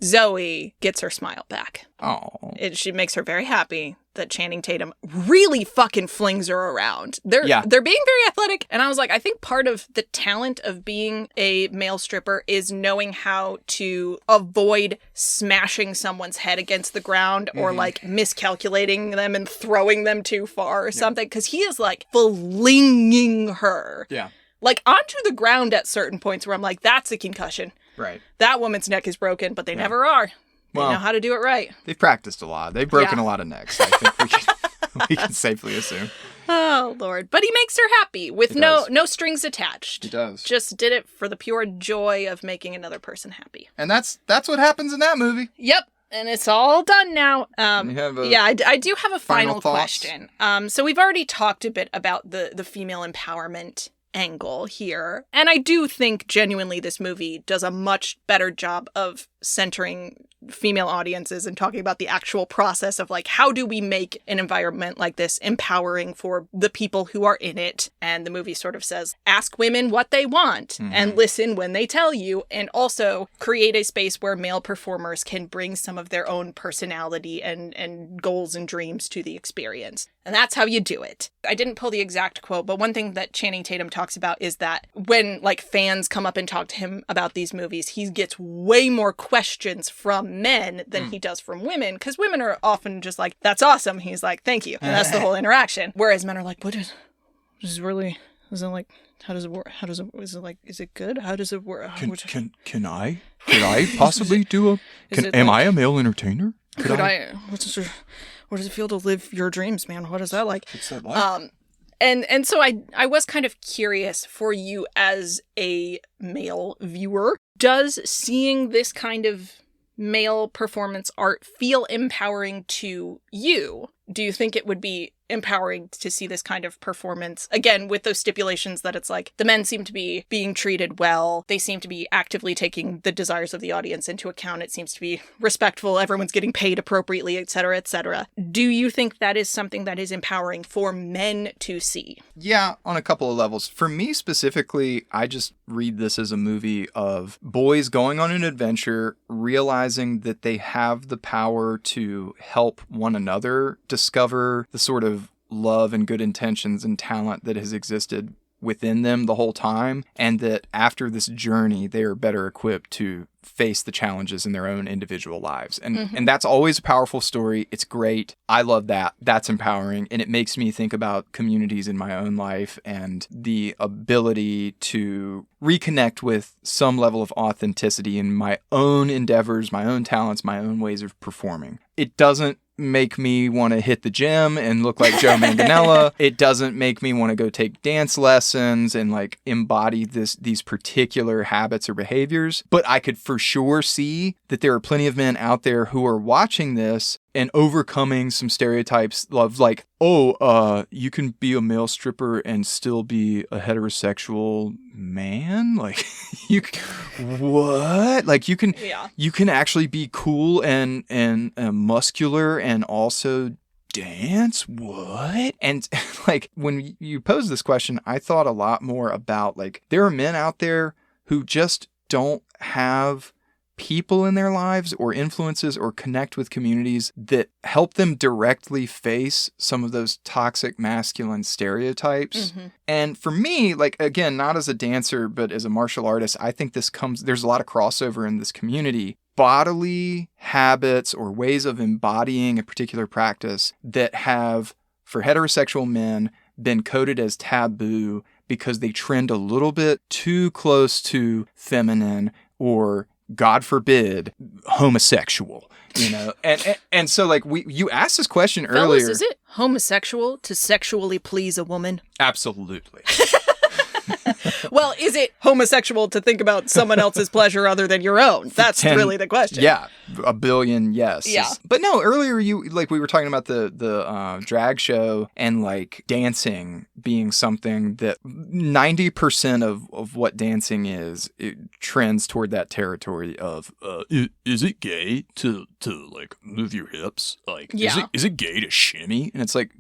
Zoe gets her smile back. Oh. She makes her very happy that Channing Tatum really fucking flings her around. They're being very athletic. And I was like, I think part of the talent of being a male stripper is knowing how to avoid smashing someone's head against the ground or like miscalculating them and throwing them too far or something. Because he is like flinging her. Yeah. Like onto the ground at certain points where I'm like, that's a concussion. Right. That woman's neck is broken, but they never are. They know how to do it right. They've practiced a lot. They've broken a lot of necks. I think we can safely assume. Oh, Lord. But he makes her happy with no strings attached. He does. Just did it for the pure joy of making another person happy. And that's what happens in that movie. Yep. And it's all done now. I do have a final thoughts? question. So we've already talked a bit about the female empowerment angle here. And I do think genuinely this movie does a much better job of centering female audiences and talking about the actual process of like, how do we make an environment like this empowering for the people who are in it? And the movie sort of says, ask women what they want and listen when they tell you, and also create a space where male performers can bring some of their own personality and goals and dreams to the experience. And that's how you do it. I didn't pull the exact quote, but one thing that Channing Tatum talks about is that when like fans come up and talk to him about these movies, he gets way more questions from men than he does from women, because women are often just like, that's awesome. He's like, thank you. And that's the whole interaction. Whereas men are like, is it like, how does it work? Is it good? How does it work? Could I possibly do am I a male entertainer? What does it feel to live your dreams, man? What is that like? What's that like? And so I was kind of curious for you as a male viewer, does seeing this kind of male performance art feel empowering to you? Do you think it would be empowering to see this kind of performance, again, with those stipulations that it's like the men seem to be being treated well, they seem to be actively taking the desires of the audience into account, it seems to be respectful, everyone's getting paid appropriately, etc., etc. Do you think that is something that is empowering for men to see? Yeah, on a couple of levels. For me specifically, I just read this as a movie of boys going on an adventure, realizing that they have the power to help one another discover the sort of love and good intentions and talent that has existed within them the whole time, and that after this journey, they are better equipped to face the challenges in their own individual lives. And that's always a powerful story. It's great. I love that. That's empowering. And it makes me think about communities in my own life and the ability to reconnect with some level of authenticity in my own endeavors, my own talents, my own ways of performing. It doesn't make me want to hit the gym and look like Joe Manganiello. It doesn't make me want to go take dance lessons and like embody these particular habits or behaviors. But I could for sure see that there are plenty of men out there who are watching this and overcoming some stereotypes of like, you can be a male stripper and still be a heterosexual man. Like, what? Like, you can actually be cool and muscular and also dance. What? And like, when you pose this question, I thought a lot more about like, there are men out there who just don't have people in their lives or influences or connect with communities that help them directly face some of those toxic masculine stereotypes. Mm-hmm. And for me, like, again, not as a dancer, but as a martial artist, I think there's a lot of crossover in this community. Bodily habits or ways of embodying a particular practice that have, for heterosexual men, been coded as taboo because they trend a little bit too close to feminine or, God forbid, homosexual, you know? And so like you asked this question earlier. Fellas, is it homosexual to sexually please a woman? Absolutely. Well, is it homosexual to think about someone else's pleasure other than your own? That's really the question. Yeah, a billion yes. Yeah. But no, earlier we were talking about the drag show and like dancing being something that 90% of what dancing is, it trends toward that territory of is it gay to like move your hips? Like is it gay to shimmy? And it's like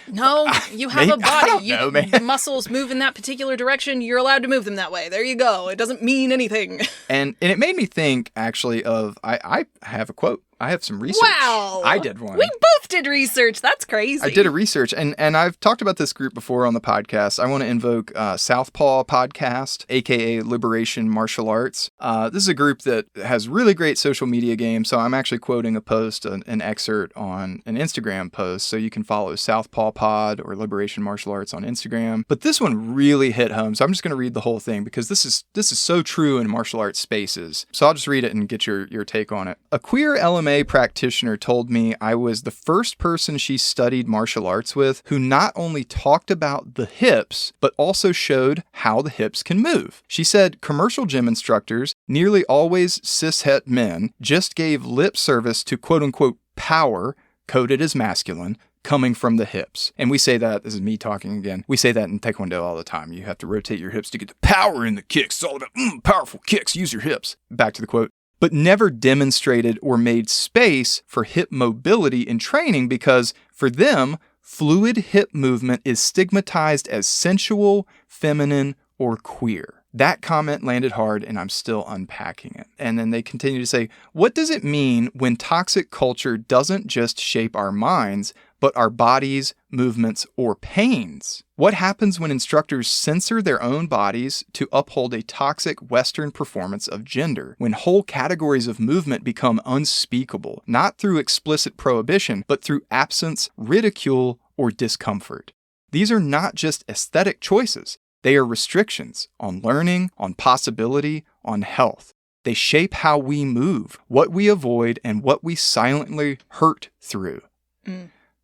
no, you have a body. I don't know, man. Muscles move in that particular direction. You're allowed to move them that way. There you go. It doesn't mean anything. And it made me think actually of I have a quote. I have some research. Wow. I did one. We both did research. That's crazy. I did a research, and I've talked about this group before on the podcast. I want to invoke Southpaw Podcast, a.k.a. Liberation Martial Arts. This is a group that has really great social media game, so I'm actually quoting a post, an excerpt on an Instagram post, so you can follow Southpaw Pod or Liberation Martial Arts on Instagram. But this one really hit home, so I'm just going to read the whole thing, because this is so true in martial arts spaces. So I'll just read it and get your take on it. A queer LMA practitioner told me I was the first person she studied martial arts with who not only talked about the hips, but also showed how the hips can move. She said commercial gym instructors, nearly always cishet men, just gave lip service to quote-unquote power, coded as masculine, coming from the hips. And we say that, this is me talking again, we say that in Taekwondo all the time. You have to rotate your hips to get the power in the kicks. It's all about powerful kicks, use your hips. Back to the quote. But never demonstrated or made space for hip mobility in training because, for them, fluid hip movement is stigmatized as sensual, feminine, or queer. That comment landed hard, and I'm still unpacking it. And then they continue to say, what does it mean when toxic culture doesn't just shape our minds, but our bodies, movements, or pains? What happens when instructors censor their own bodies to uphold a toxic Western performance of gender? When whole categories of movement become unspeakable, not through explicit prohibition, but through absence, ridicule, or discomfort? These are not just aesthetic choices. They are restrictions on learning, on possibility, on health. They shape how we move, what we avoid, and what we silently hurt through.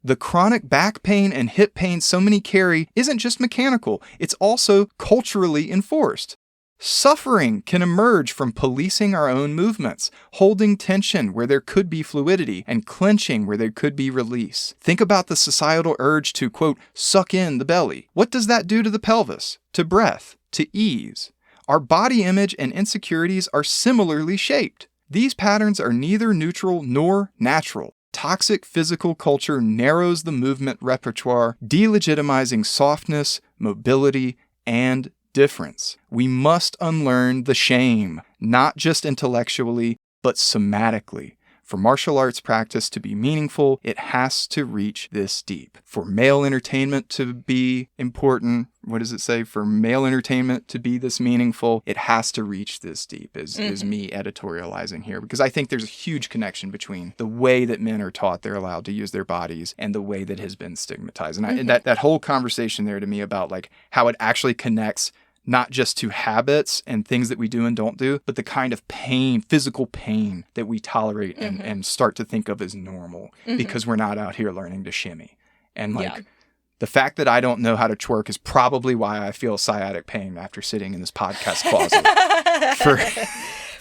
The chronic back pain and hip pain so many carry isn't just mechanical, it's also culturally enforced. Suffering can emerge from policing our own movements, holding tension where there could be fluidity, and clenching where there could be release. Think about the societal urge to, quote, suck in the belly. What does that do to the pelvis, to breath, to ease? Our body image and insecurities are similarly shaped. These patterns are neither neutral nor natural. Toxic physical culture narrows the movement repertoire, delegitimizing softness, mobility, and difference. We must unlearn the shame, not just intellectually, but somatically. For martial arts practice to be meaningful, it has to reach this deep. For male entertainment to be important, what does it say? For male entertainment to be this meaningful, it has to reach this deep, is me editorializing here. Because I think there's a huge connection between the way that men are taught they're allowed to use their bodies and the way that has been stigmatized. And that whole conversation there to me about like how it actually connects not just to habits and things that we do and don't do, but the kind of pain, physical pain that we tolerate and start to think of as normal because we're not out here learning to shimmy. And like the fact that I don't know how to twerk is probably why I feel sciatic pain after sitting in this podcast closet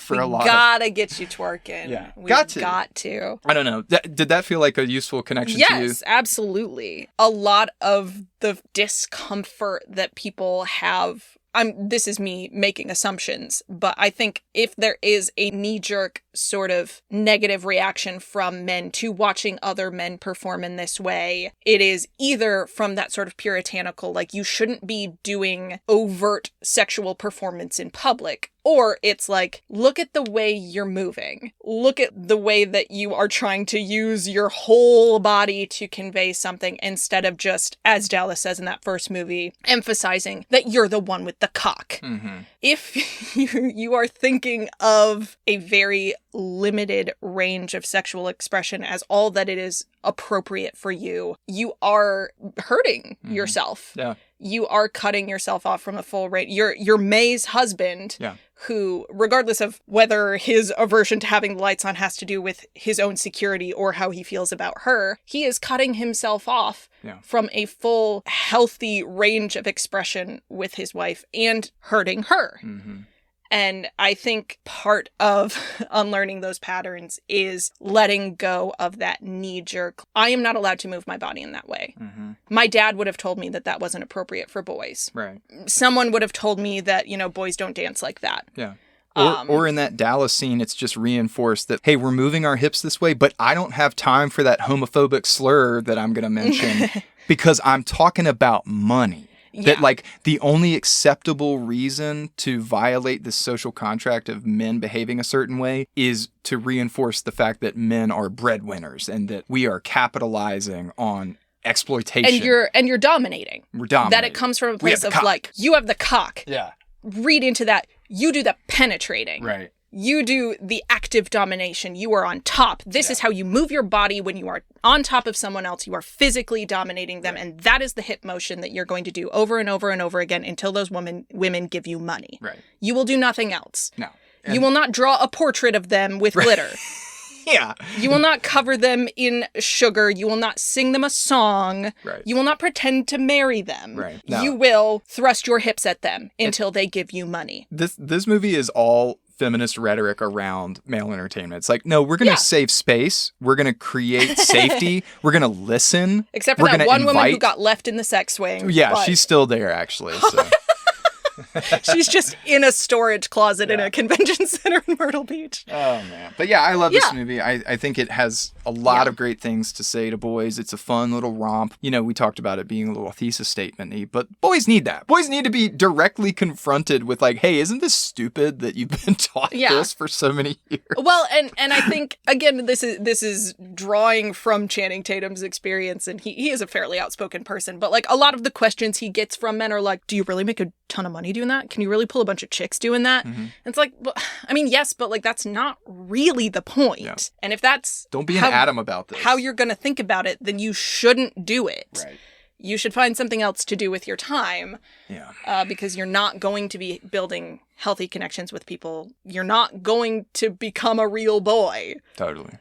for a lot of... Gotta get you twerking. Yeah. We've Got to. got to. I don't know. Did that feel like a useful connection to you? Yes, absolutely. A lot of the discomfort that people have, this is me making assumptions, but I think if there is a knee-jerk sort of negative reaction from men to watching other men perform in this way, it is either from that sort of puritanical, like, you shouldn't be doing overt sexual performance in public, or it's like, look at the way you're moving. Look at the way that you are trying to use your whole body to convey something instead of just, as Dallas says in that first movie, emphasizing that you're the one with the cock. Mm-hmm. If you are thinking of a very limited range of sexual expression as all that it is appropriate for you, you are hurting yourself. Yeah. You are cutting yourself off from a full range. You're May's husband, who, regardless of whether his aversion to having the lights on has to do with his own security or how he feels about her, he is cutting himself off from a full, healthy range of expression with his wife and hurting her. Mm-hmm. And I think part of unlearning those patterns is letting go of that knee-jerk, I am not allowed to move my body in that way. Mm-hmm. My dad would have told me that that wasn't appropriate for boys. Right. Someone would have told me that, boys don't dance like that. Yeah. Or in that Dallas scene, it's just reinforced that, hey, we're moving our hips this way, but I don't have time for that homophobic slur that I'm going to mention because I'm talking about money. That, like, the only acceptable reason to violate this social contract of men behaving a certain way is to reinforce the fact that men are breadwinners and that we are capitalizing on exploitation. And you're dominating. We're dominating. That it comes from a place of, like, you have the cock. Yeah. Read into that. You do the penetrating. Right. You do the active domination. You are on top. This is how you move your body when you are on top of someone else. You are physically dominating them. And that is the hip motion that you're going to do over and over and over again until those women give you money. Right. You will do nothing else. No. You will not draw a portrait of them with glitter. Yeah. You will not cover them in sugar. You will not sing them a song. Right. You will not pretend to marry them. Right. No. You will thrust your hips at them until they give you money. This movie is all feminist rhetoric around male entertainment. It's like, no, we're going to save space. We're going to create safety. We're going to listen. Except for that one woman who got left in the sex swing. Yeah, she's still there, actually. So. She's just in a storage closet in a convention center in Myrtle Beach. Oh, man. But yeah, I love this movie. I think it has a lot of great things to say to boys. It's a fun little romp. We talked about it being a little thesis statement-y, but boys need that. Boys need to be directly confronted with, like, hey, isn't this stupid that you've been taught this for so many years? Well, and I think, again, this is drawing from Channing Tatum's experience, and he is a fairly outspoken person, but, like, a lot of the questions he gets from men are like, do you really make a ton of money doing that? Can you really pull a bunch of chicks doing that? Mm-hmm. It's like, well, I mean, yes, but, like, that's not really the point. Yeah. And if that's don't be an atom about this. How you're going to think about it, then you shouldn't do it. Right. You should find something else to do with your time. Yeah. Because you're not going to be building healthy connections with people. You're not going to become a real boy. Totally.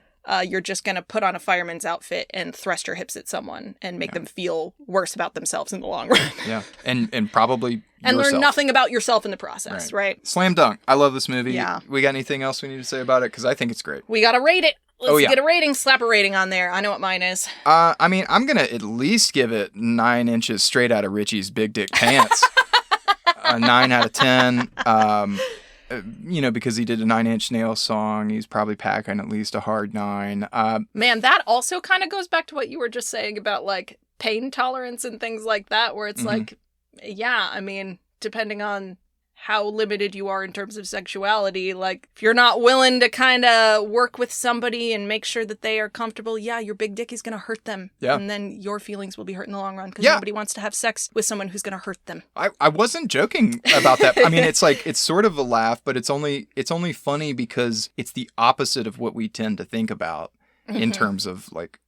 You're just going to put on a fireman's outfit and thrust your hips at someone and make them feel worse about themselves in the long run. Yeah. And probably and yourself. learn nothing about yourself in the process, right? Slam dunk. I love this movie. Yeah. We got anything else we need to say about it? Because I think it's great. We got to rate it. Let's get a rating. Slap a rating on there. I know what mine is. I mean, I'm going to at least give it 9 inches straight out of Richie's big dick pants. A 9 out of 10. Because he did a 9 Inch Nails song, he's probably packing at least a hard 9. Man, that also kind of goes back to what you were just saying about, like, pain tolerance and things like that, where it's like, yeah, I mean, depending on how limited you are in terms of sexuality, like, if you're not willing to kind of work with somebody and make sure that they are comfortable, your big dick is going to hurt them. Yeah. And then your feelings will be hurt in the long run because nobody wants to have sex with someone who's going to hurt them. I wasn't joking about that. I mean, it's like, it's sort of a laugh, but it's only funny because it's the opposite of what we tend to think about in terms of, like,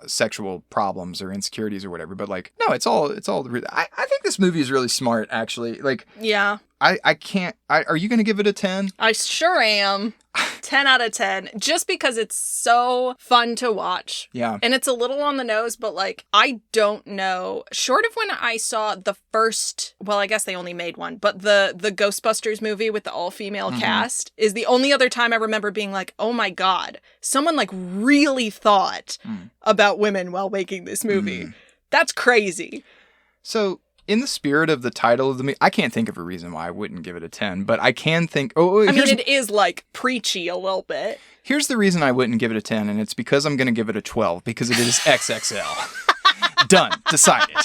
sexual problems or insecurities or whatever. But, like, no, it's all I think this movie is really smart, actually. Like, yeah. I can't. Are you going to give it a 10? I sure am. 10 out of 10, just because it's so fun to watch. Yeah. And it's a little on the nose, but like, I don't know. Short of when I saw the first, well, I guess they only made one, but the Ghostbusters movie with the all-female cast is the only other time I remember being like, oh my God, someone like really thought about women while making this movie. That's crazy. So, in the spirit of the title of the movie, I can't think of a reason why I wouldn't give it a 10, but I can think... I mean, it is, like, preachy a little bit. Here's the reason I wouldn't give it a 10, and it's because I'm going to give it a 12, because it is XXL. Done. Decided.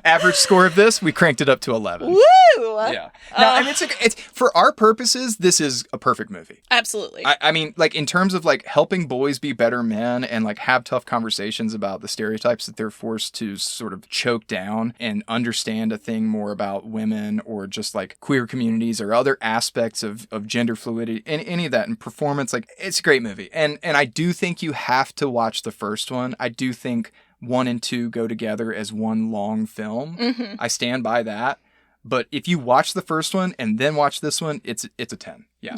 Average score of this, we cranked it up to 11. Woo! Yeah. Now, and it's for our purposes, this is a perfect movie. Absolutely. I mean, like, in terms of, like, helping boys be better men and, like, have tough conversations about the stereotypes that they're forced to sort of choke down and understand a thing more about women or just, like, queer communities or other aspects of gender fluidity and any of that and performance, like, it's a great movie. And I do think you have to watch the first one. I do think 1 and 2 go together as one long film. I stand by that. But if you watch the first one and then watch this one, it's a 10. Yeah.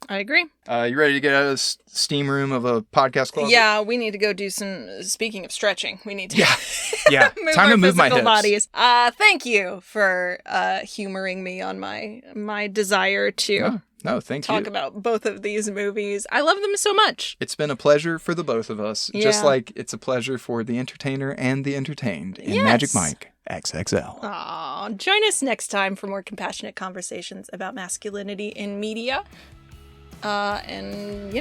I agree. You ready to get out of the steam room of a podcast closet? Yeah, we need to go do some, speaking of stretching, we need to move time to move my hips. Bodies. Thank you for humoring me on my desire to thank talk you. about both of these movies. I love them so much. It's been a pleasure for the both of us, just like it's a pleasure for the entertainer and the entertained in Magic Mike XXL. Aw, join us next time for more compassionate conversations about masculinity in media. And,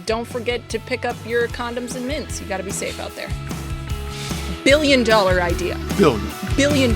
don't forget to pick up your condoms and mints. You gotta be safe out there. $1 billion idea. Billion. $1 billion.